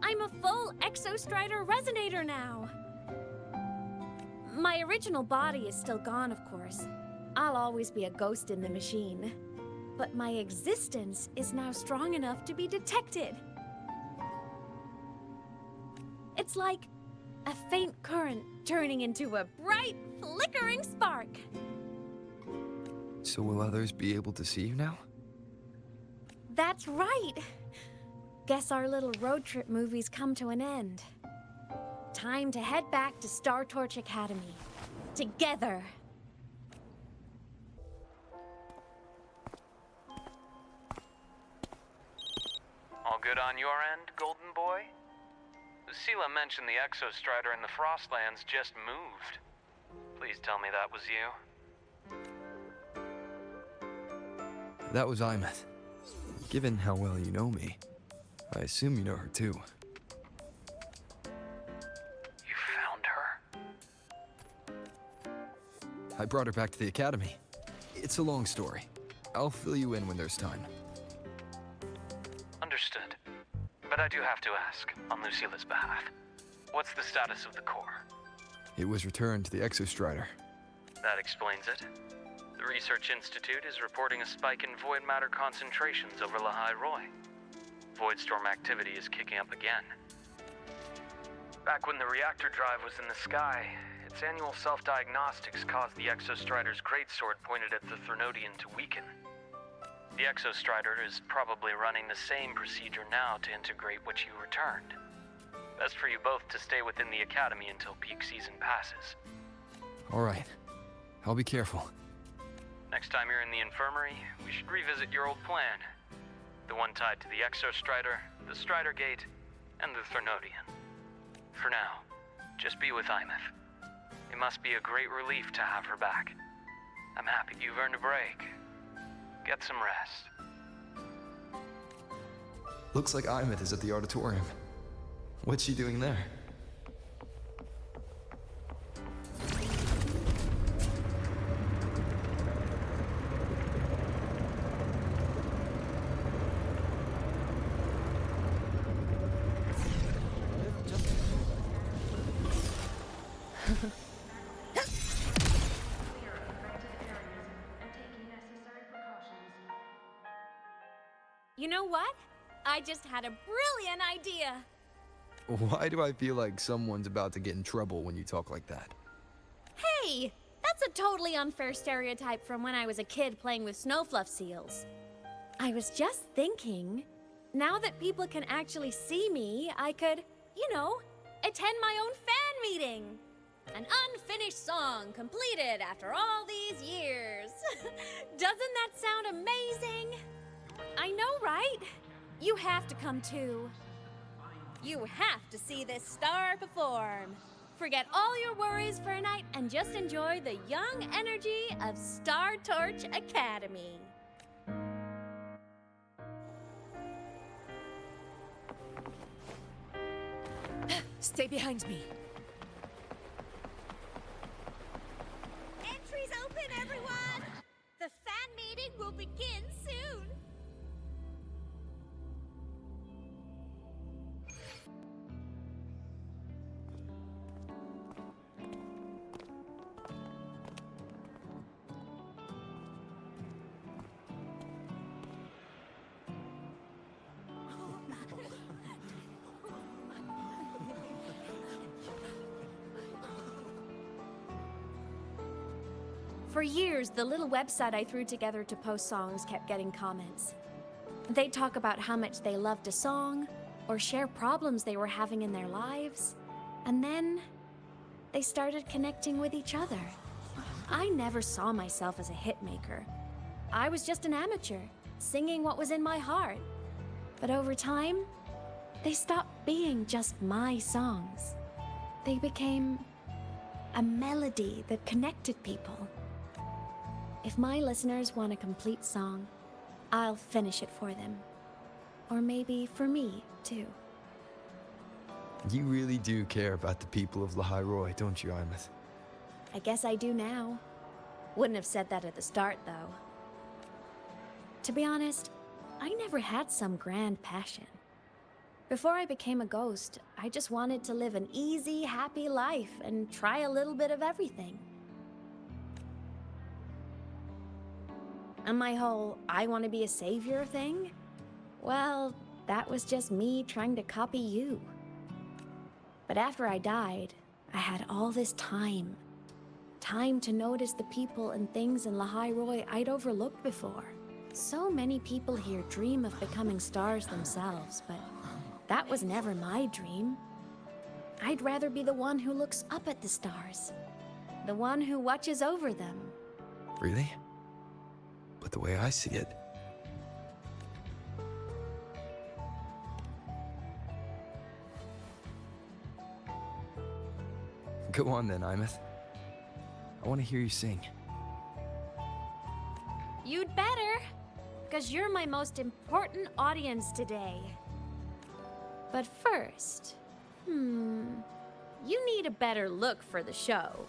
I'm a full Exostrider resonator now. My original body is still gone, of course. I'll always be a ghost in the machine. But my existence is now strong enough to be detected. It's like a faint current turning into a bright, flickering spark. So will others be able to see you now? That's right. Guess our little road trip movie's come to an end. Time to head back to Star Torch Academy. Together. All good on your end, Golden Boy? Sela mentioned the Exostrider in the Frostlands just moved. Please tell me that was you. That was Imeth. Given how well you know me, I assume you know her too. You found her? I brought her back to the Academy. It's a long story. I'll fill you in when there's time. Understood. But I do have to ask, on Lucila's behalf, what's the status of the core? It was returned to the Exostrider. That explains it. The Research Institute is reporting a spike in void matter concentrations over Lahai Roy. Voidstorm activity is kicking up again. Back when the reactor drive was in the sky, its annual self-diagnostics caused the Exostrider's greatsword pointed at the Threnodian to weaken. The Exostrider is probably running the same procedure now to integrate what you returned. Best for you both to stay within the Academy until peak season passes. All right. I'll be careful. Next time you're in the infirmary, we should revisit your old plan. The one tied to the Exostrider, the Strider Gate, and the Threnodian. For now, just be with Imeth. It must be a great relief to have her back. I'm happy you've earned a break. Get some rest. Looks like Imeth is at the auditorium. What's she doing there? You know what? I just had a brilliant idea. Why do I feel like someone's about to get in trouble when you talk like that? Hey, that's a totally unfair stereotype from when I was a kid playing with snowfluff seals. I was just thinking, now that people can actually see me, I could, you know, attend my own fan meeting. An unfinished song completed after all these years. Doesn't that sound amazing? You have to come too. You have to see this star perform. Forget all your worries for a night and just enjoy the young energy of Star Torch Academy. Stay behind me. Entries open, everyone! The fan meeting will begin soon. For years, the little website I threw together to post songs kept getting comments. They'd talk about how much they loved a song, or share problems they were having in their lives. And then, they started connecting with each other. I never saw myself as a hitmaker. I was just an amateur, singing what was in my heart. But over time, they stopped being just my songs. They became a melody that connected people. If my listeners want a complete song, I'll finish it for them. Or maybe for me, too. You really do care about the people of Lahai Roi, don't you, Imeth? I guess I do now. Wouldn't have said that at the start, though. To be honest, I never had some grand passion. Before I became a ghost, I just wanted to live an easy, happy life and try a little bit of everything. And my whole I want to be a savior thing? Well, that was just me trying to copy you. But after I died, I had all this time. Time to notice the people and things in Lahai Roi I'd overlooked before. So many people here dream of becoming stars themselves, but that was never my dream. I'd rather be the one who looks up at the stars. The one who watches over them. Really? But the way I see it... Go on then, Imeth. I want to hear you sing. You'd better, because you're my most important audience today. But first, you need a better look for the show.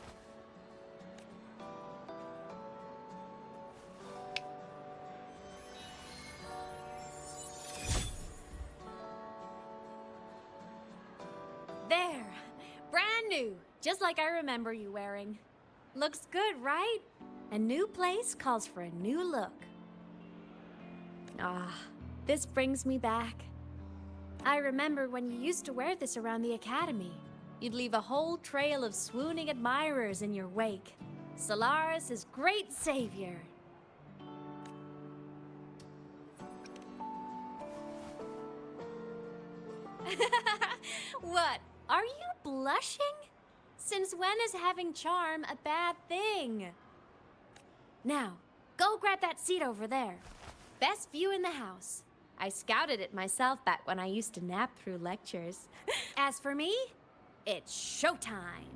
There, brand new, just like I remember you wearing. Looks good, right? A new place calls for a new look. Ah, this brings me back. I remember when you used to wear this around the academy. You'd leave a whole trail of swooning admirers in your wake. Solaris' great savior. What? Are you blushing? Since when is having charm a bad thing? Now, go grab that seat over there. Best view in the house. I scouted it myself back when I used to nap through lectures. As for me, it's showtime.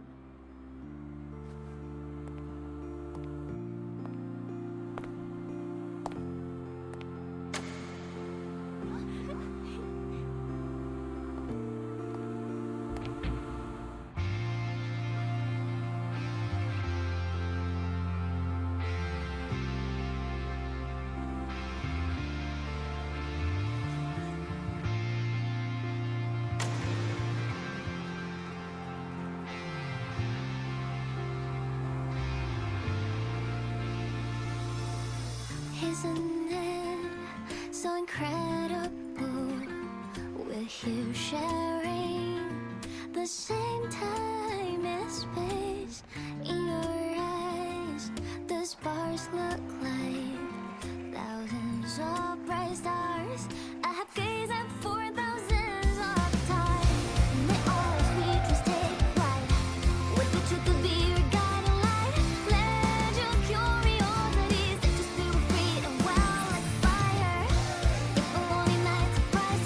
Isn't it so incredible? We're here sharing the same time and space. In your eyes, the sparks look like thousands of bright stars. I have gazed at for thousands of times. May all speeches take flight with the truth to be your guiding light. Let your curiosity set your spirit free and wild like fire. If the lonely nights surprise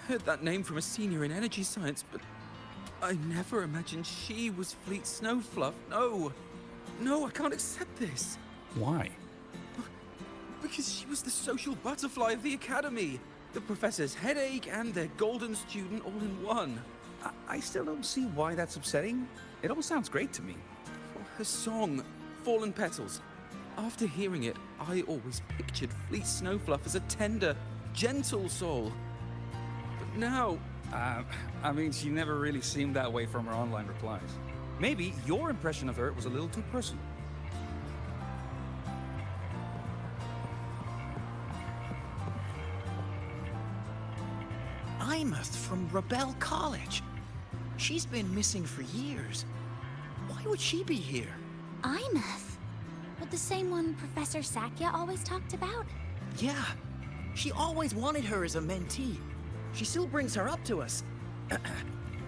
heard that name from a senior in energy science, but I never imagined she was Fleet Snowfluff. No. No, I can't accept this. Why? Because she was the social butterfly of the Academy. The professor's headache and their golden student all in one. I still don't see why that's upsetting. It all sounds great to me. Her song, Fallen Petals. After hearing it, I always pictured Fleet Snowfluff as a tender, gentle soul. But now... I mean, she never really seemed that way from her online replies. Maybe your impression of her was a little too personal. Imeth from Rebel College. She's been missing for years. Why would she be here? Imeth? But the same one Professor Sakya always talked about? Yeah. She always wanted her as a mentee. She still brings her up to us.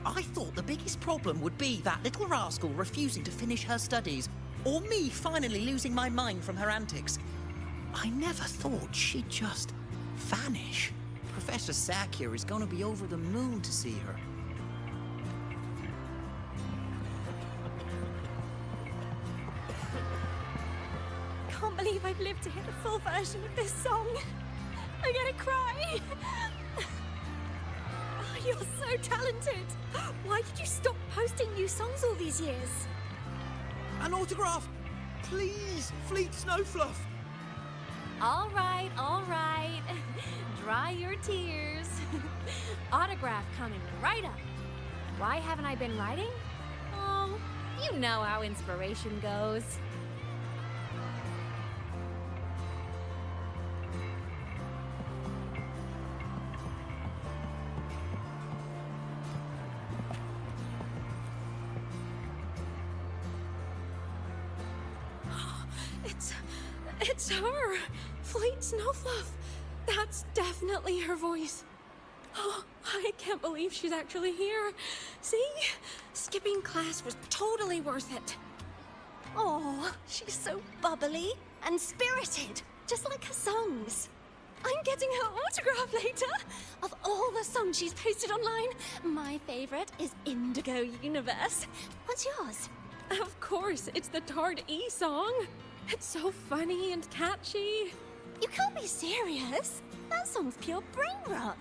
I thought the biggest problem would be that little rascal refusing to finish her studies, or me finally losing my mind from her antics. I never thought she'd just vanish. Professor Sakya is going to be over the moon to see her. Can't believe I've lived to hear the full version of this song. I'm gonna cry. Oh, you're so talented. Why did you stop posting new songs all these years? An autograph! Please, Fleet Snowfluff! All right, all right. Dry your tears. Autograph coming right up. Why haven't I been writing? Oh, you know how inspiration goes. It's her! Fleet Snowfluff! That's definitely her voice. Oh, I can't believe she's actually here. See? Skipping class was totally worth it. Oh, she's so bubbly and spirited, just like her songs. I'm getting her autograph later. Of all the songs she's posted online, my favorite is Indigo Universe. What's yours? Of course, it's the Tard E song. It's so funny and catchy. You can't be serious. That song's pure brain rot.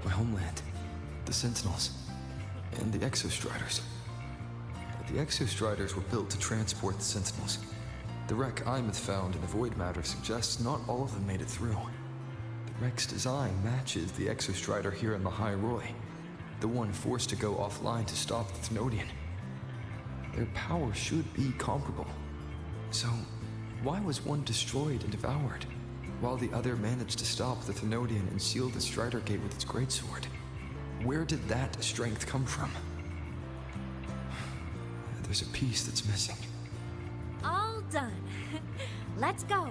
My homeland, the Sentinels, and the Exostriders. The Exostriders were built to transport the Sentinels. The wreck Imeth found in the void matter suggests not all of them made it through. The wreck's design matches the Exostrider here in the High Roy, the one forced to go offline to stop the Thenodian. Their power should be comparable. So, why was one destroyed and devoured, while the other managed to stop the Thenodian and seal the Strider Gate with its greatsword? Where did that strength come from? There's a piece that's missing. All done. Let's go.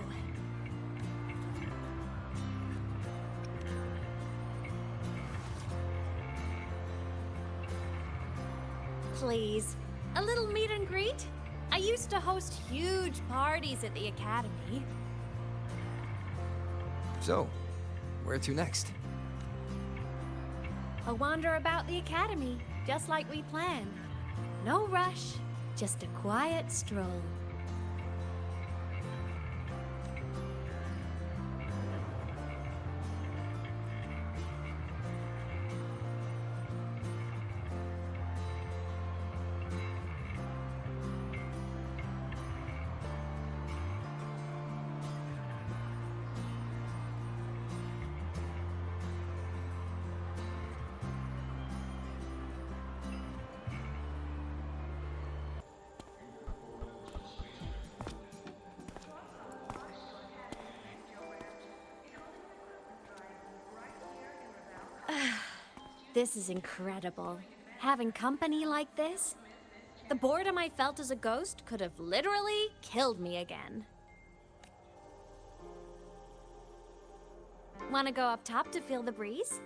Please, a little meet and greet? I used to host huge parties at the Academy. So, where to next? A wander about the Academy, just like we planned. No rush, just a quiet stroll. This is incredible. having company like this. The boredom I felt as a ghost could have literally killed me again. Want to go up top to feel the breeze?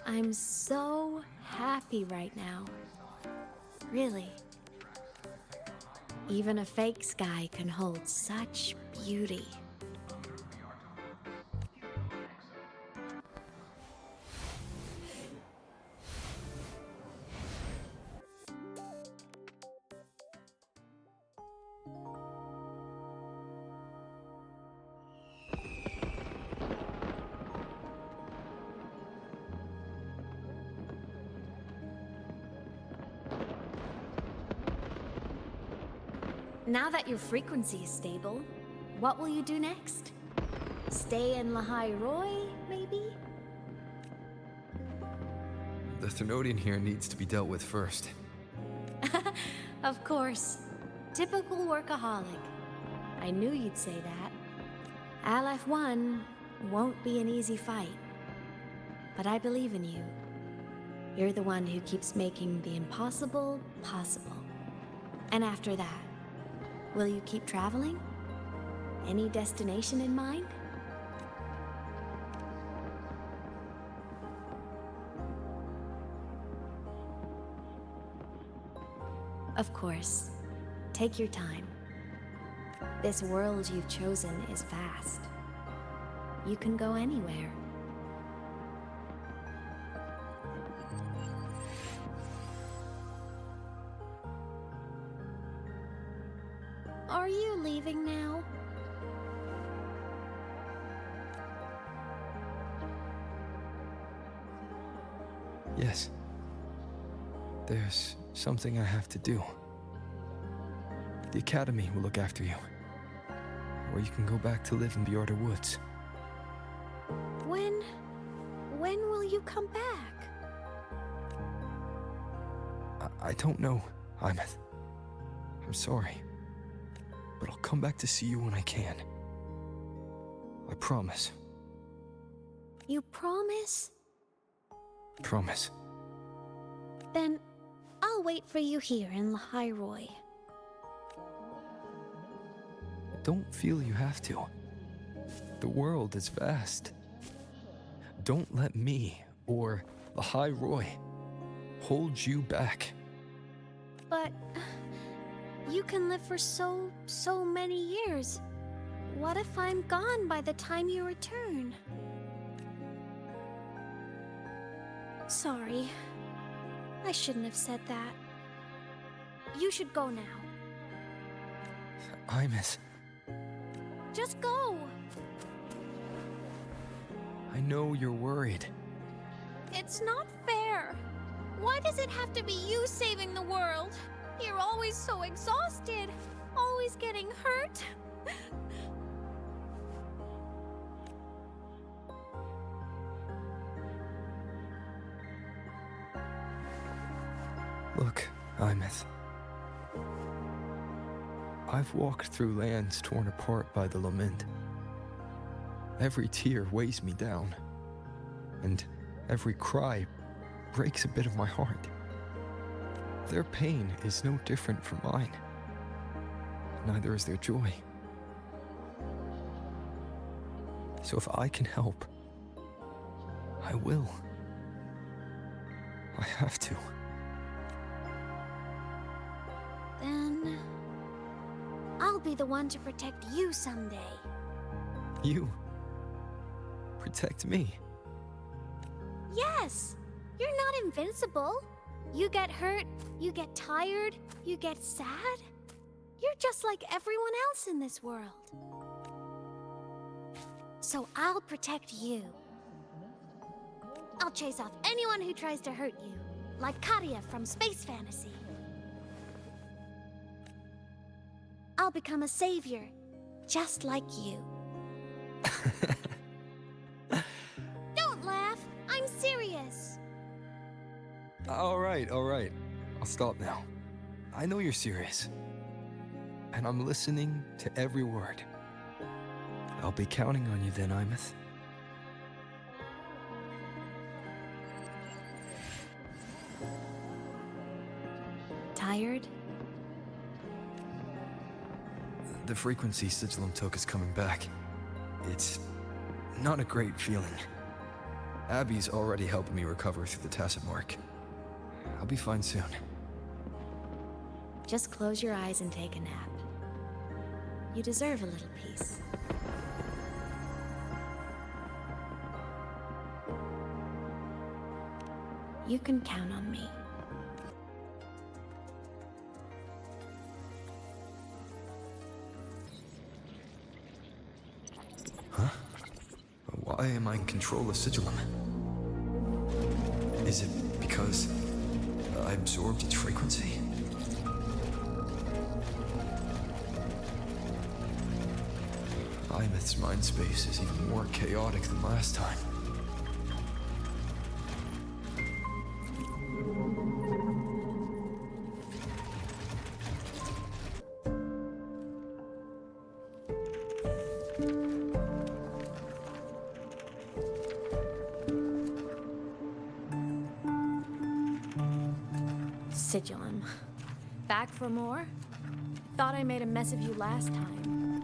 I'm so happy right now. Really. Even a fake sky can hold such beauty. Now that your frequency is stable, what will you do next? Stay in Lahai Roy, maybe? The Thermodian here needs to be dealt with first. Of course. Typical workaholic. I knew you'd say that. LF1 won't be an easy fight. But I believe in you. You're the one who keeps making the impossible possible. And after that, will you keep traveling? Any destination in mind? Of course. Take your time. This world you've chosen is vast. You can go anywhere. Are you leaving now? Yes. There's something I have to do. The Academy will look after you. Or you can go back to live in Bjorda Woods. When will you come back? I don't know, Imeth. I'm sorry. But I'll come back to see you when I can. I promise. You promise? Promise. Then I'll wait for you here in Lahai Roy. Don't feel you have to. The world is vast. Don't let me or Lahai Roy hold you back. But you can live for so many years. What if I'm gone by the time you return? Sorry. I shouldn't have said that. You should go now. Imeth, Just go! I know you're worried. It's not fair. Why does it have to be you saving the world? You're always so exhausted. Always getting hurt. Look, Imeth. I've walked through lands torn apart by the lament. Every tear weighs me down, and every cry breaks a bit of my heart. Their pain is no different from mine. Neither is their joy. So if I can help, I will. I have to. Then I'll be the one to protect you someday. You protect me. Yes! You're not invincible. You get hurt, you get tired, you get sad. You're just like everyone else in this world. So I'll protect you. I'll chase off anyone who tries to hurt you, like Karia from Space Fantasy. I'll become a savior, just like you. Don't laugh! I'm serious! All right. I'll stop now. I know you're serious. And I'm listening to every word. I'll be counting on you then, Imeth. Tired? The frequency Sigillum took is coming back. It's not a great feeling. Abby's already helping me recover through the tacit mark. I'll be fine soon. Just close your eyes and take a nap. You deserve a little peace. You can count on me. Huh? Why am I in control of Sigillum? Is it because I absorbed its frequency? Imeth's mind space is even more chaotic than last time. Sigillum. Back for more? Thought I made a mess of you last time.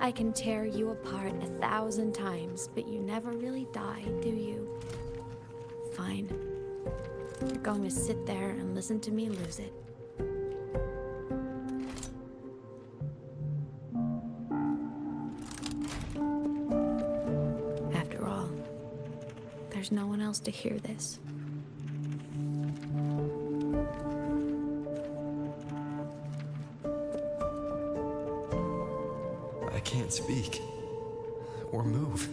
I can tear you apart 1,000 times, but you never really die, do you? Fine. You're going to sit there and listen to me lose it. After all, there's no one else to hear this. I can't speak. Or move.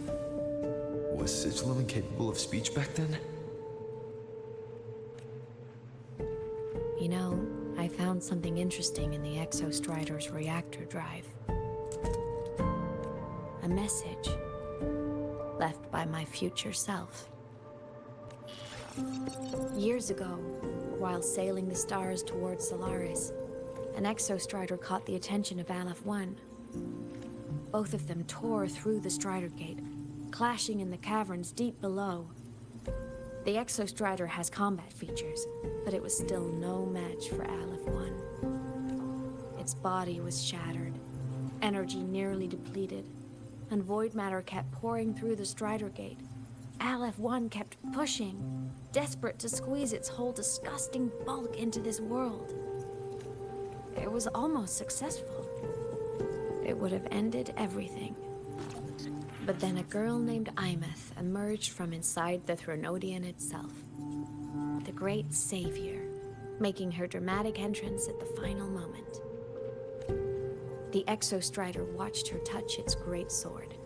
Was Sigillum incapable of speech back then? You know, I found something interesting in the Exostrider's reactor drive. A message left by my future self. Years ago, while sailing the stars towards Solaris, an Exostrider caught the attention of Aleph 1. Both of them tore through the Strider Gate, clashing in the caverns deep below. The Exostrider has combat features, but it was still no match for Aleph 1. Its body was shattered, energy nearly depleted, and void matter kept pouring through the Strider Gate. Aleph 1 kept pushing, desperate to squeeze its whole disgusting bulk into this world. It was almost successful. It would have ended everything. But then a girl named Imeth emerged from inside the Threnodian itself. The great savior, making her dramatic entrance at the final moment. The Exostrider watched her touch its great sword,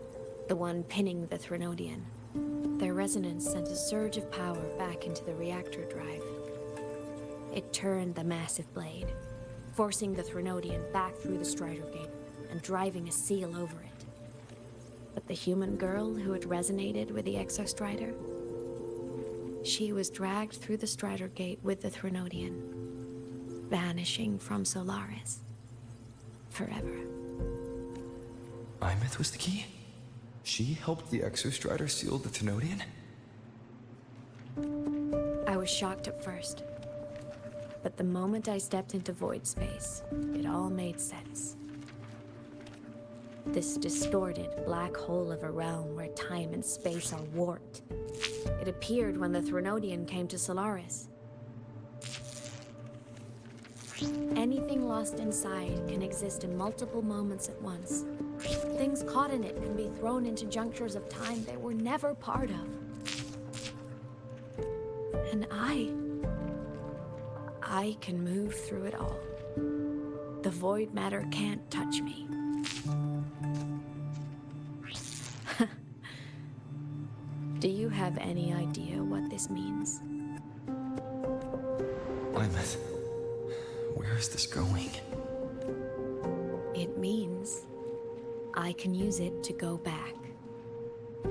the one pinning the Threnodian. Their resonance sent a surge of power back into the reactor drive. It turned the massive blade, forcing the Threnodian back through the Strider Gate and driving a seal over it. But the human girl who had resonated with the Exostrider, she was dragged through the Strider Gate with the Threnodian, vanishing from Solaris forever. Imeth was the key? She helped the Exostrider seal the Threnodian? I was shocked at first, but the moment I stepped into void space, it all made sense. This distorted black hole of a realm where time and space are warped. It appeared when the Threnodian came to Solaris. Anything lost inside can exist in multiple moments at once. Things caught in it can be thrown into junctures of time they were never part of. And I can move through it all. The void matter can't touch me. Do you have any idea what this means? Imeth, where is this going? It means I can use it to go back.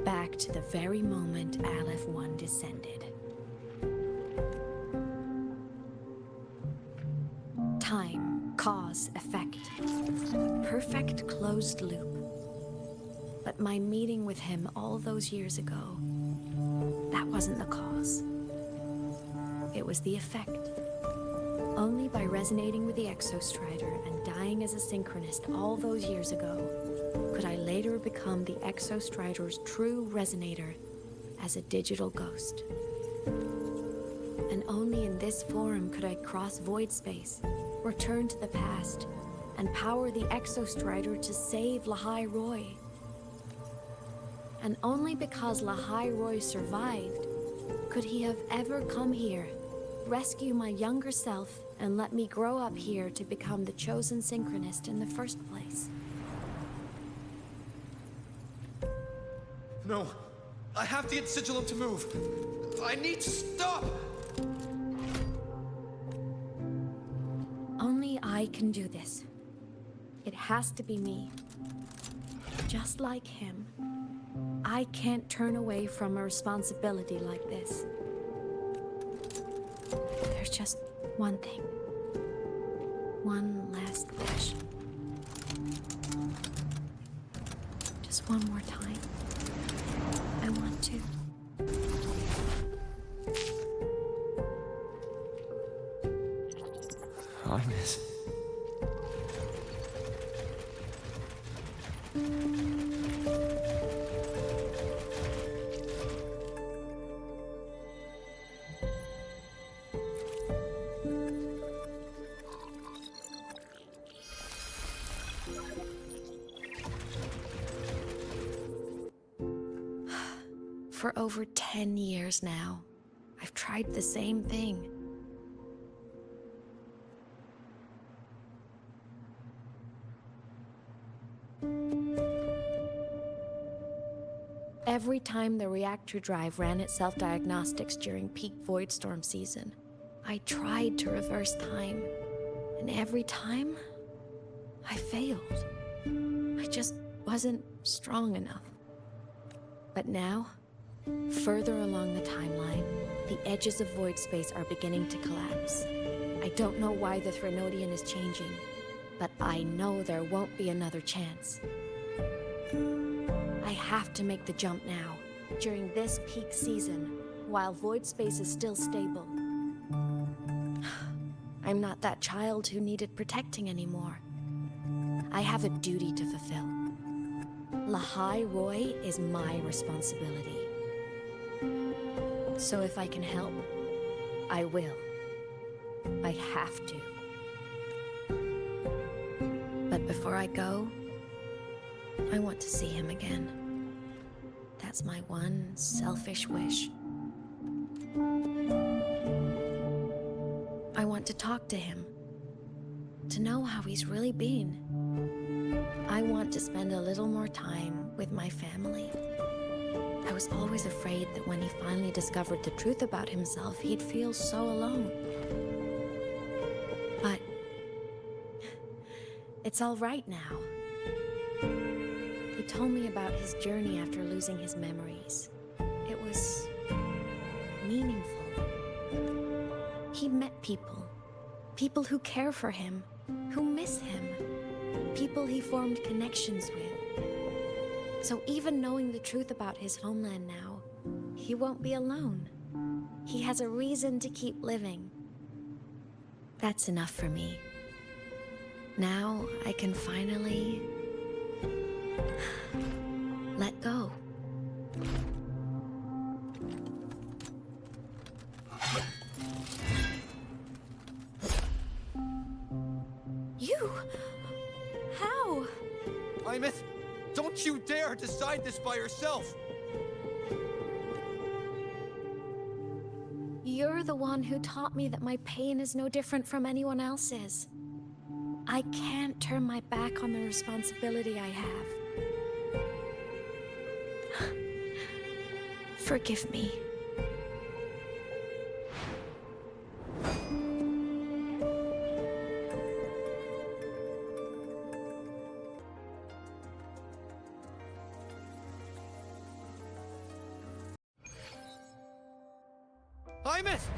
Back to the very moment Aleph 1 descended. Time Cause, effect. A perfect closed loop. But my meeting with him all those years ago, that wasn't the cause. It was the effect. Only by resonating with the Exostrider and dying as a synchronist all those years ago, could I later become the Exostrider's true resonator as a digital ghost. And only in this form could I cross void space, return to the past, and power the Exostrider to save Lahai Roy. And only because Lahai Roy survived could he have ever come here, rescue my younger self, and let me grow up here to become the chosen synchronist in the first place. No, I have to get Sigilum to move. I need to stop! Only I can do this. It has to be me. Just like him, I can't turn away from a responsibility like this. There's just one thing. One last wish. Just one more time. I want to. I miss. For over 10 years now, I've tried the same thing. Every time the reactor drive ran its self-diagnostics during peak void storm season, I tried to reverse time. And every time, I failed. I just wasn't strong enough. But now, further along the timeline, the edges of void space are beginning to collapse. I don't know why the Threnodian is changing, but I know there won't be another chance. I have to make the jump now, during this peak season, while void space is still stable. I'm not that child who needed protecting anymore. I have a duty to fulfill. Lahai Roy is my responsibility. So if I can help, I will. I have to. But before I go, I want to see him again. That's my one selfish wish. I want to talk to him, to know how he's really been. I want to spend a little more time with my family. I was always afraid that when he finally discovered the truth about himself, he'd feel so alone. But it's all right now. He told me about his journey after losing his memories. It was meaningful. He met people. People who care for him, who miss him. People he formed connections with. So even knowing the truth about his homeland now, he won't be alone. He has a reason to keep living. That's enough for me. Now I can finally let go. You? How? Imeth, don't you dare decide this by yourself! You're the one who taught me that my pain is no different from anyone else's. I can't turn my back on the responsibility I have. Forgive me. Imeth!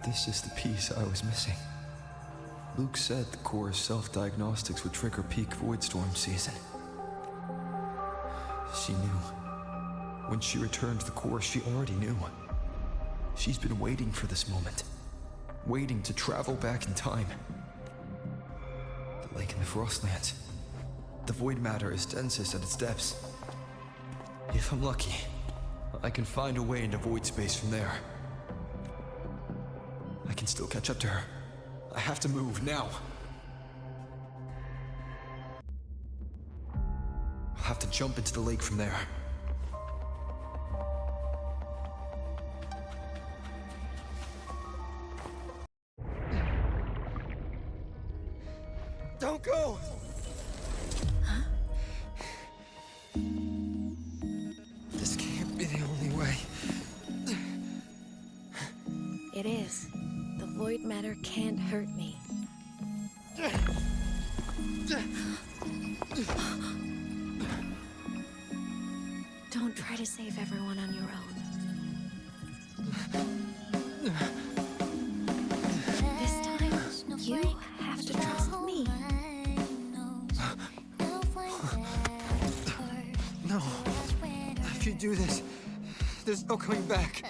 This is the piece I was missing. Luke said the core's self-diagnostics would trigger peak Voidstorm season. She knew. When she returned to the core, she already knew. She's been waiting for this moment. Waiting to travel back in time. The lake in the Frostlands. The void matter is densest at its depths. If I'm lucky, I can find a way into void space from there. I can still catch up to her. I have to move now. I'll have to jump into the lake from there. Don't go! Huh? This can't be the only way. It is. The void matter can't hurt me. Don't try to save everyone on your own. This time, you have to trust me. No. If you do this, there's no coming back.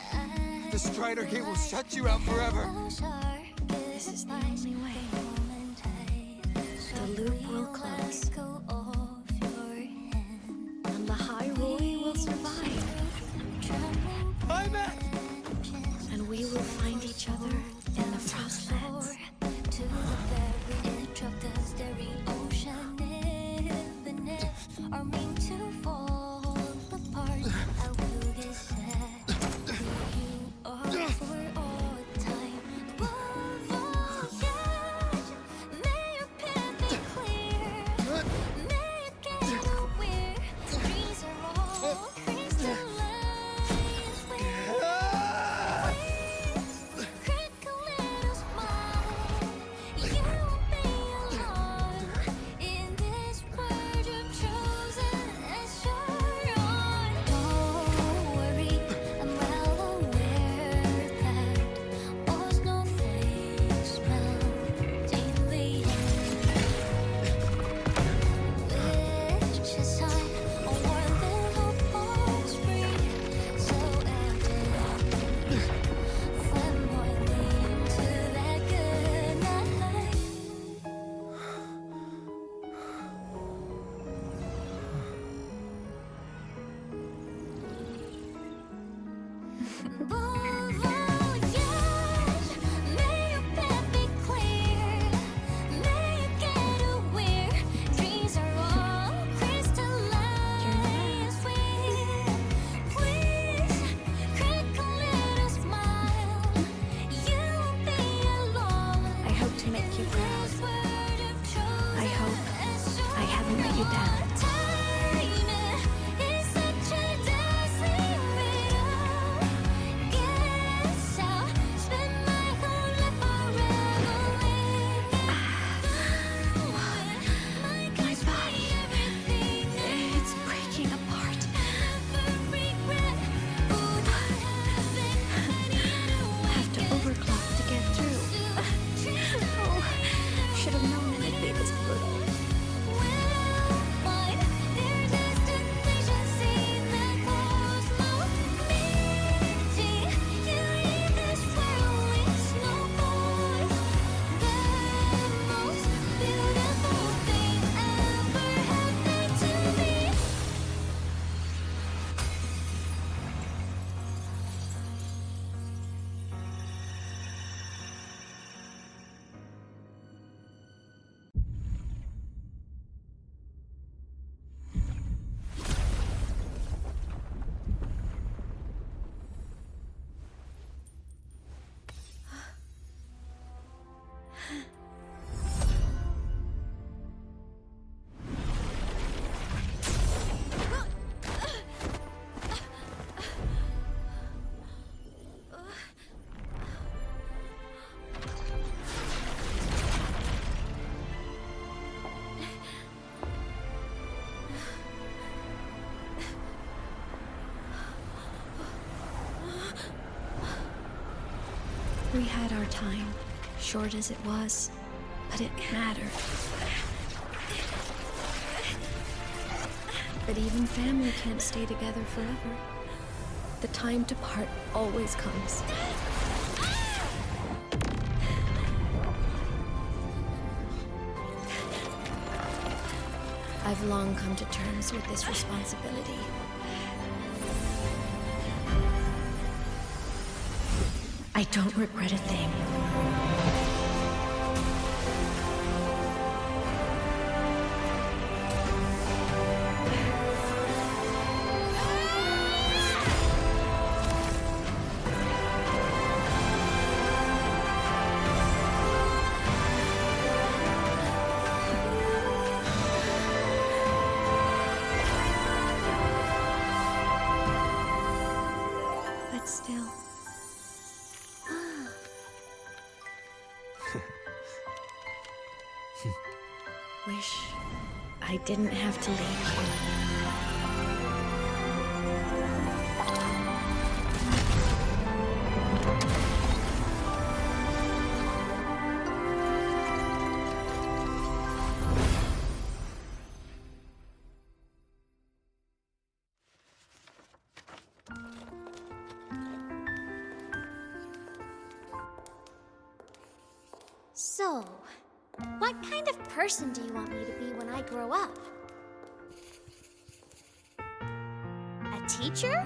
The Strider Gate will shut you out forever. This is the only way. The loop will close. And the High Roy will survive. I'm back! And we will find each other in the Frostlands. To the very edge of the starry ocean, even if are meant to fall apart, I will get sad where you are for all time. Voyage, may your path be clear, may you get where dreams are all crystallized. Crackle little smile, you won't be alone in this world you've chosen as your own. Don't worry, I'm well aware that all snowflakes melt daily. Which is sign a warm little fall spring, so evident. Flamboyant to that good night. Voyage, may your path be clear, may you get aware dreams are all crystallized. Please, crack a little smile, you won't be alone. I hope to make you proud. I hope I haven't let you down. Time is such a dazzling riddle. Guess I'll spend my whole life forever My body, it's breaking apart. Have to overclock to get through. Oh, should have known it'd be this brutal. Find We had our time, short as it was, but it mattered. But even family can't stay together forever. The time to part always comes. I've long come to terms with this responsibility. I don't regret a thing. But still. Wish I didn't have to leave you. So, what kind of person do you want me to be when I grow up? A teacher?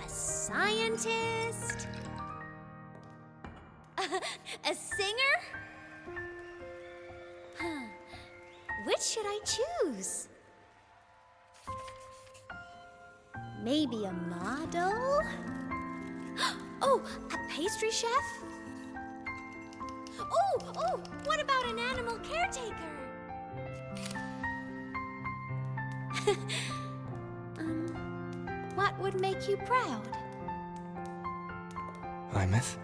A scientist? A singer? Huh. Which should I choose? Maybe a model? Oh, a pastry chef? Oh, what about an animal caretaker? What would make you proud? Imeth?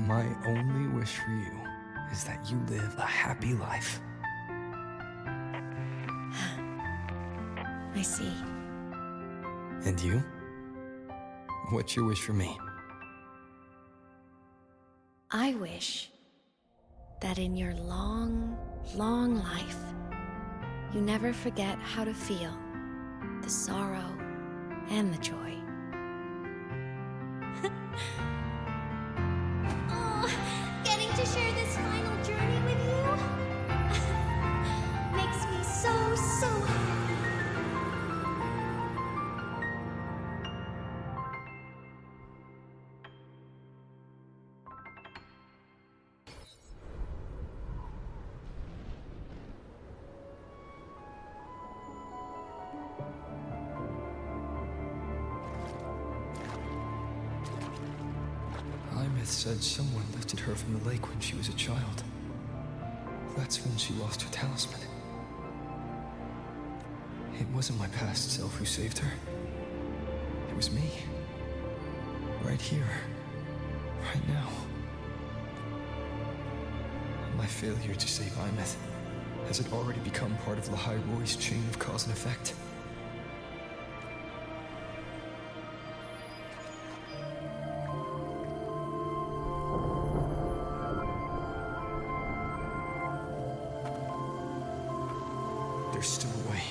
My only wish for you is that you live a happy life. I see. And you? What's your wish for me? I wish that in your long, long life, you never forget how to feel the sorrow and the joy. Oh, getting to share this final journey with you makes me so happy. Imeth said someone lifted her from the lake when she was a child. That's when she lost her talisman. It wasn't my past self who saved her. It was me. Right here. Right now. My failure to save Imeth, has it already become part of Lahai Roy's chain of cause and effect? There's still a way.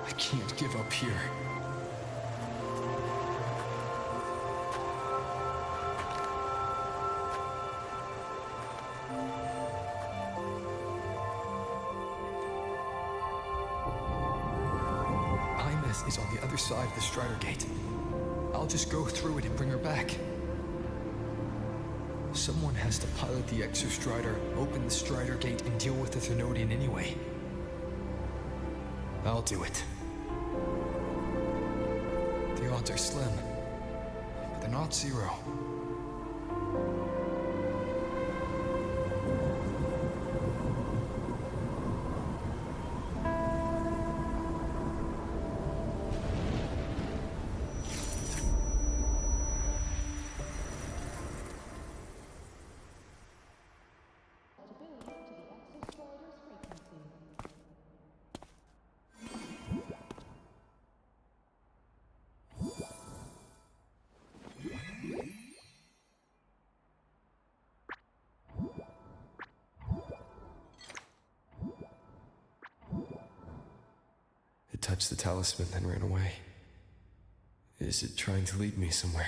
I can't give up here. Imeth is on the other side of the Strider Gate. I'll just go through it and bring her back. Someone has to pilot the Exostrider, open the Strider Gate, and deal with the Thenodian anyway. I'll do it. The odds are slim, but they're not zero. It touched the talisman, then ran away. Is it trying to lead me somewhere?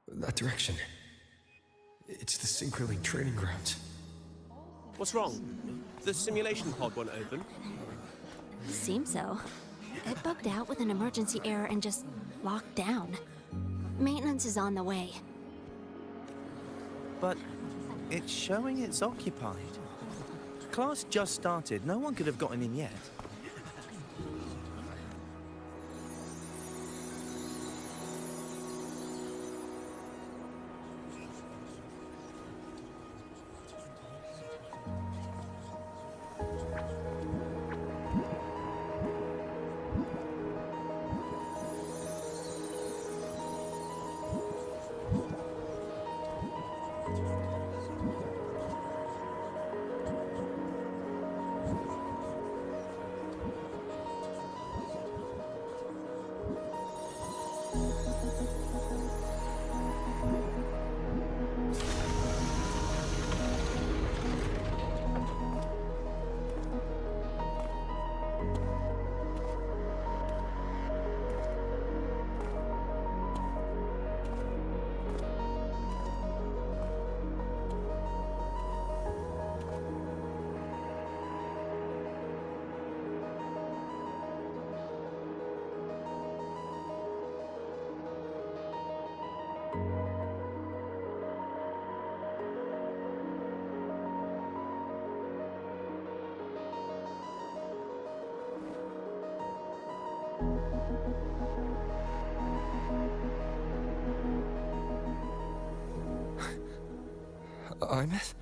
That direction. It's the Synchroling training grounds. What's wrong? The simulation pod won't open? Seems so. It bugged out with an emergency error and just locked down. Maintenance is on the way. But it's showing it's occupied. Class just started. No one could have gotten in yet. Imeth?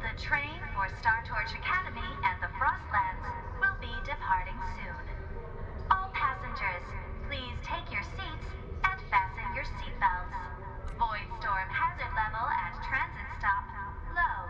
The train for Star Torch Academy and the Frostlands will be departing soon. All passengers, please take your seats and fasten your seatbelts. Void storm hazard level at transit stop low.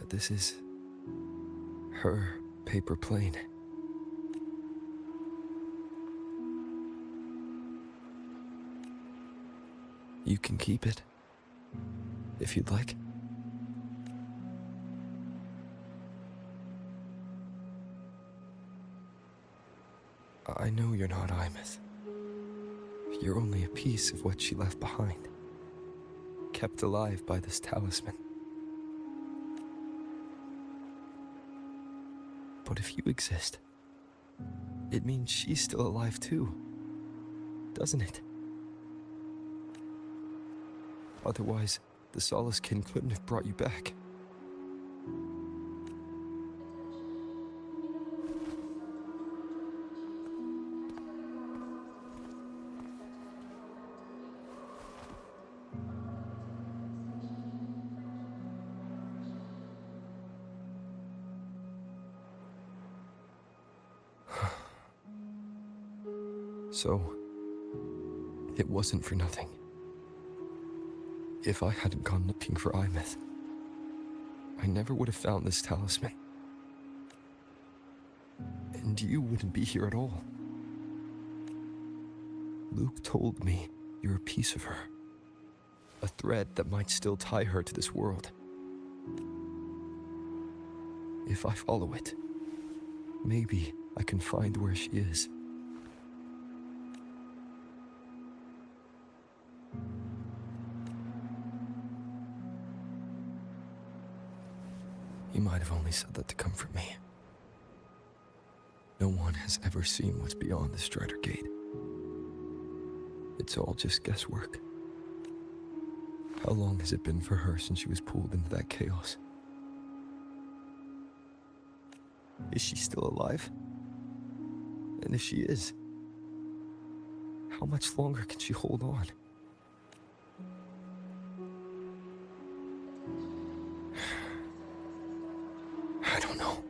This is her paper plane. You can keep it, if you'd like. I know you're not Imeth. You're only a piece of what she left behind, kept alive by this talisman. But if you exist, it means she's still alive too, doesn't it? Otherwise, the Solace-kin couldn't have brought you back. So, it wasn't for nothing. If I hadn't gone looking for Imeth, I never would have found this talisman. And you wouldn't be here at all. Luke told me you're a piece of her. A thread that might still tie her to this world. If I follow it, maybe I can find where she is. You might have only said that to comfort me. No one has ever seen what's beyond the Strider Gate. It's all just guesswork. How long has it been for her since she was pulled into that chaos? Is she still alive? And if she is, how much longer can she hold on? I don't know.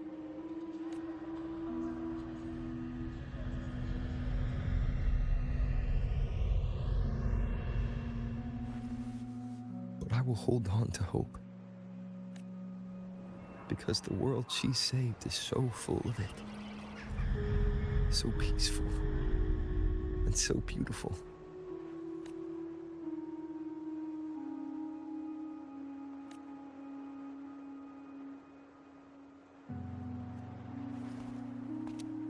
But I will hold on to hope. Because the world she saved is so full of it. So peaceful. And so beautiful.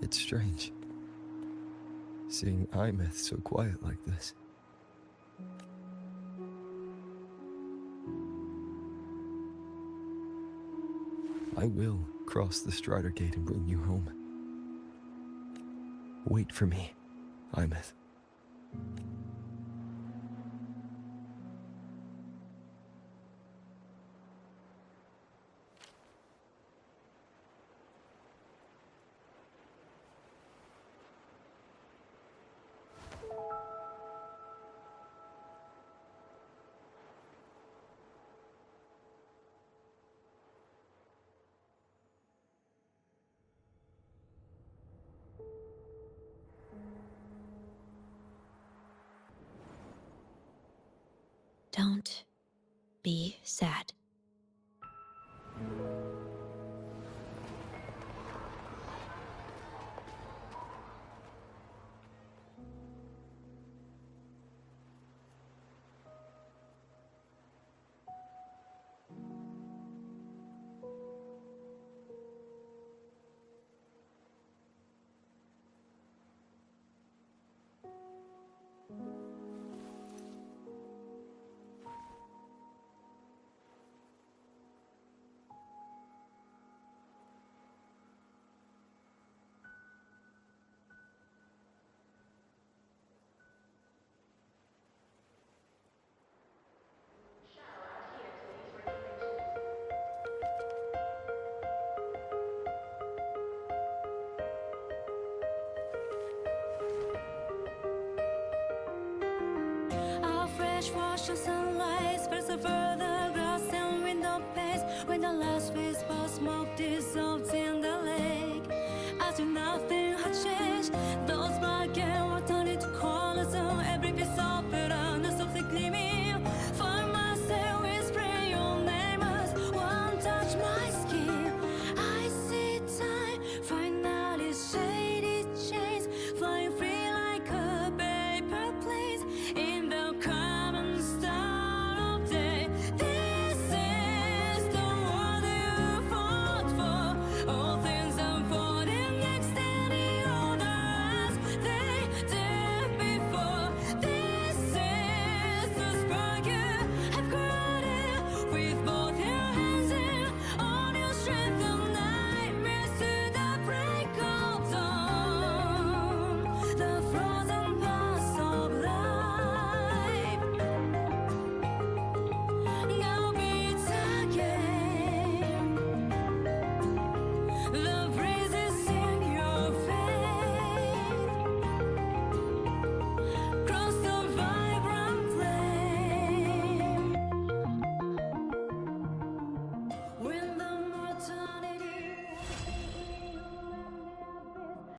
It's strange. Seeing Imeth so quiet like this. I will cross the Strider Gate and bring you home. Wait for me, Imeth. Don't be sad. Wash the sunlight, spreads over the grass and window panes. When the last whisper smoke dissolves.